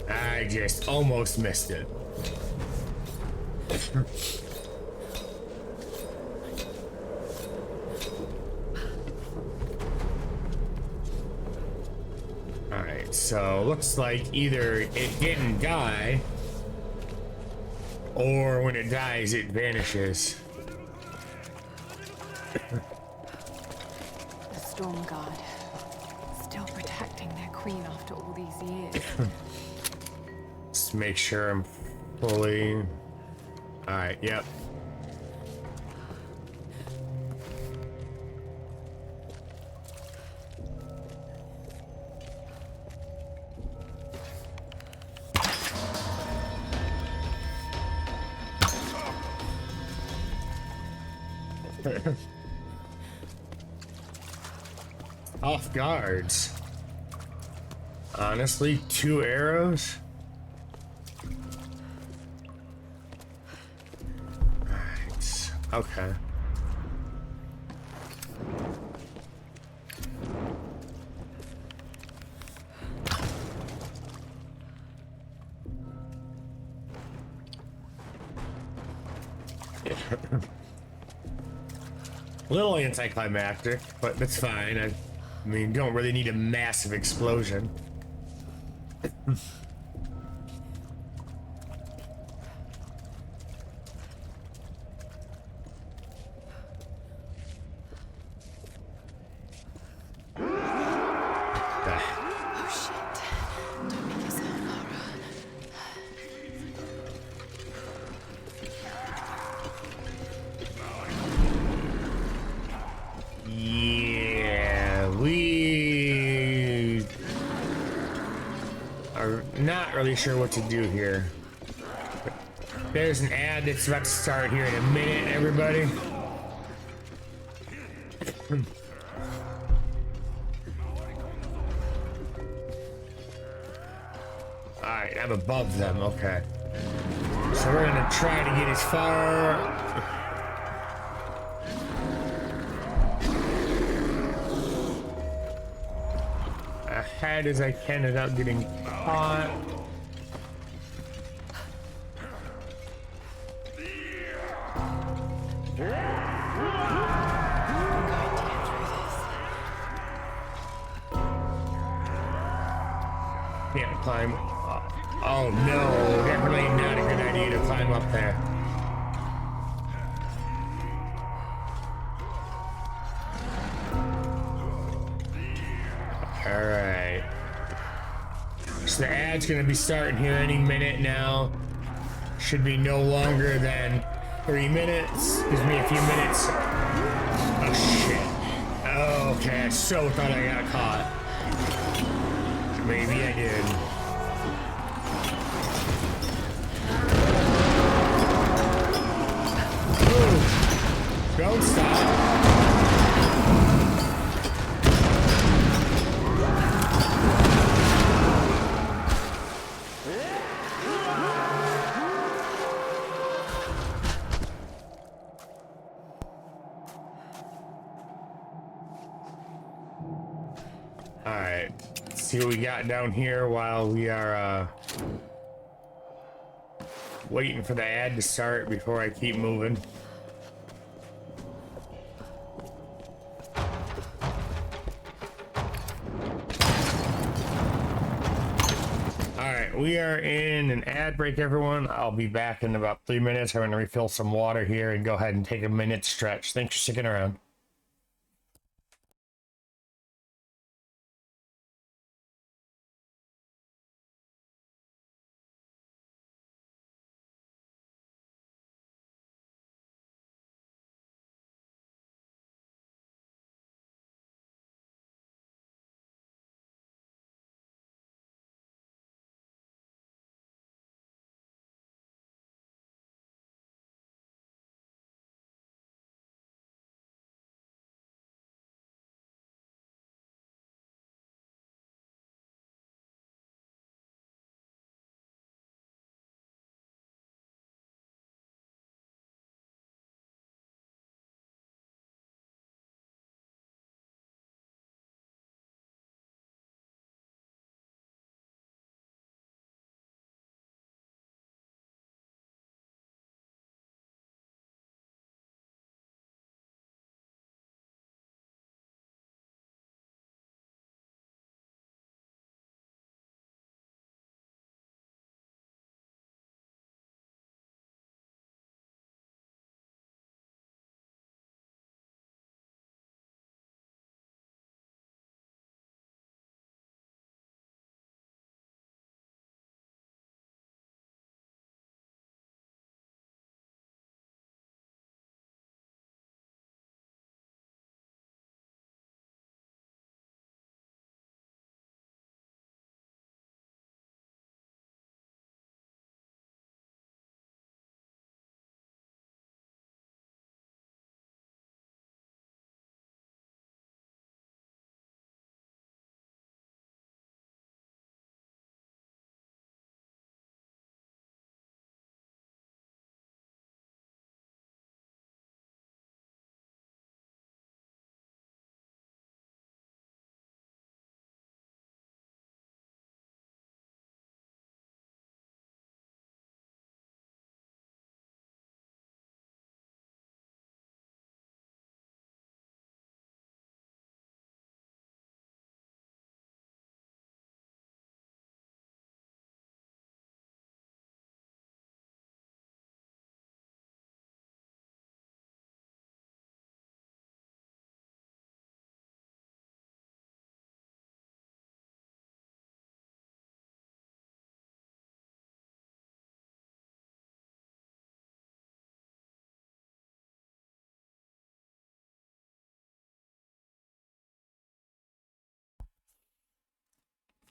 Speaker 1: I just almost missed it. Alright, so looks like either it didn't die, or when it dies, it vanishes.
Speaker 2: The Storm Guard. Still protecting their queen after all these years.
Speaker 1: Let's make sure I'm fully... Alright, yep. Off guards. Honestly, 2 arrows? Right. Okay. A little anticlimactic, but that's fine. I mean, you don't really need a massive explosion.
Speaker 2: Oh shit. Don't make yourself, Lara.
Speaker 1: Yeah, we are not really sure what to do here. There's an ad that's about to start here in a minute, everybody. Alright, I'm above them, okay. So we're gonna try to get as far ahead as I can without getting caught. Can't climb. Oh no, definitely not a good idea to climb up there. Alright. So the ad's gonna be starting here any minute now. Should be no longer than 3 minutes. Gives me a few minutes. Oh shit. Okay, I so thought I got caught. Maybe I did. Ooh. Don't stop. Alright, let's see what we got down here while we are waiting for the ad to start before I keep moving. Alright, we are in an ad break, everyone. I'll be back in about 3 minutes. I'm going to refill some water here and go ahead and take a minute stretch. Thanks for sticking around.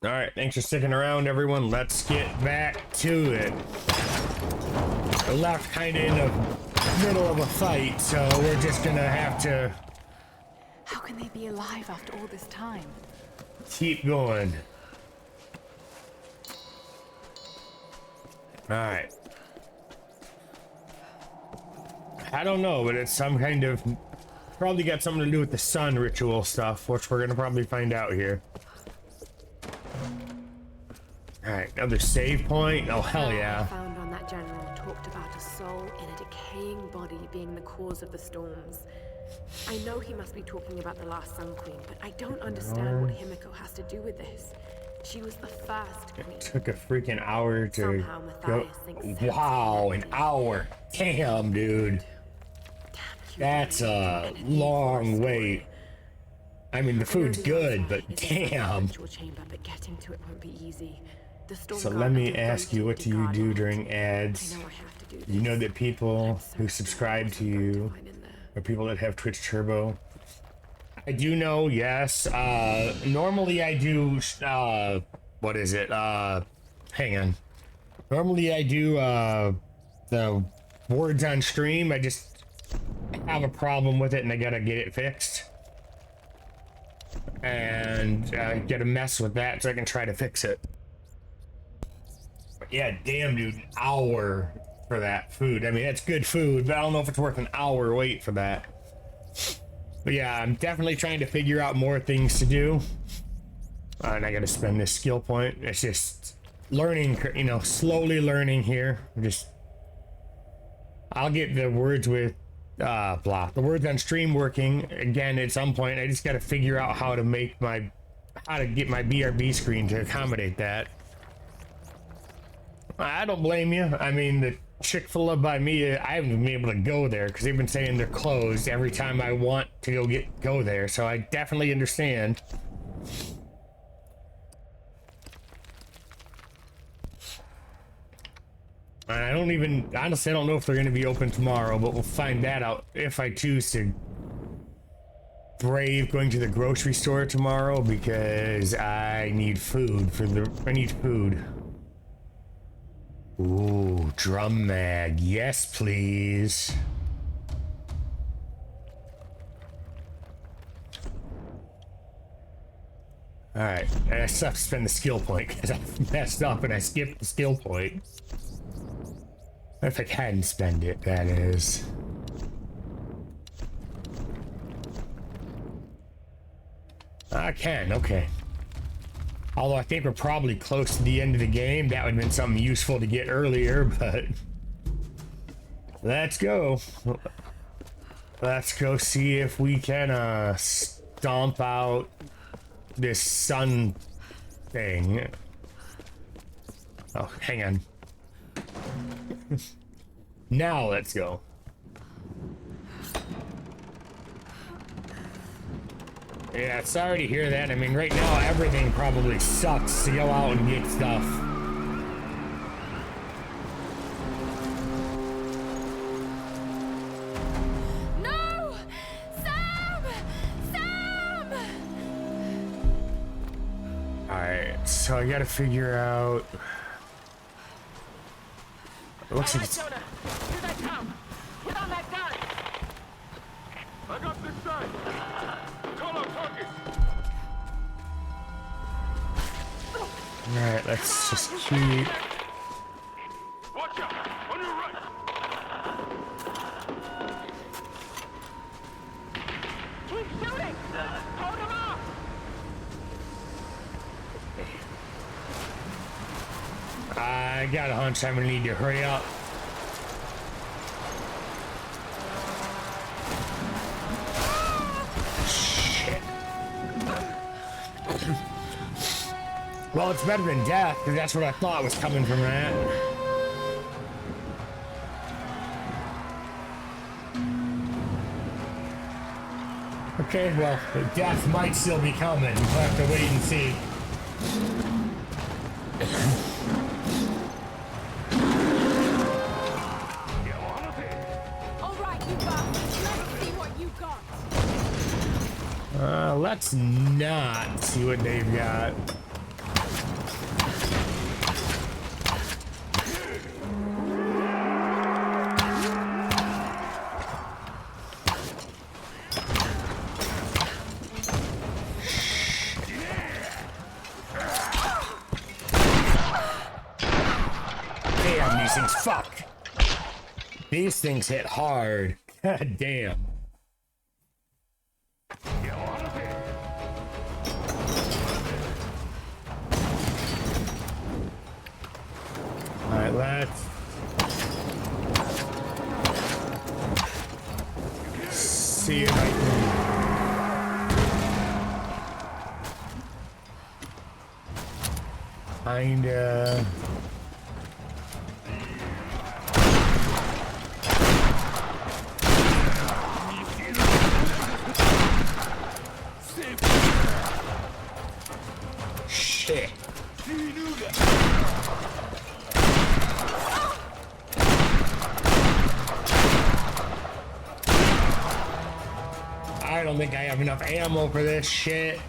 Speaker 1: Alright, thanks for sticking around, everyone. Let's get back to it. We're left kind of in the middle of a fight, so we're just gonna have to...
Speaker 2: How can they be alive after all this time?
Speaker 1: keep going. Alright. I don't know, but it's some kind of... probably got something to do with the sun ritual stuff, which we're gonna probably find out here. Alright, another save point. Oh, hell yeah.
Speaker 8: Found on that general talked about a soul in a decaying body being the cause of the storms. I know he must be talking about the last Sun Queen, but I don't understand what Himiko has to do with this. She was the first queen.
Speaker 1: It took a freaking hour to
Speaker 8: Somehow
Speaker 1: go.
Speaker 8: Matthias thinks
Speaker 1: Wow, an hour. Damn, dude. That's a long wait. I mean, the food's good, but damn.
Speaker 8: Chamber, but getting to it won't be easy.
Speaker 1: So let me ask you, what do you do during ads? You know that people who subscribe to you are people that have Twitch Turbo. I do know, yes. Normally I do, what is it? Hang on. Normally I do, the words on stream. I just have a problem with it and I gotta get it fixed. And get a mess with that so I can try to fix it. But yeah, damn, dude, an hour for that food. I mean, it's good food, but I don't know if it's worth an hour wait for that. But yeah, I'm definitely trying to figure out more things to do. And I gotta spend this skill point. It's just learning, you know, slowly learning here. I'll get the words with the words on stream working again at some point. I just gotta figure out how to get my BRB screen to accommodate that. I don't blame you. I mean, the Chick-fil-A by me, I haven't been able to go there because they've been saying they're closed every time I want to go there, so I definitely understand. And honestly, I don't know if they're going to be open tomorrow, but we'll find that out if I choose to brave going to the grocery store tomorrow, because I need food I need food. Ooh, drum mag. Yes, please. Alright, I still have to spend the skill point because I messed up and I skipped the skill point. If I can spend it, that is. I can, okay. Although I think we're probably close to the end of the game. That would have been something useful to get earlier, but... Let's go. Let's go see if we can, stomp out this sun thing. Oh, hang on. Now let's go. Yeah, sorry to hear that. I mean, right now everything probably sucks to go out and get stuff.
Speaker 8: No! Sam! Sam!
Speaker 1: Alright, so I gotta figure out... It looks like it's...
Speaker 4: Here they come! Get on that gun! I got this side! Call out target!
Speaker 1: Alright, let's just keep...
Speaker 4: Watch out! On your right! Keep shooting! Hold him off!
Speaker 1: I got a hunch I'm gonna need to hurry up. Shit. Well, it's better than death, because that's what I thought was coming from that. Okay, well, death might still be coming. We'll have to wait and see. Let's not see what they've got. Damn, these things, fuck. These things hit hard. God damn. Alright, let's see if I can kinda... Shit. I don't think I have enough ammo for this shit.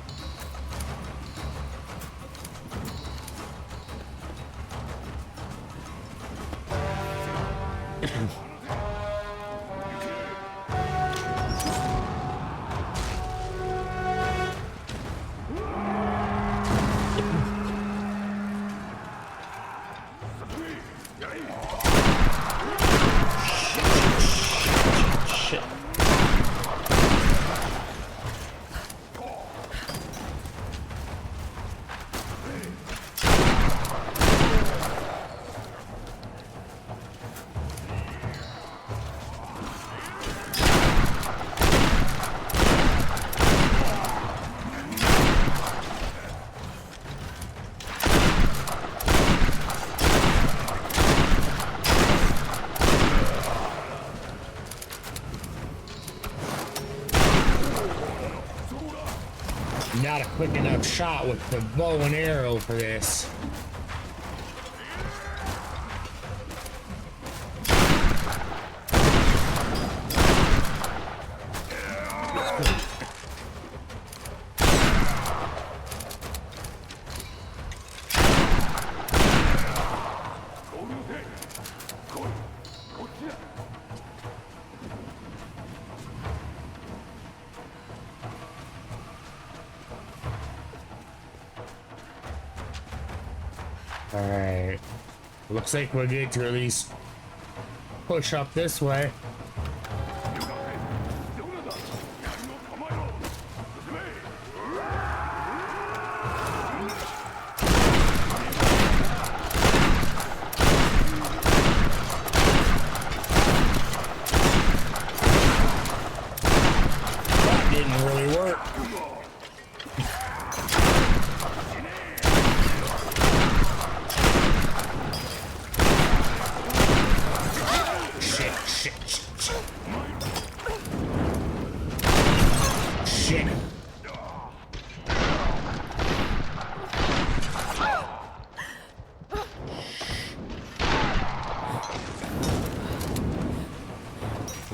Speaker 1: Not a quick enough shot with the bow and arrow for this. Alright. Looks like we'll get to at least push up this way. That didn't really work.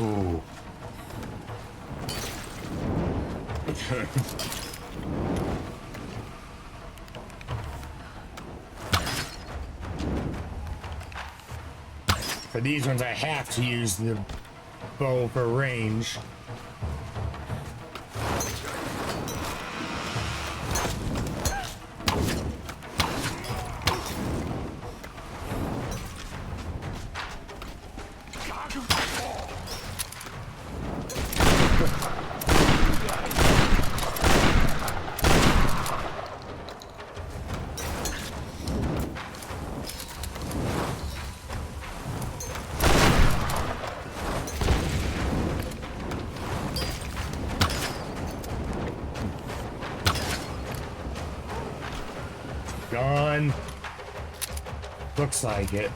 Speaker 1: Ooh. For these ones, I have to use the bow for range. Gone. Looks like it.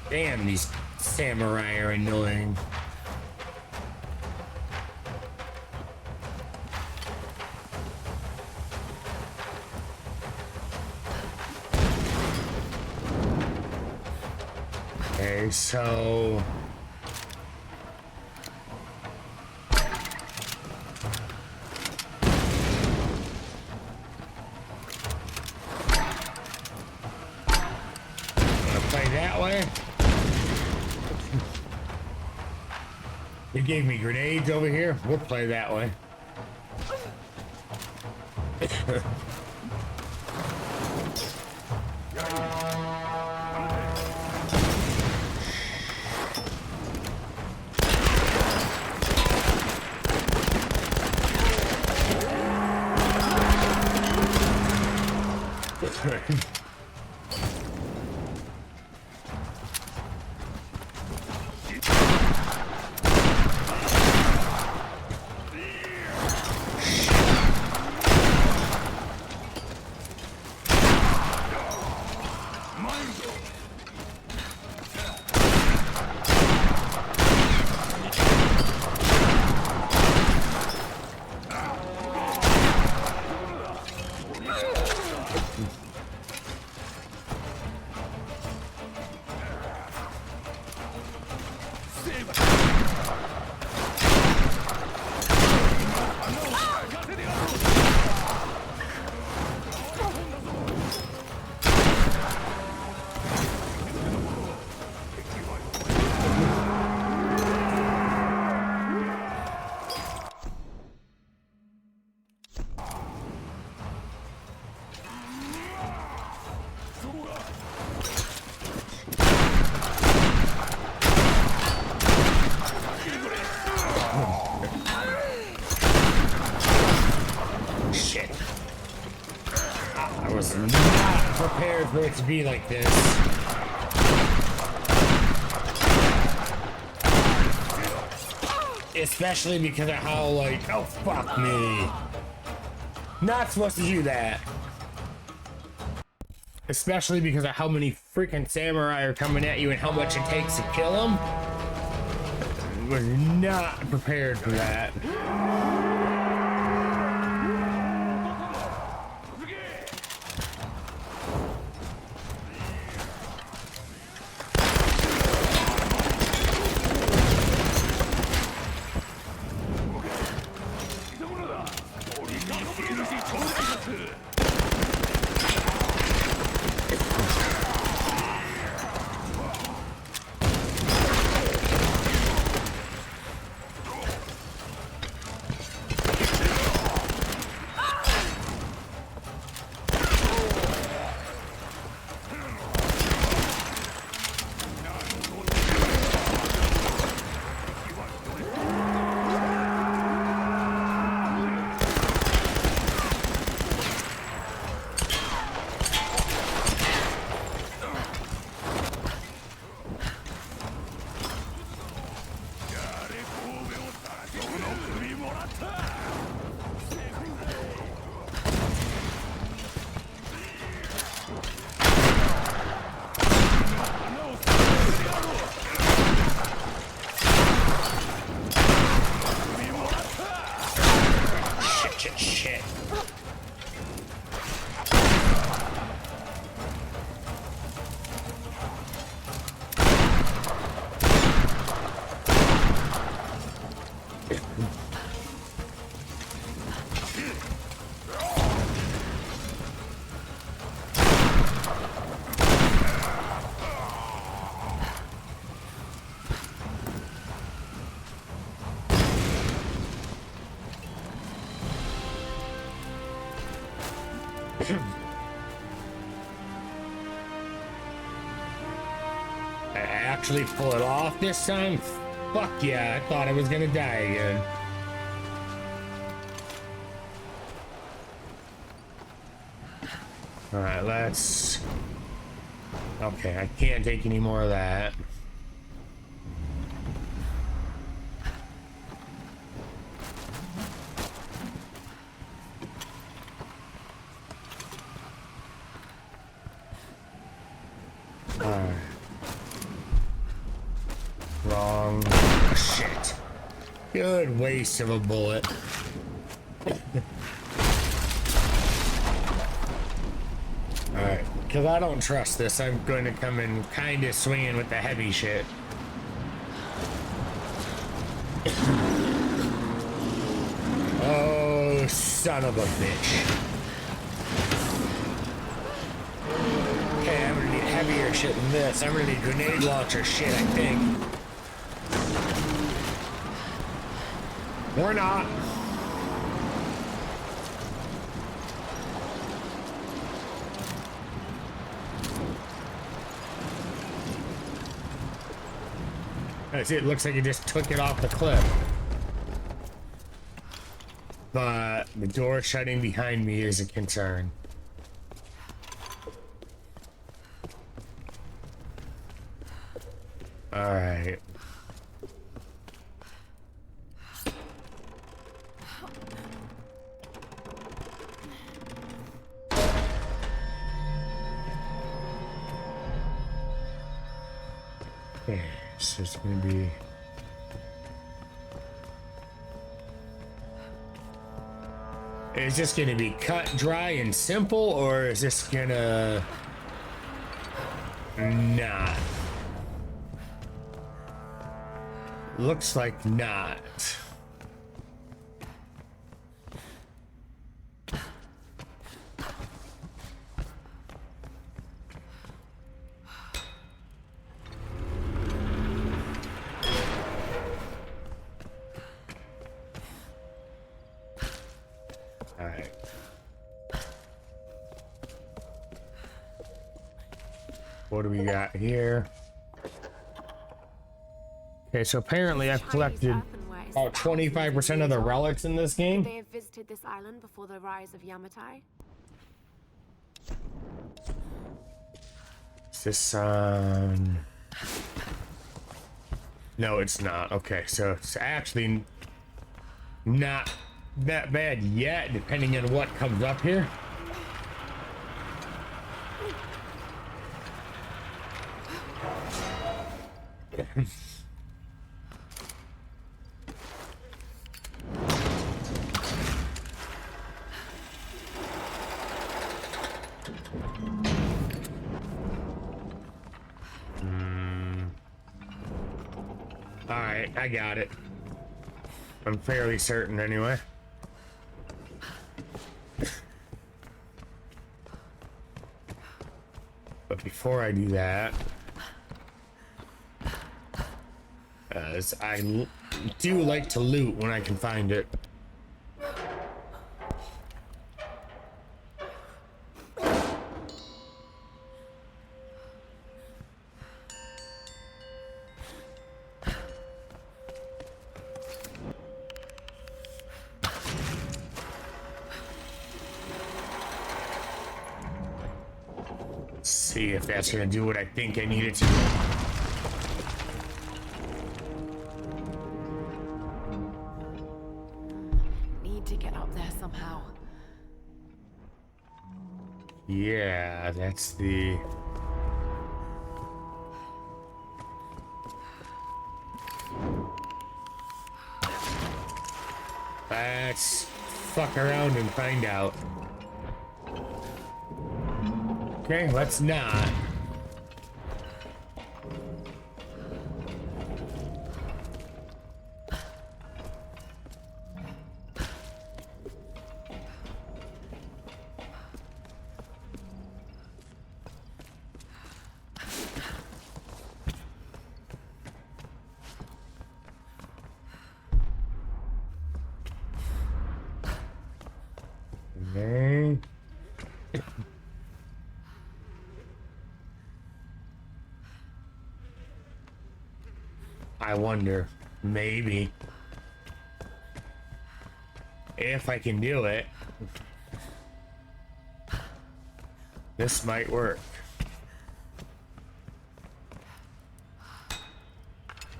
Speaker 1: Damn, these samurai are annoying. Okay, so... play that way. You gave me grenades over here. We'll play that way. Shit. I was not prepared for it to be like this. Especially because of how, like, oh, fuck me. Not supposed to do that. Especially because of how many freaking samurai are coming at you and how much it takes to kill them. Was not prepared for that. I actually pull it off this time? Fuck yeah, I thought I was gonna die again. Alright, let's... Okay, I can't take any more of that. Alright. Wrong. Shit. Good waste of a bullet. Alright, because I don't trust this, I'm going to come in kind of swinging with the heavy shit. Oh, son of a bitch. Okay, I'm gonna need heavier shit than this. I'm gonna need grenade launcher shit, I think. Or not. That's it. Looks like you just took it off the cliff. But the door shutting behind me is a concern. All right. Okay, so it's gonna be... Is this gonna be cut, dry, and simple, or is this gonna... not? Looks like not. Alright. What do we got here? Okay, so apparently I've collected... about 25% of the relics in this game.
Speaker 2: They have visited this island before the rise of Yamatai.
Speaker 1: Is this no, it's not. Okay, so it's actually not that bad yet, depending on what comes up here. Alright, I got it. I'm fairly certain anyway. But before I do that, as I do like to loot when I can find it. See if that's gonna do what I think I need it to.
Speaker 2: Need to get up there somehow.
Speaker 1: Yeah, that's the... Let's fuck around and find out. Okay, let's not. Okay. I wonder, maybe, if I can do it, this might work.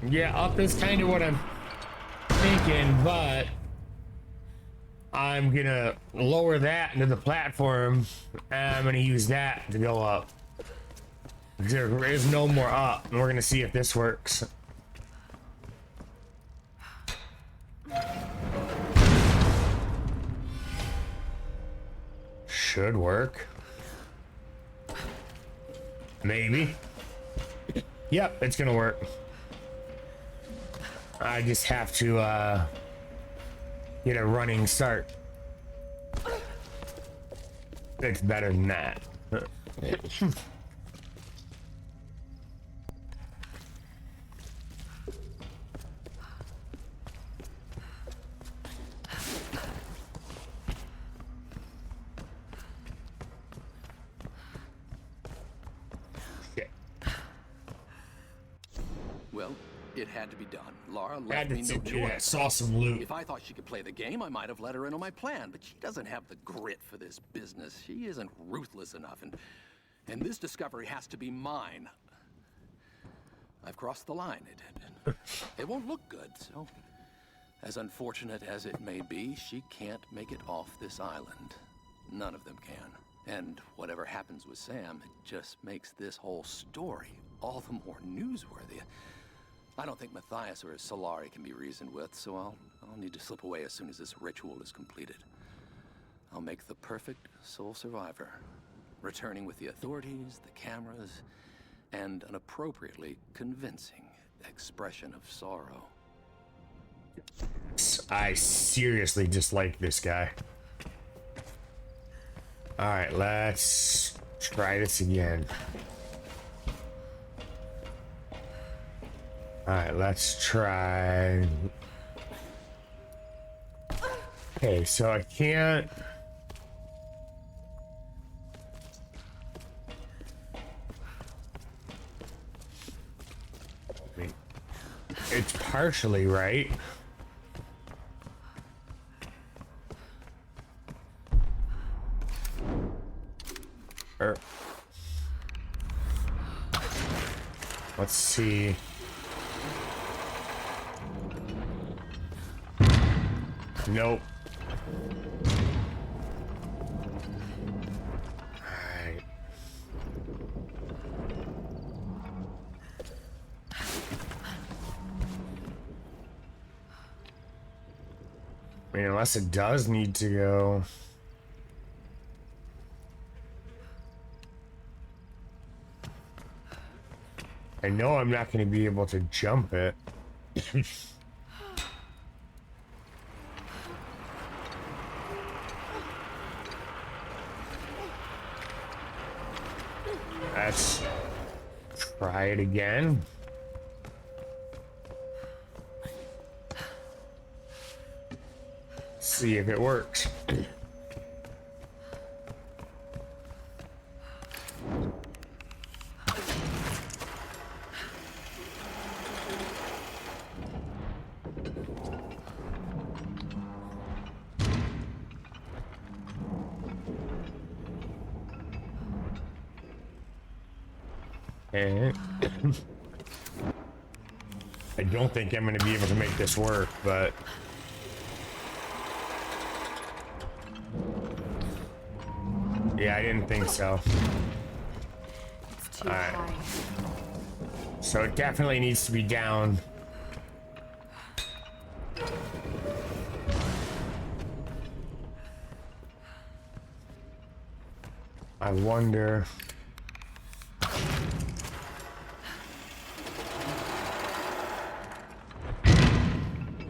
Speaker 1: Yeah, up is kind of what I'm thinking, but I'm gonna lower that into the platform, and I'm gonna use that to go up. There is no more up, and we're gonna see if this works. Should work. Maybe. Yep, it's gonna work. I just have to get a running start. It's better than that.
Speaker 7: Well, it had to be done. Lara
Speaker 1: Had
Speaker 7: left
Speaker 1: to
Speaker 7: me no
Speaker 1: do that.
Speaker 7: choice.
Speaker 1: Saw some loot.
Speaker 7: If I thought she could play the game, I might have let her in on my plan, but she doesn't have the grit for this business. She isn't ruthless enough, and this discovery has to be mine. I've crossed the line. It won't look good, so as unfortunate as it may be, she can't make it off this island. None of them can. And whatever happens with Sam, it just makes this whole story all the more newsworthy. I don't think Matthias or his Solari can be reasoned with, so I'll need to slip away as soon as this ritual is completed. I'll make the perfect sole survivor, returning with the authorities, the cameras, and an appropriately convincing expression of sorrow.
Speaker 1: I seriously dislike this guy. Alright, let's try this again. Alright, let's try... Okay, so I can't... It's partially right. Let's see. Nope. Alright. I mean, unless it does need to go. I know I'm not going to be able to jump it. Let's try it again. See if it works. And I don't think I'm going to be able to make this work, but yeah, I didn't think so.
Speaker 2: It's too high.
Speaker 1: So it definitely needs to be down. I wonder.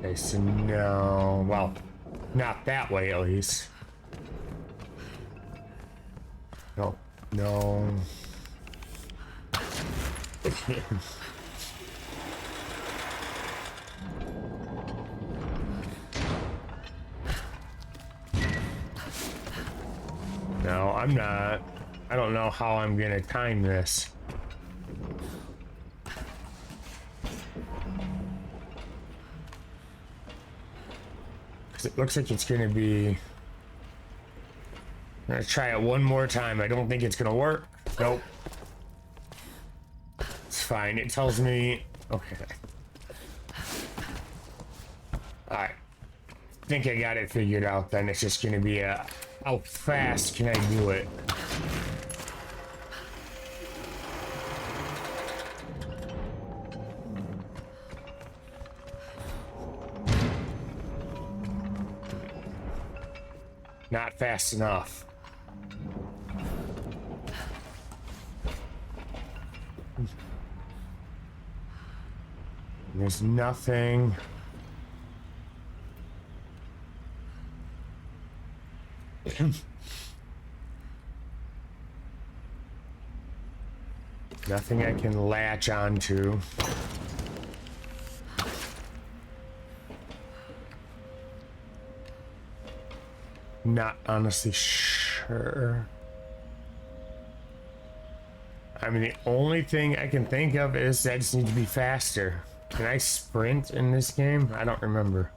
Speaker 1: Okay, so no, well, not that way at least. No, no. No, I'm not. I don't know how I'm gonna time this. Because it looks like it's gonna be... I'm gonna try it one more time. I don't think it's gonna work. Nope. It's fine. It tells me... Okay. Alright. I think I got it figured out then. It's just gonna be a... How fast can I do it? Not fast enough. There's nothing. Nothing I can latch onto. Not honestly sure. I mean, the only thing I can think of is I just need to be faster. Can I sprint in this game? I don't remember.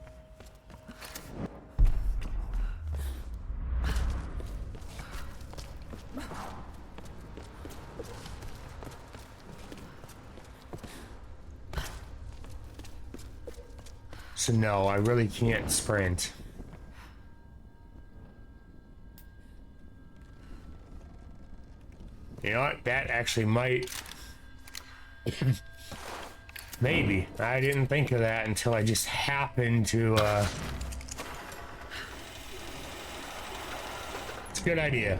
Speaker 1: So no, I really can't sprint. You know what? That actually might... Maybe. I didn't think of that until I just happened to, It's a good idea.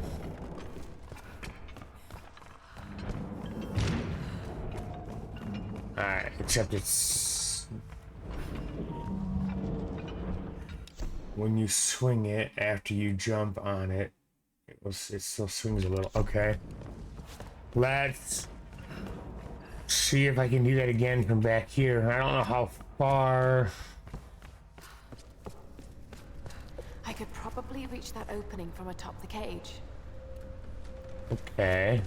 Speaker 1: Alright, except it's... When you swing it, after you jump on it, it still swings a little. Okay. Let's see if I can do that again from back here. I don't know how far.
Speaker 2: I could probably reach that opening from atop the cage.
Speaker 1: Okay.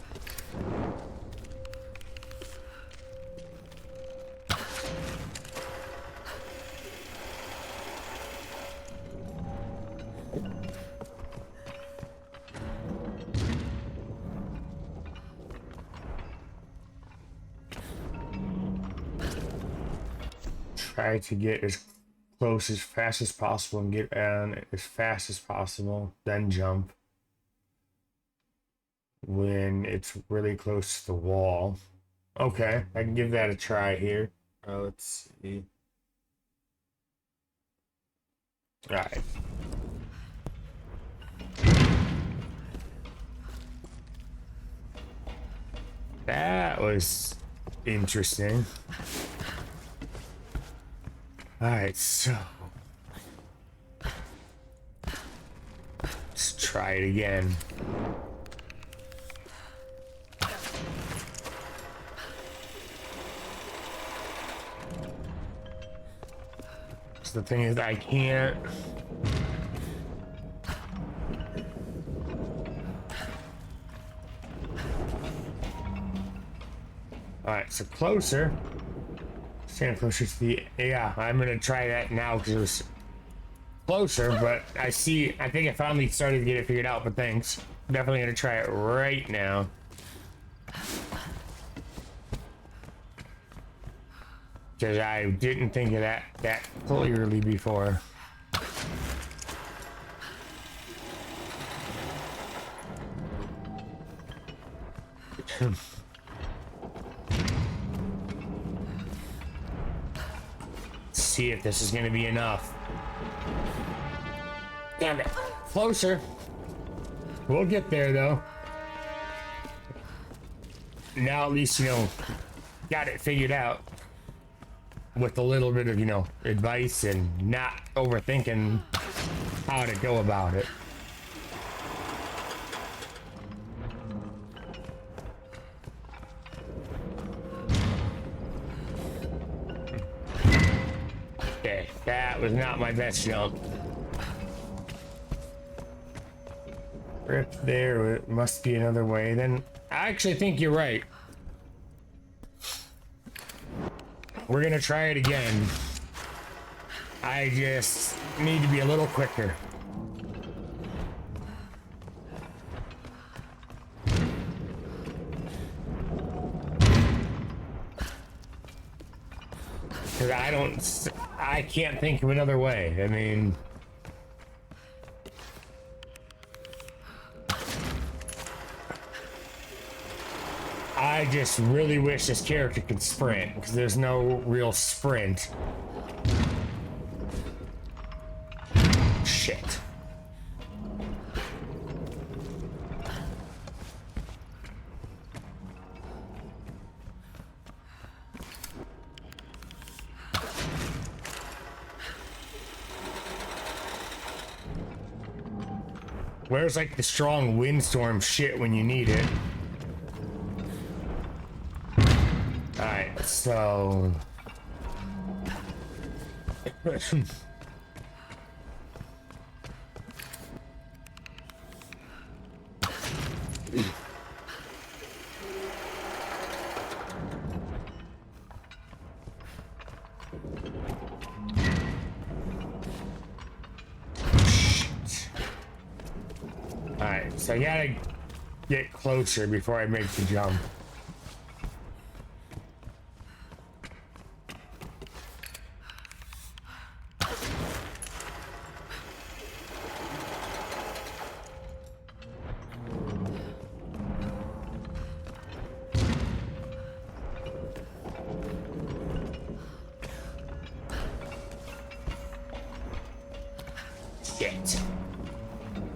Speaker 1: try to get as close as fast as possible and get on as fast as possible, then jump when it's really close to the wall. Okay, I can give that a try here. Let's see. All right. That was interesting. All right, so let's try it again. So the thing is, I can't. All right, so closer. Stand closer to the. Yeah, I'm gonna try that now because it was closer. But I think I finally started to get it figured out. But thanks. Definitely gonna try it right now. Because I didn't think of that clearly before. See if this is gonna be enough. Damn it. Closer. We'll get there though. Now at least, got it figured out. With a little bit of, advice and not overthinking how to go about it. Okay, that was not my best jump. Rip there, it must be another way. Then I actually think you're right. We're gonna try it again. I just need to be a little quicker. Because I can't think of another way. I mean... I just really wish this character could sprint, because there's no real sprint. Shit. Where's like the strong windstorm shit when you need it? Alright, so... Alright, so I gotta get closer before I make the jump. Shit.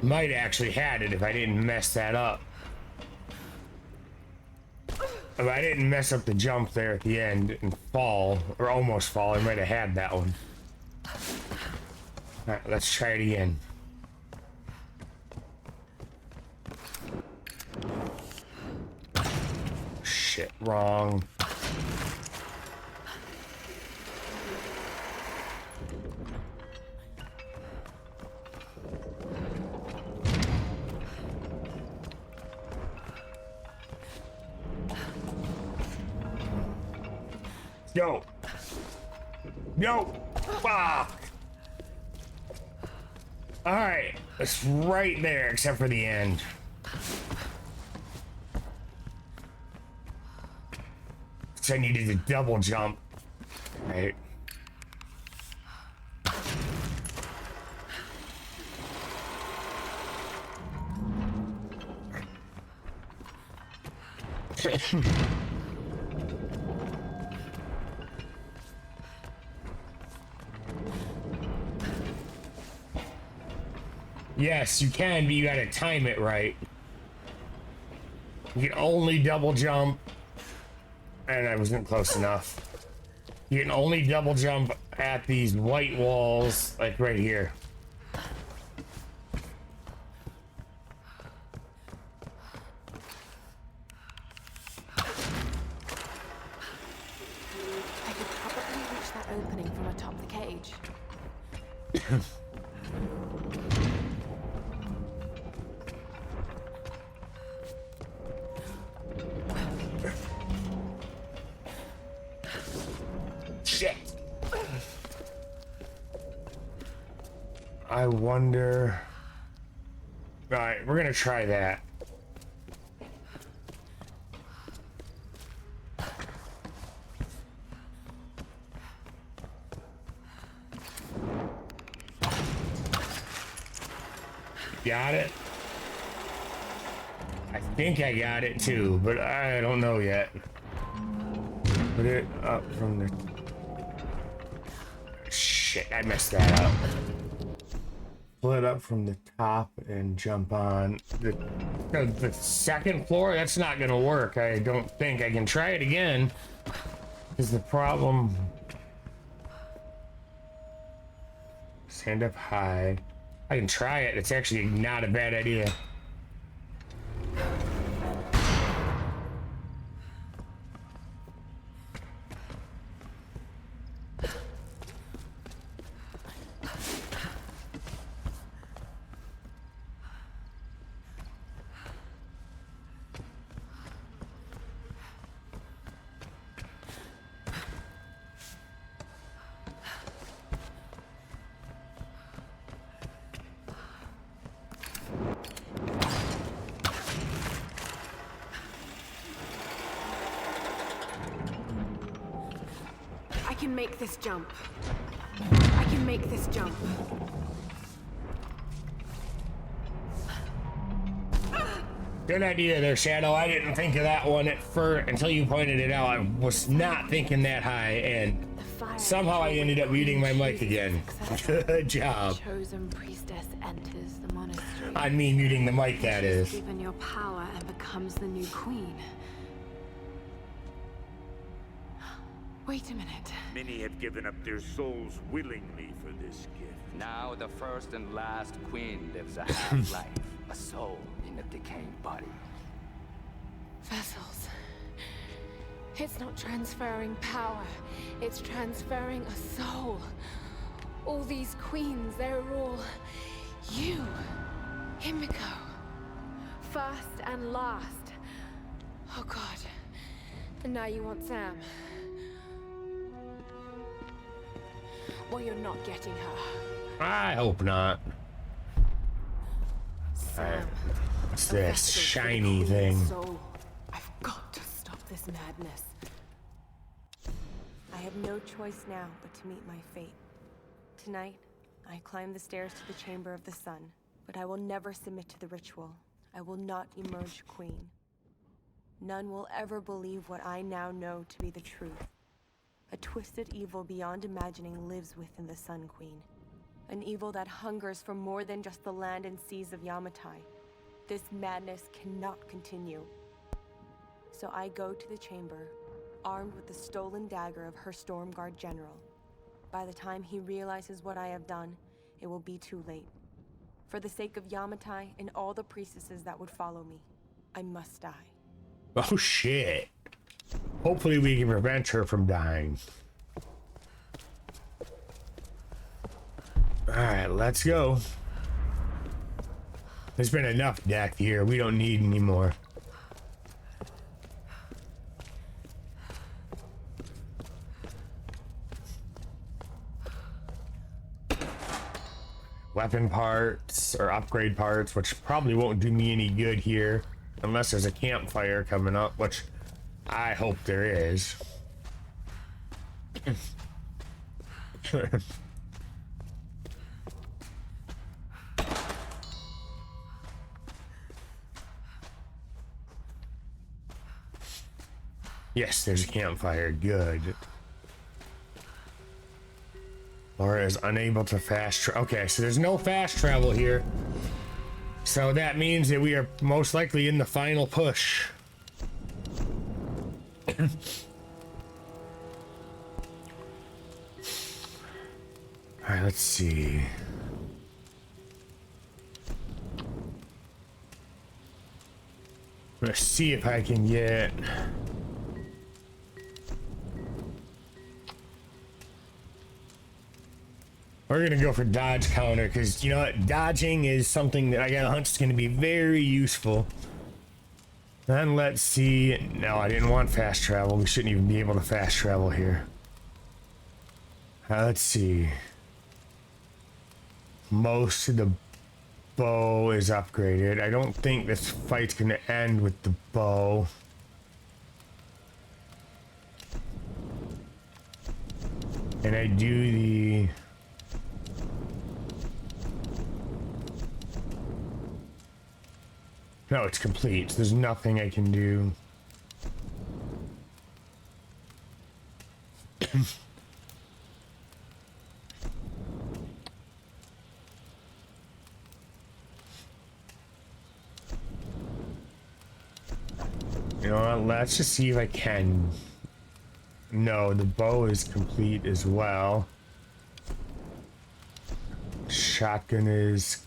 Speaker 1: Might actually had it if I didn't mess that up. If I didn't mess up the jump there at the end and fall, or almost fall, I might have had that one. Alright, let's try it again. Shit, wrong. Yo! Yo! Fuck! Alright, it's right there except for the end. So I needed to double jump. Right. Yes, you can, but you gotta time it right. You can only double jump, and I wasn't close enough. You can only double jump at these white walls, like right here.
Speaker 2: I could probably reach that opening from atop the cage.
Speaker 1: Shit. I wonder. Alright, we're gonna try that. Got it? I think I got it too, but I don't know yet. Put it up from the... Shit, I messed that up. Pull it up from the top and jump on the second floor. That's not gonna work. I don't think. I can try it again. Is the problem... Stand up high. I can try it. It's actually not a bad idea.
Speaker 2: I can make this jump. I can make this jump.
Speaker 1: Good idea there, Shadow. I didn't think of that one at first until you pointed it out. I was not thinking that high, and somehow I ended up muting my mic again. Good job.
Speaker 2: Chosen priestess enters the monastery.
Speaker 1: I mean muting the mic, that is.
Speaker 2: Given your power and becomes the new queen. Wait a minute.
Speaker 14: Many have given up their souls willingly for this gift.
Speaker 9: Now the first and last queen lives a half-life, a soul in a decaying body.
Speaker 2: Vessels. It's not transferring power. It's transferring a soul. All these queens, they're all... you. Himiko. First and last. Oh God. And now you want Sam. Well, you're not getting her.
Speaker 1: I hope not.
Speaker 2: Sam.
Speaker 1: What's this shiny thing?
Speaker 2: Soul. I've got to stop this madness.
Speaker 12: I have no choice now but to meet my fate. Tonight, I climb the stairs to the Chamber of the Sun, but I will never submit to the ritual. I will not emerge queen. None will ever believe what I now know to be the truth. A twisted evil beyond imagining lives within the Sun Queen. An evil that hungers for more than just the land and seas of Yamatai. This madness cannot continue. So I go to the chamber, armed with the stolen dagger of her Stormguard general. By the time he realizes what I have done, it will be too late. For the sake of Yamatai and all the priestesses that would follow me, I must die.
Speaker 1: Oh shit. Hopefully we can prevent her from dying. Alright, let's go. There's been enough death here. We don't need any more. Weapon parts or upgrade parts, which probably won't do me any good here unless there's a campfire coming up, which I hope there is. Yes, there's a campfire. Good. Lara is unable to fast travel. Okay, so there's no fast travel here. So that means that we are most likely in the final push. Alright, let's see. Let's see if I can get... We're gonna go for dodge counter, because you know what? Dodging is something that I got a hunch is gonna be very useful. Then let's see. No, I didn't want fast travel. We shouldn't even be able to fast travel here. Let's see. Most of the bow is upgraded. I don't think this fight's gonna end with the bow. And I do the... No, it's complete. There's nothing I can do. You know what? Let's just see if I can. No, the bow is complete as well. Shotgun is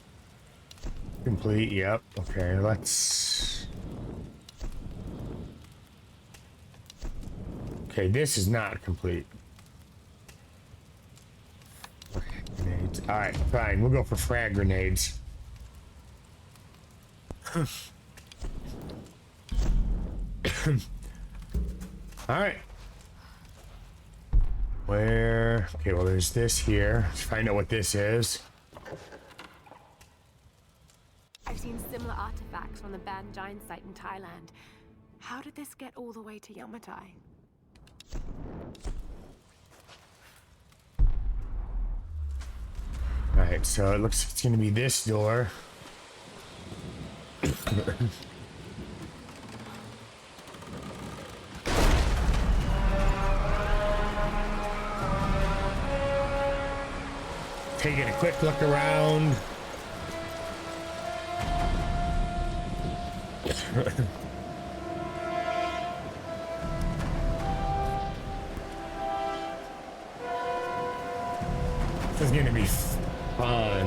Speaker 1: complete. Yep. Okay, let's... Okay, this is not complete. Grenades. Alright, fine. We'll go for frag grenades. Alright. Where... Okay, well there's this here. Let's find out what this is.
Speaker 8: I've seen similar artifacts from the Ban Giant site in Thailand. How did this get all the way to Yamatai?
Speaker 1: Alright, so it looks like it's gonna be this door. Taking a quick look around. This is gonna be fun.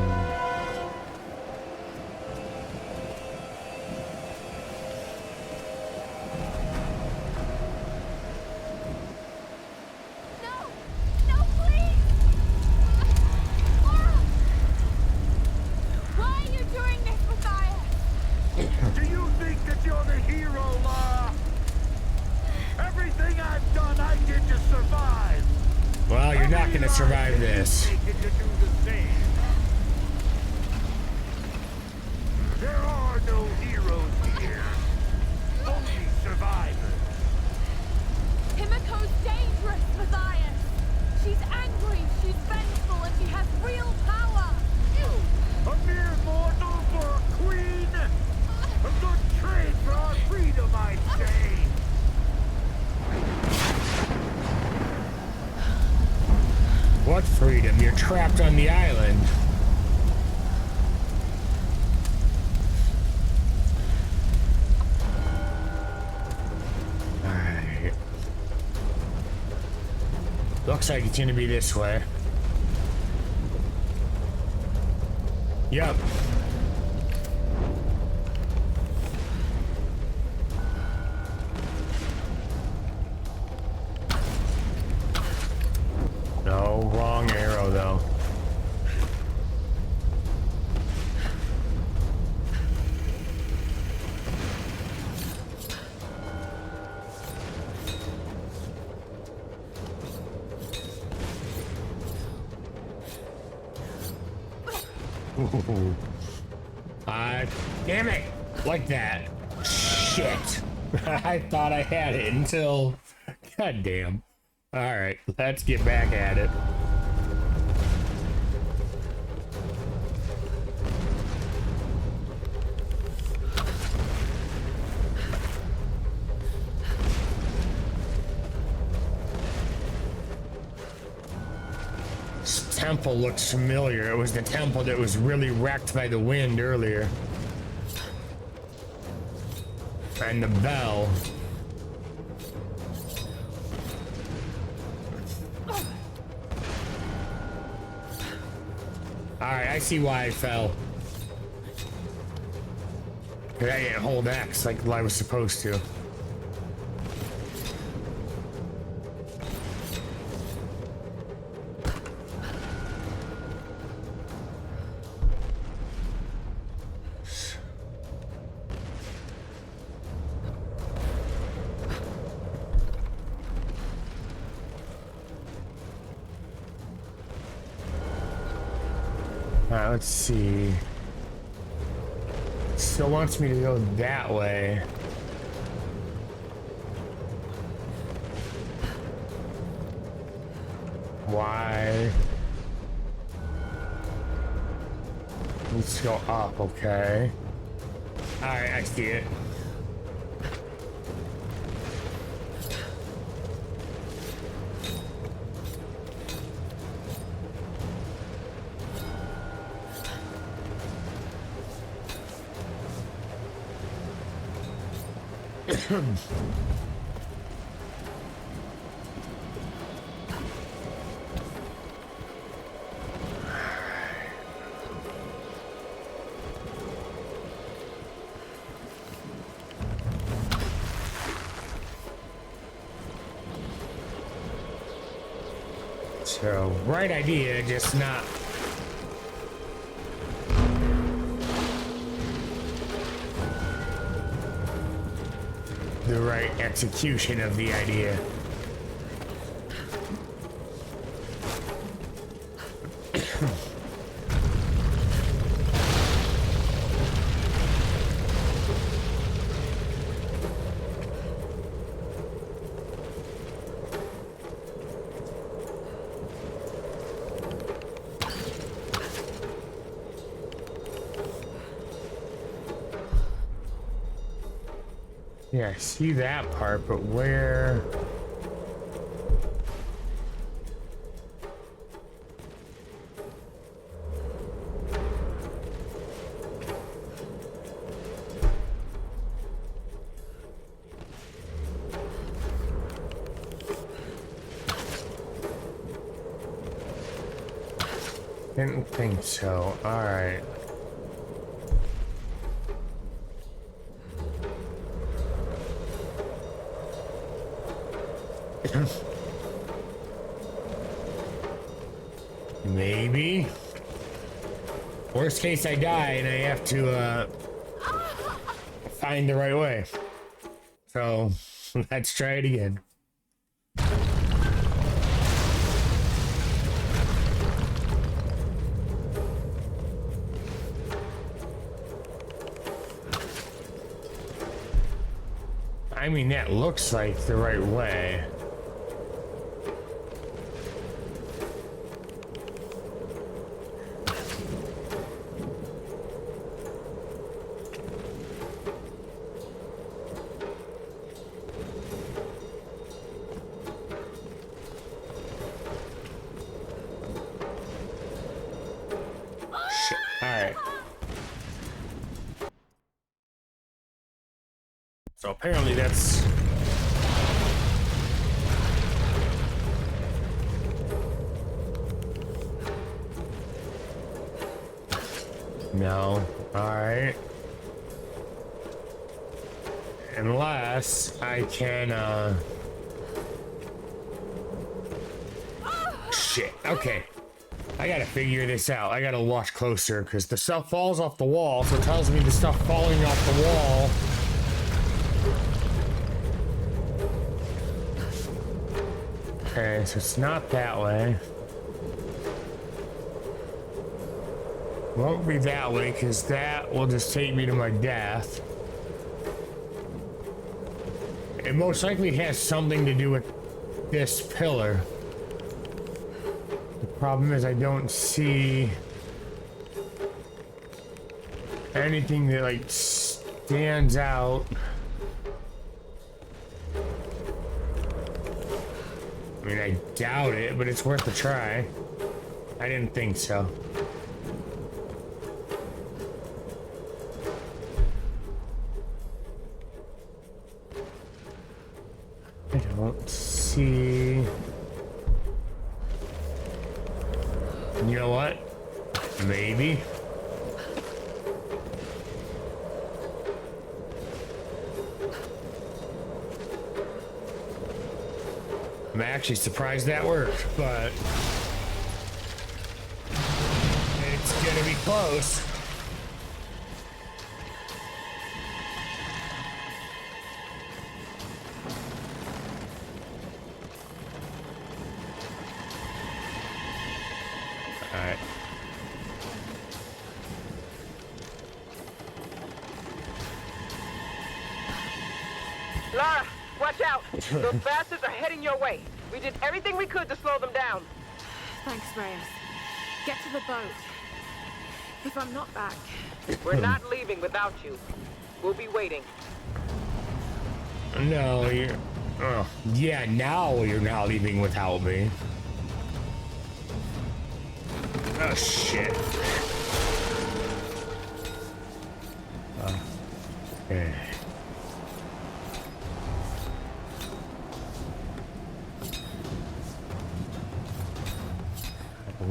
Speaker 8: Why are you doing this, Matthias?
Speaker 14: Do you think that you're the hero, Lara? Everything I've done, I did to survive.
Speaker 1: Well, you're not gonna survive this.
Speaker 14: There are no heroes here, only survivors.
Speaker 8: Himiko's dangerous, Matthias. She's angry, she's vengeful, and she has real power.
Speaker 14: A mere mortal for a queen? A good trade for our freedom, I'd say.
Speaker 1: What freedom? You're trapped on the island. Alright. Looks like it's gonna be this way. Yep. No, wrong arrow though. Ooh. Damn it! Like that. Shit. I thought I had it until... God damn. Alright, let's get back at it. temple looks familiar. It was the temple that was really wrecked by the wind earlier. And the bell. Alright, I see why I fell. Because I didn't hold X like I was supposed to. Let's see. Still wants me to go that way. Why? Let's go up, okay. Alright, I see it. So, right idea, just not. The right execution of the idea. Yeah, I see that part, but where? Didn't think so. All right. Maybe. Worst case, I die and I have to find the right way. So let's try it again. I mean, that looks like the right way. So apparently that's... No. Alright. Unless I can, Shit. Okay. I gotta figure this out. I gotta watch closer, because the stuff falls off the wall, so it tells me the stuff falling off the wall... Okay, so it's not that way. Won't be that way, because that will just take me to my death. It most likely has something to do with this pillar. The problem is I don't see anything that, like, stands out. I mean, I doubt it, but it's worth a try. I didn't think so. I don't see... You know what? Maybe. I'm actually surprised that worked, but it's gonna be close. All right.
Speaker 11: Lara, watch out! Those bastards are heading your way. We did everything we could to slow them down.
Speaker 8: Thanks, Reyes. Get to the boat. If I'm not back...
Speaker 11: We're not leaving without you. We'll be waiting.
Speaker 1: No, you're... Oh, yeah, now you're not leaving without me. Oh, shit. Okay.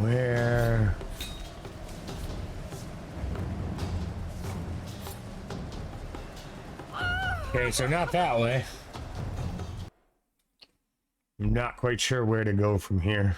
Speaker 1: Where? Okay, so not that way. I'm not quite sure where to go from here.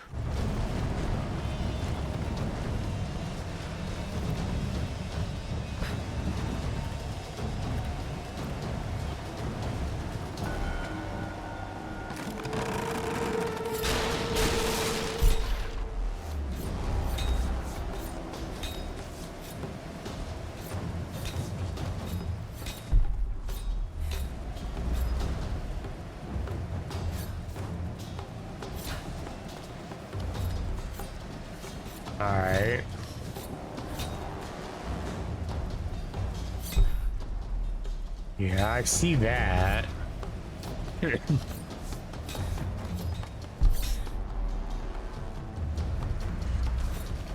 Speaker 1: Alright. Yeah, I see that.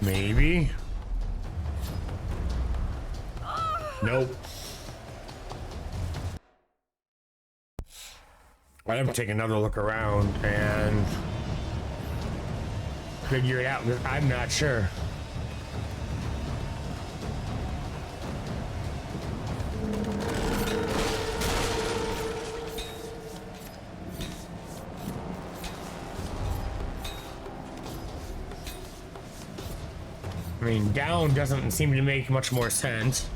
Speaker 1: Maybe. Nope. I'm gonna take another look around and figure it out. I'm not sure. I mean, down doesn't seem to make much more sense.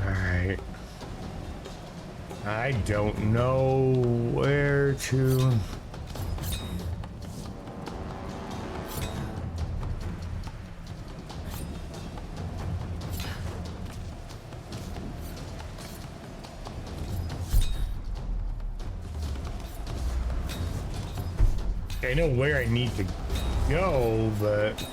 Speaker 1: Alright. I don't know where to... I know where I need to go, but...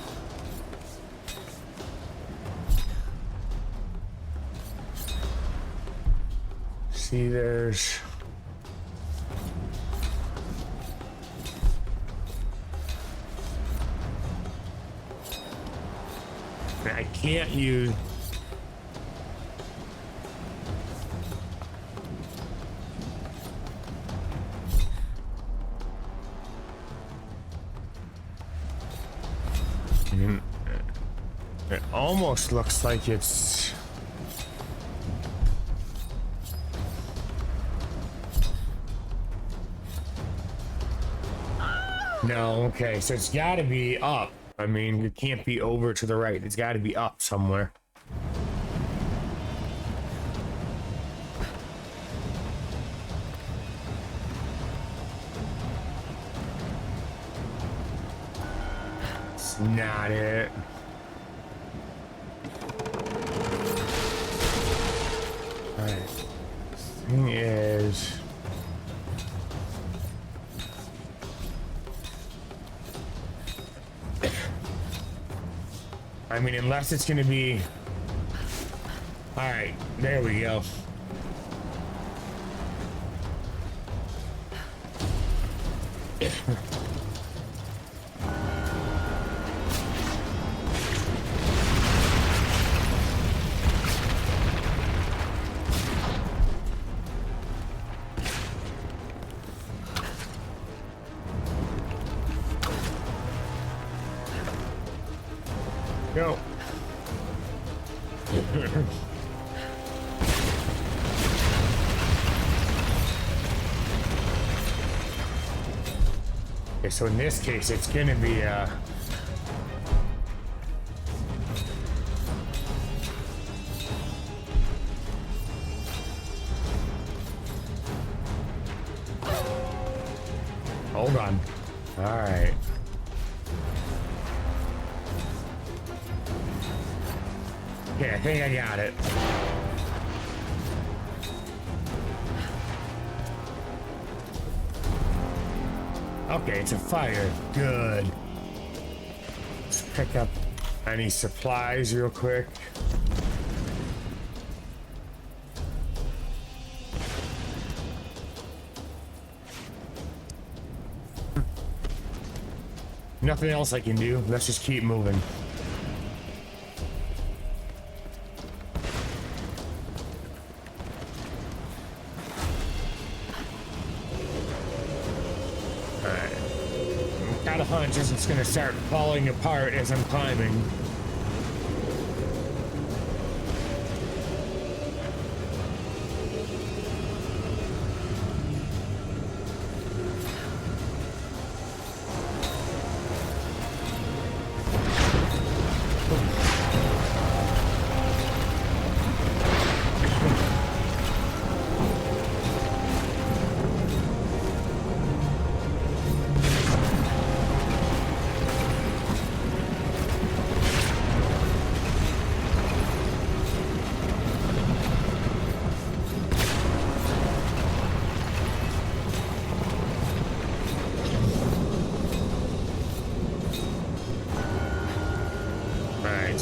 Speaker 1: See, there's... I can't use... It almost looks like it's... No, okay, so it's gotta be up. I mean, it can't be over to the right. It's gotta be up somewhere. It's not it. Alright. Thing is... I mean, unless it's gonna be... All right, there we go. Go. Okay, so in this case, it's gonna be hold on. All right. Okay, I think I got it. Okay, it's a fire. Good. Let's pick up any supplies real quick. Nothing else I can do. Let's just keep moving. Got a hunch it's gonna start falling apart as I'm climbing.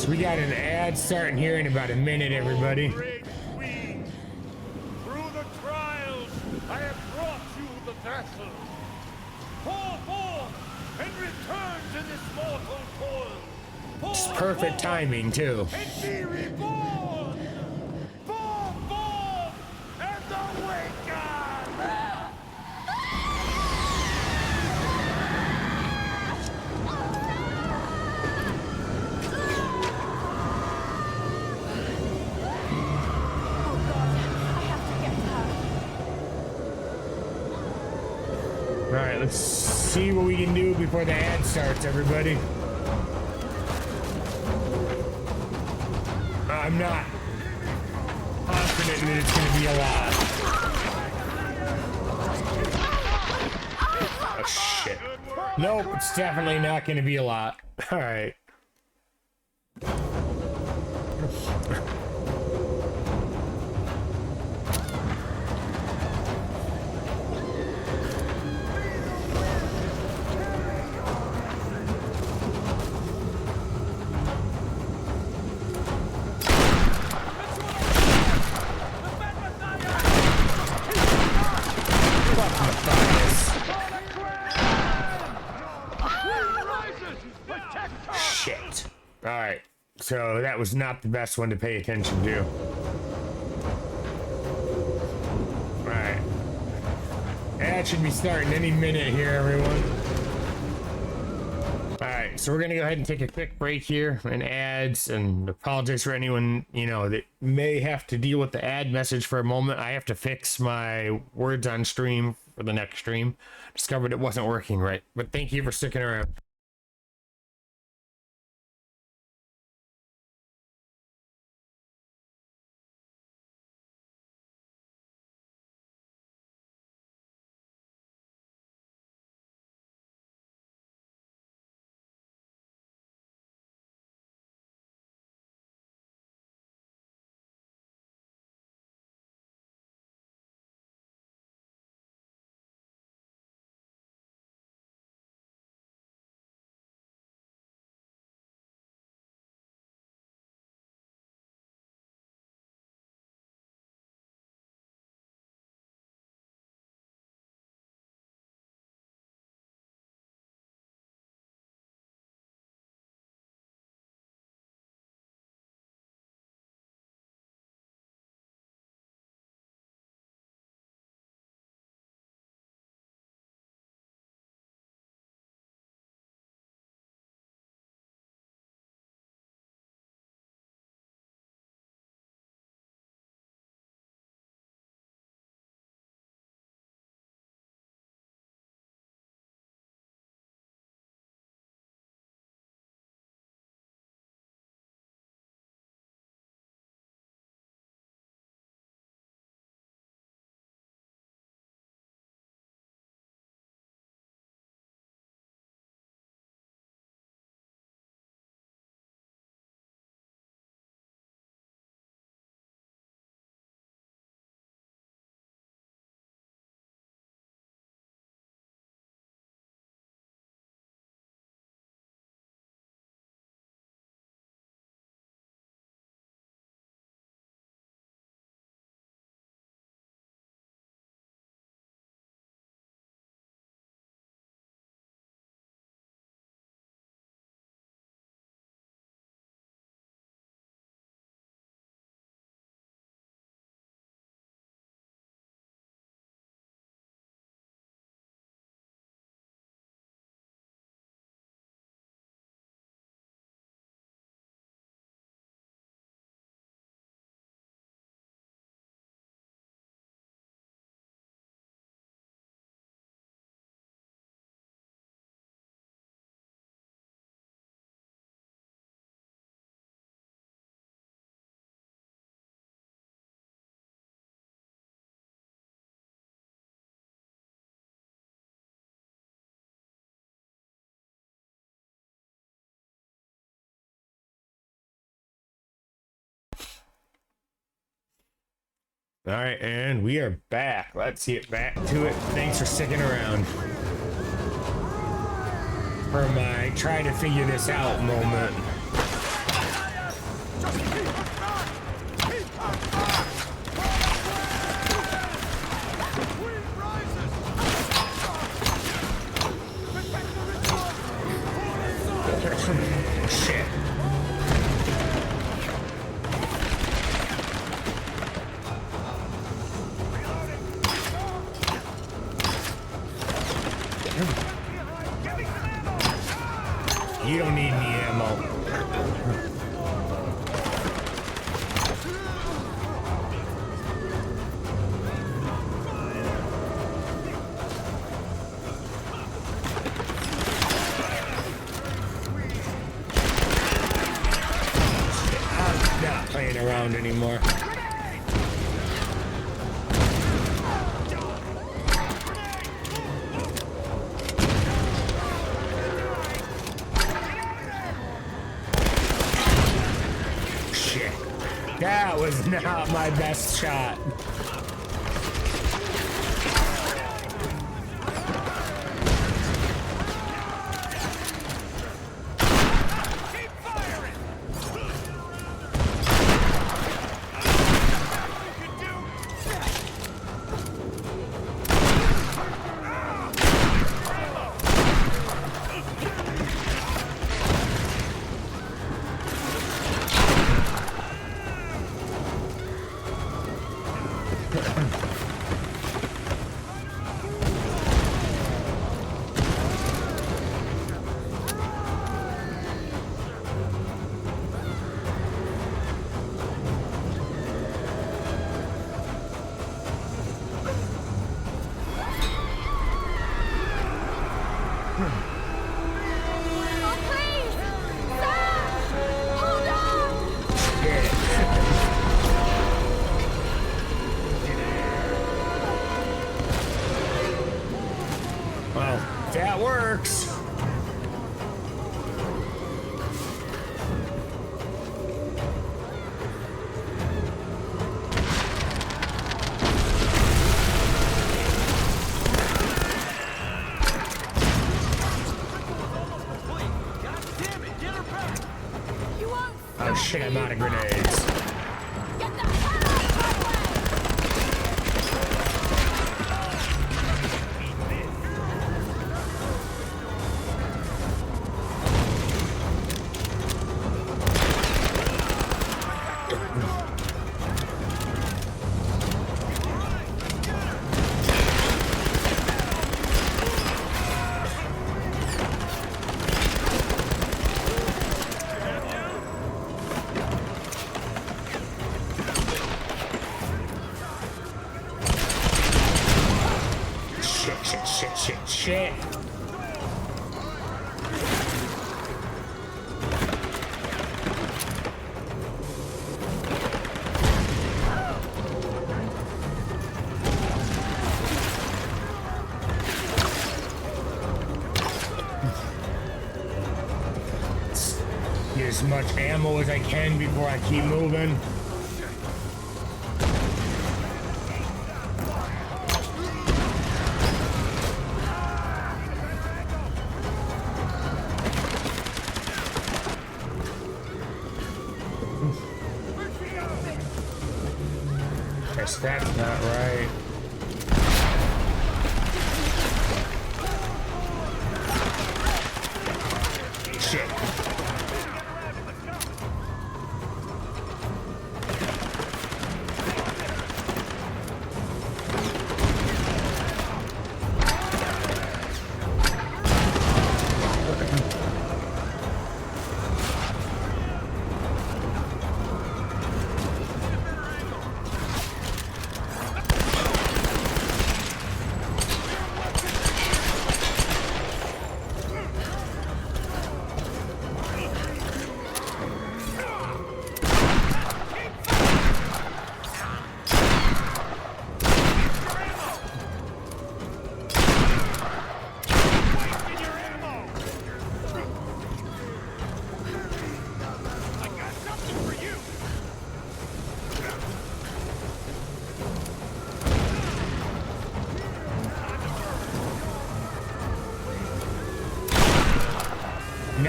Speaker 1: We got an ad starting here in about a minute, everybody.
Speaker 13: Great Queen, through the trials, I have brought you the vessel. Pour forth and return to this mortal toil.
Speaker 1: It's perfect timing, too.
Speaker 13: And be reborn. Pour forth and awaken.
Speaker 1: All right, let's see what we can do before the ad starts, everybody. I'm not confident that it's going to be a lot. Oh, shit. Nope, it's definitely not going to be a lot. All right. Shit. Alright. So that was not the best one to pay attention to. Alright. That should be starting any minute here, everyone. Alright, so we're gonna go ahead and take a quick break here and ads, and apologize for anyone, you know, that may have to deal with the ad message for a moment. I have to fix my words on stream for the next stream. Discovered it wasn't working right. But thank you for sticking around. All right, and we are back. Let's get back to it. Thanks for sticking around for my try to figure this out moment. Shit. You don't need any ammo. I'm not playing around anymore. That was not my best shot. Well, that works. Oh shit, I'm out of grenades. Shit. Get as much ammo as I can before I keep moving. That's not right. Shit.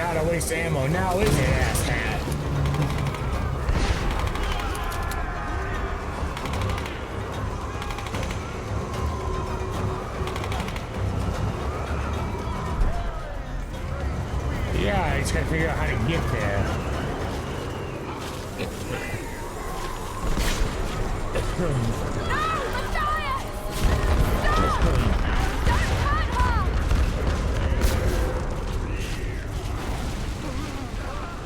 Speaker 1: not a waste of ammo now, is it, ass hat? Yeah, I just gotta figure out how to get there.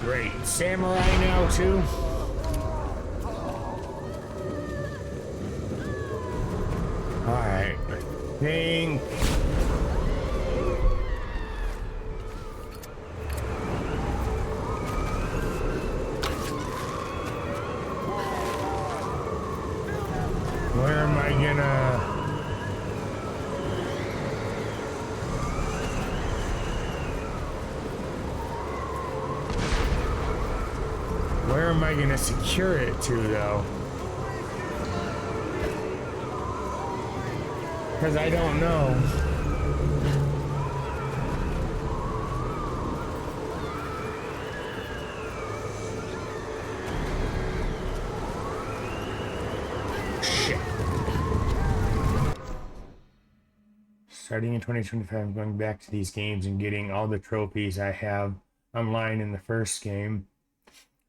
Speaker 1: Great. Samurai now, too? Alright. I think... Where am I gonna... Where am I gonna secure it to, though? Because I don't know. Shit. Starting in 2025, I'm going back to these games and getting all the trophies I have online in the first game.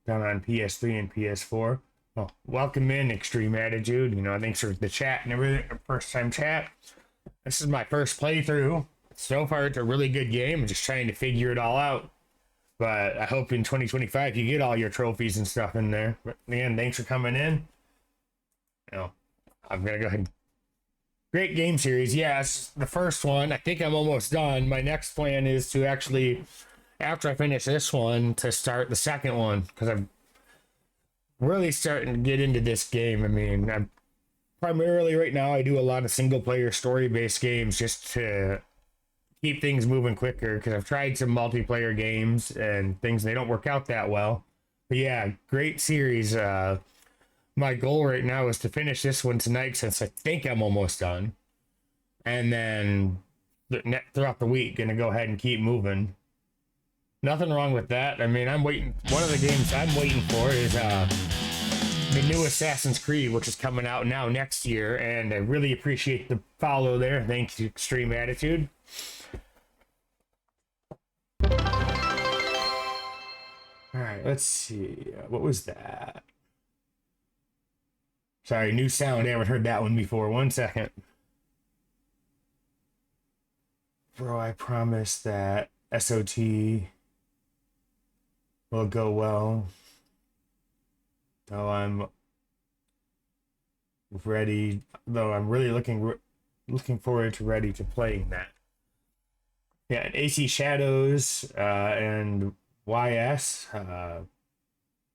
Speaker 1: Down on PS3 and PS4. Well, welcome in, Extreme Attitude. You know, thanks for the chat and everything. First time chat. This is my first playthrough. So far, it's a really good game. I'm just trying to figure it all out. But I hope in 2025 you get all your trophies and stuff in there. But again, thanks for coming in. You know, I'm gonna go ahead and... Great game series. Yes, the first one. I think I'm almost done. My next plan is to actually... After I finish this one, to start the second one, because I'm really starting to get into this game. I mean, I'm primarily right now, I do a lot of single player story based games just to keep things moving quicker, because I've tried some multiplayer games and things, they don't work out that well. But yeah, great series. My goal right now is to finish this one tonight, since I think I'm almost done. And then throughout the week, gonna go ahead and keep moving. Nothing wrong with that. I mean, I'm waiting. One of the games I'm waiting for is the new Assassin's Creed, which is coming out now next year. And I really appreciate the follow there. Thanks to Extreme Attitude. All right, let's see. What was that? Sorry, new sound. I haven't heard that one before. 1 second. Bro, I promise that SOT will go well. Though I'm ready, though I'm really looking forward to playing that. Yeah, and AC Shadows and YS. I'm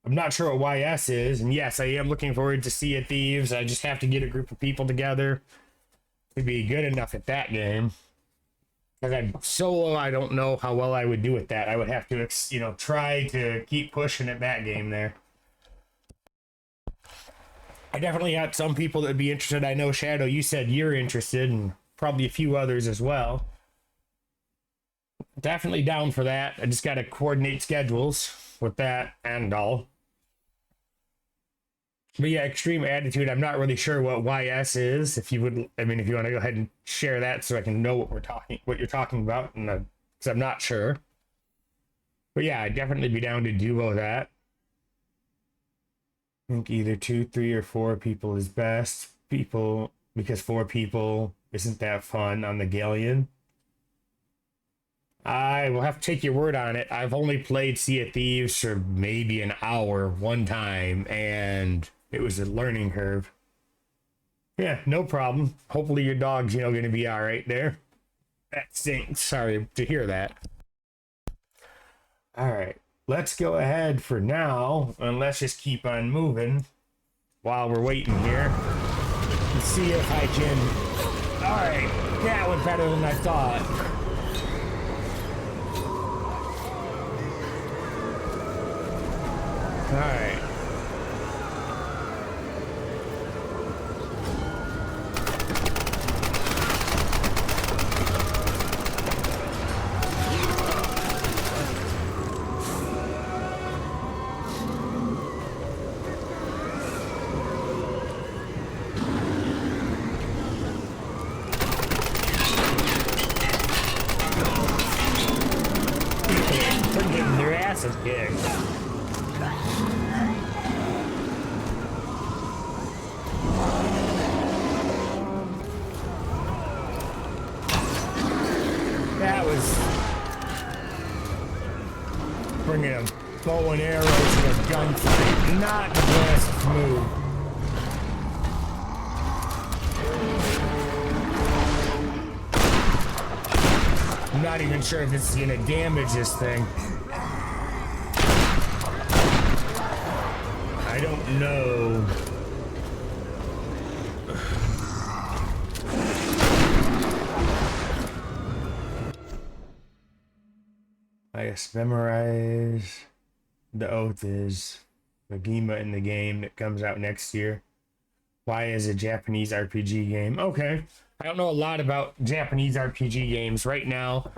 Speaker 1: not sure what YS is, and yes, I am looking forward to Sea of Thieves. I just have to get a group of people together to be good enough at that game. Because I'm solo, I don't know how well I would do with that. I would have to, you know, try to keep pushing at that game there. I definitely got some people that would be interested. I know, Shadow, you said you're interested, and probably a few others as well. Definitely down for that. I just got to coordinate schedules with that and all. But yeah, Extreme Attitude, I'm not really sure what YS is. If you would, I mean, if you want to go ahead and share that so I can know what you're talking about, and because I'm not sure. But yeah, I'd definitely be down to duo that. I think either 2, 3, or 4 people is best. Because 4 people isn't that fun on the Galleon. I will have to take your word on it. I've only played Sea of Thieves for maybe an hour one time, and it was a learning curve. Yeah, no problem. Hopefully your dog's, you know, going to be all right there. That stinks. Sorry to hear that. All right, let's go ahead for now, and let's just keep on moving while we're waiting here. Let's see if I can... All right, that went better than I thought. All right. good kick. That was bringing a bow and arrow to a gunfight. Not the best move. I'm not even sure if this is gonna damage this thing. I don't know. I guess memorize. The Oath is Magima in the game that comes out next year. Why is a Japanese RPG game? Okay. I don't know a lot about Japanese RPG games right now.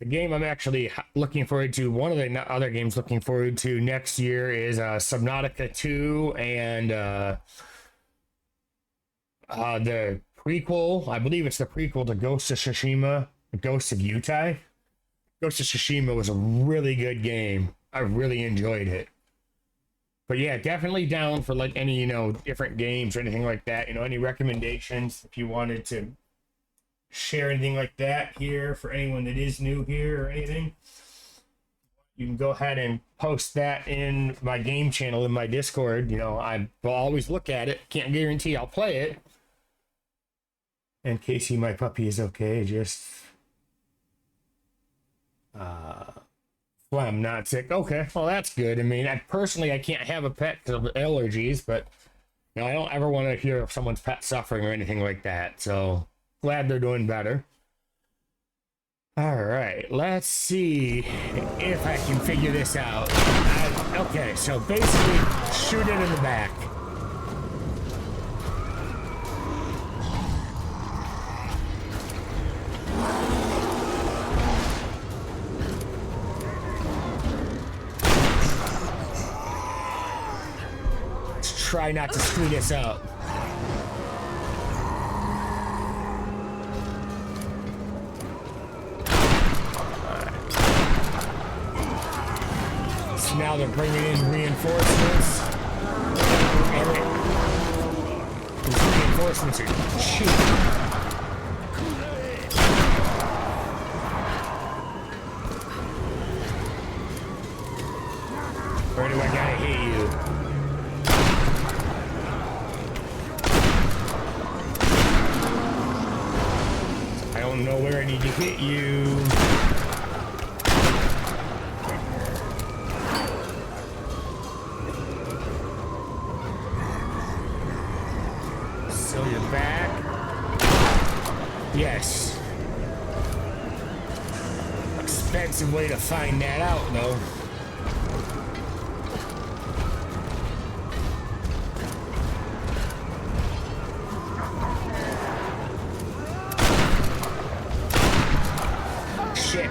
Speaker 1: The game I'm actually looking forward to, one of the other games looking forward to next year is Subnautica 2 and the prequel. I believe it's the prequel to Ghost of Tsushima, Ghost of Yutai. Ghost of Tsushima was a really good game. I really enjoyed it. But yeah, definitely down for like any, different games or anything like that. Any recommendations if you wanted to share anything like that here for anyone that is new here or anything. You can go ahead and post that in my game channel in my Discord. I will always look at it. Can't guarantee I'll play it. And Casey, my puppy, is okay. Just phlegm, not sick. Okay, well that's good. I mean, I can't have a pet because of allergies, but I don't ever want to hear of someone's pet suffering or anything like that. So glad they're doing better. All right, let's see if I can figure this out. Okay, so basically, shoot it in the back. Try not to screw this up. So now they're bringing in reinforcements. And these reinforcements are cheap. Where do I gotta hit you? I don't know where I need to hit you. So you're back. Yes. Expensive way to find that out, though. Shit.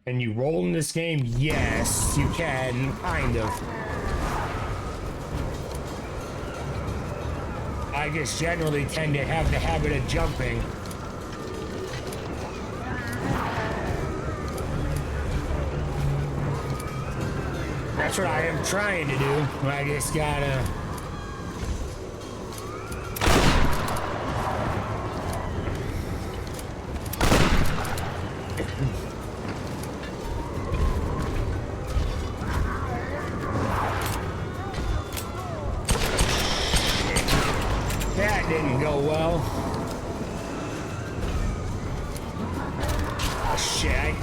Speaker 1: Can you roll in this game? Yes, you can, kind of. I just generally tend to have the habit of jumping. That's what I am trying to do. I just gotta... That didn't go well. Shit,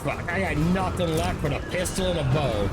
Speaker 1: fuck, I got nothing left but a pistol and a bow.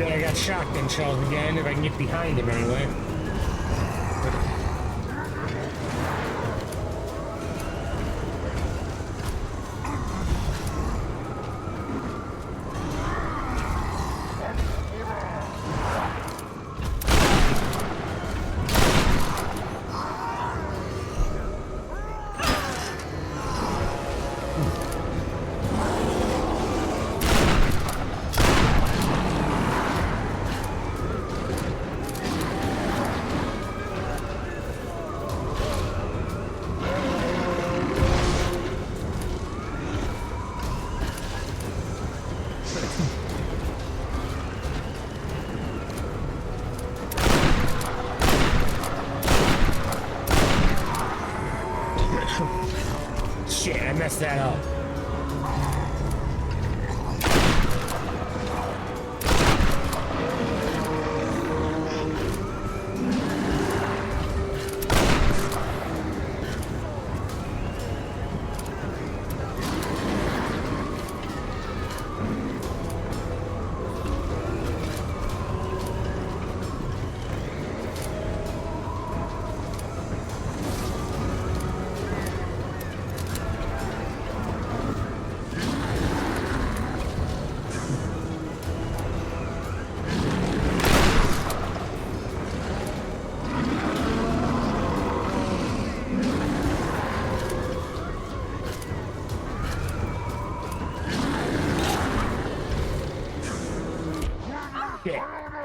Speaker 1: that I got shotgun shells again, if I can get behind him anyway. Shit, I messed that up.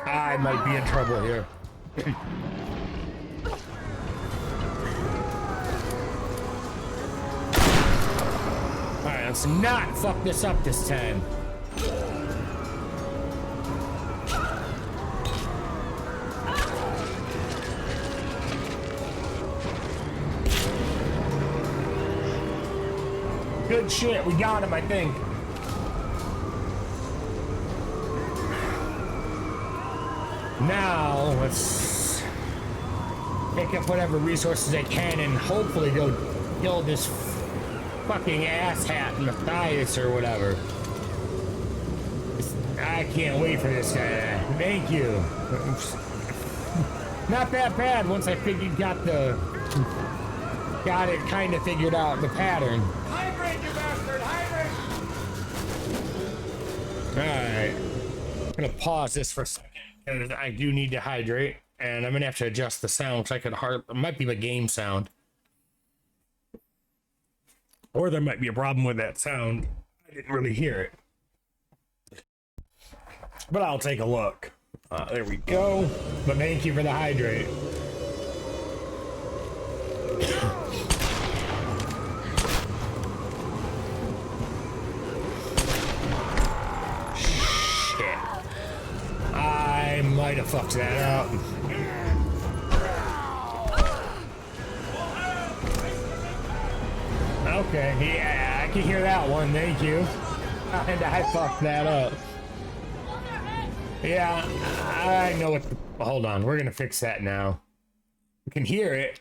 Speaker 1: I might be in trouble here. Alright, let's not fuck this up this time. Good shit, we got him, I think. Now, let's pick up whatever resources I can and hopefully go kill this fucking asshat Matthias or whatever. I can't wait for this guy. Thank you. Not that bad once I got it kind of figured out, the pattern.
Speaker 14: Hydrate, you bastard! Hydrate!
Speaker 1: Alright. I'm gonna pause this for a second. I do need to hydrate, and I'm gonna have to adjust the sound, which I could it might be the game sound. Or there might be a problem with that sound. I didn't really hear it. But I'll take a look. There we go. But thank you for the hydrate. I might have fucked that up. Okay, yeah, I can hear that one, thank you. And I fucked that up. Yeah, I know what hold on, we're gonna fix that now. We can hear it,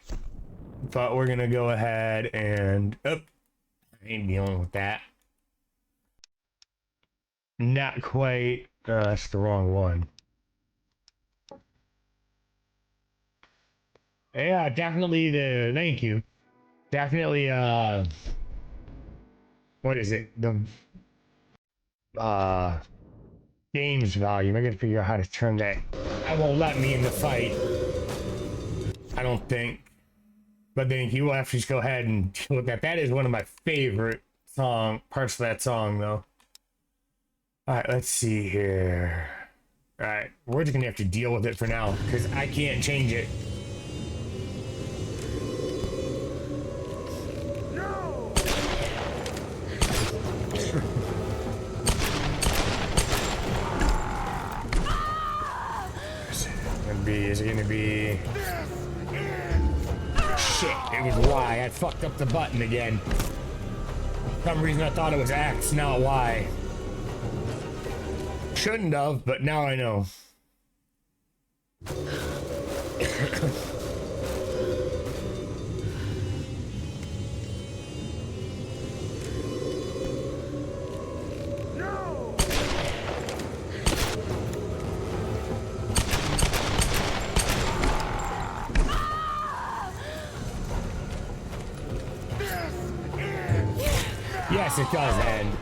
Speaker 1: but we're gonna go ahead and... I ain't dealing with that. Not quite. That's the wrong one. Yeah, definitely thank you. Definitely, what is it? The, games volume. I gotta figure out how to turn that. That won't let me in the fight. I don't think. But then you will have to just go ahead and deal with that. That is one of my favorite parts of that song, though. Alright, let's see here. Alright, we're just gonna have to deal with it for now, because I can't change it. No! Is it gonna be... Shit, it was Y. I fucked up the button again. For some reason I thought it was X, not Y. Shouldn't have, but now I know. Yes, it does end.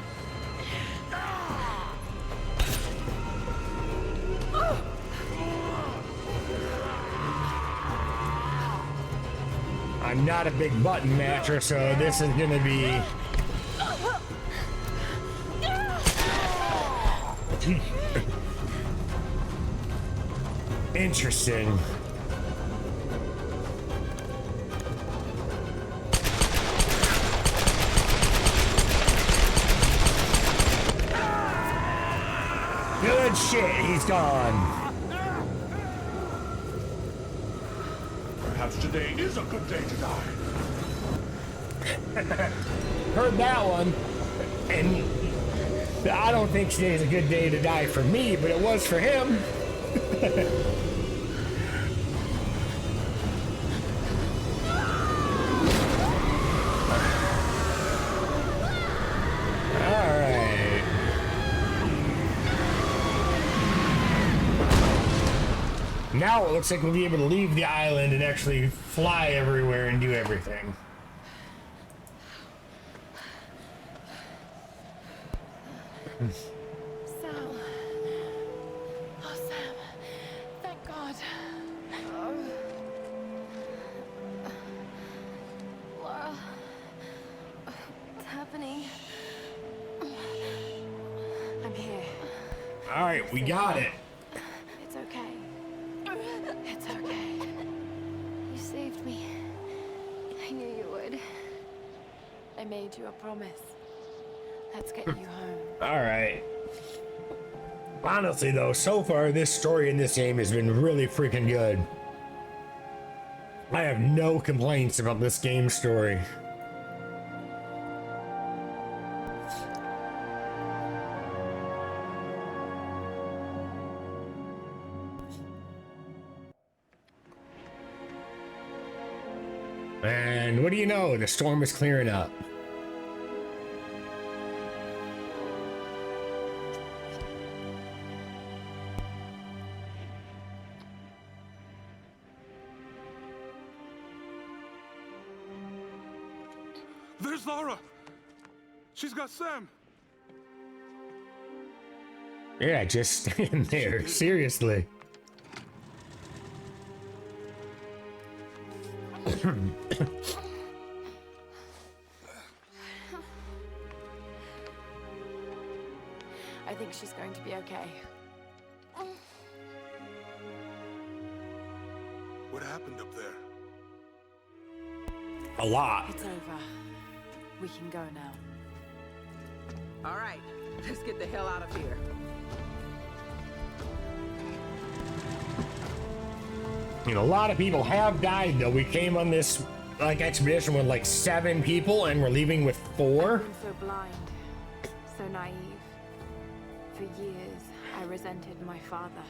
Speaker 1: I'm not a big button matcher, so this is gonna be interesting. Good shit, he's gone.
Speaker 13: Perhaps today is a good day to die.
Speaker 1: Heard that one. And I don't think today's a good day to die for me, but it was for him. Alright. Now it looks like we'll be able to leave the island and actually fly everywhere and do everything.
Speaker 2: Sam. Oh, Sam. Thank God. Lara. What's happening?
Speaker 8: I'm here.
Speaker 1: Alright, we got it.
Speaker 2: It's okay. It's okay. You saved me. I knew you would.
Speaker 8: I made you a promise. Let's get you home.
Speaker 1: Alright. Honestly though, so far this story in this game has been really freaking good. I have no complaints about this game story. And what do you know? The storm is clearing up.
Speaker 5: There's Lara. She's got Sam.
Speaker 1: Yeah, just stand there. Seriously.
Speaker 8: I think she's going to be okay.
Speaker 5: What happened up there?
Speaker 1: A lot.
Speaker 8: It's over. We can go now.
Speaker 6: All right, let's get the hell out of here.
Speaker 1: You know, a lot of people have died though. We came on this like expedition with like 7 people and we're leaving with 4.
Speaker 8: I've been so blind, so naive. For years, I resented my father,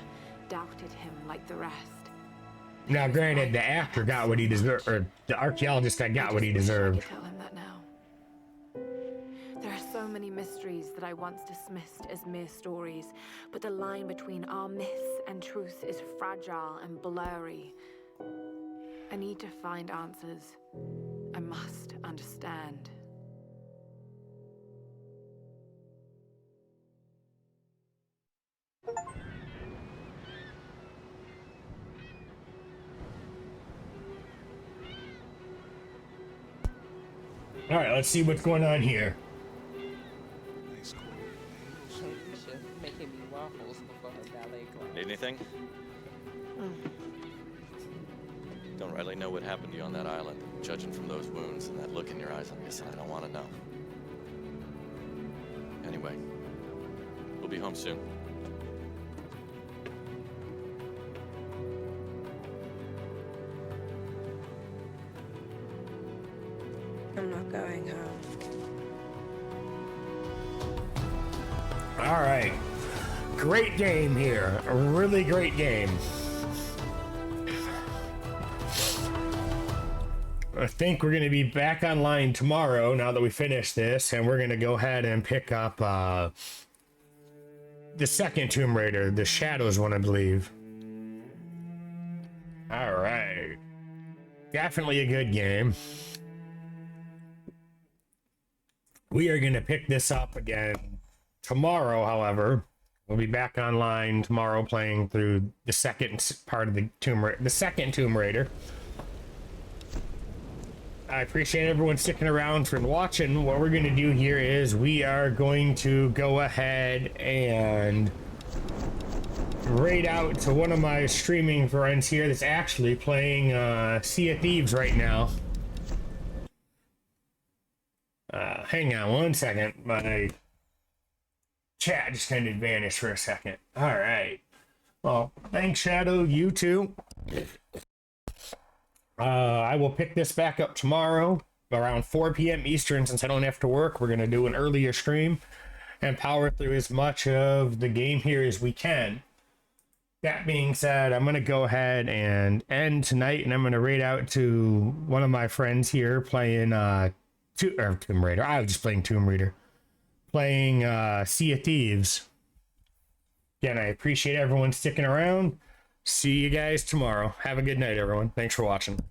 Speaker 8: doubted him like the rest.
Speaker 1: Now, granted, the actor got what he deserved, or the archaeologist got what he deserved.
Speaker 8: Tell him that now. There are so many mysteries that I once dismissed as mere stories, but the line between our myths and truth is fragile and blurry. I need to find answers. I must understand.
Speaker 1: All right, let's see what's going on here.
Speaker 6: Making me waffles before her ballet class.
Speaker 10: Need anything? Don't rightly know what happened to you on that island. Judging from those wounds and that look in your eyes, I'm guessing I don't want to know. Anyway, we'll be home soon.
Speaker 12: I'm not going home.
Speaker 1: All right, great game here. A really great game. I think we're going to be back online tomorrow now that we finish this, and we're going to go ahead and pick up the second Tomb Raider, the Shadows one, I believe. All right. Definitely a good game. We are going to pick this up again tomorrow, however. We'll be back online tomorrow playing through the second part of the second Tomb Raider. I appreciate everyone sticking around for watching. What we're going to do here is we are going to go ahead and raid out to one of my streaming friends here that's actually playing Sea of Thieves right now. Hang on one second. My chat just kind of vanished for a second. All right. Well, thanks, Shadow. You too. I will pick this back up tomorrow around 4 p.m. Eastern. Since I don't have to work, we're going to do an earlier stream and power through as much of the game here as we can. That being said, I'm going to go ahead and end tonight, and I'm going to raid out to one of my friends here playing Tomb Raider. I was just playing Tomb Raider. Playing Sea of Thieves. Again, I appreciate everyone sticking around. See you guys tomorrow. Have a good night, everyone. Thanks for watching.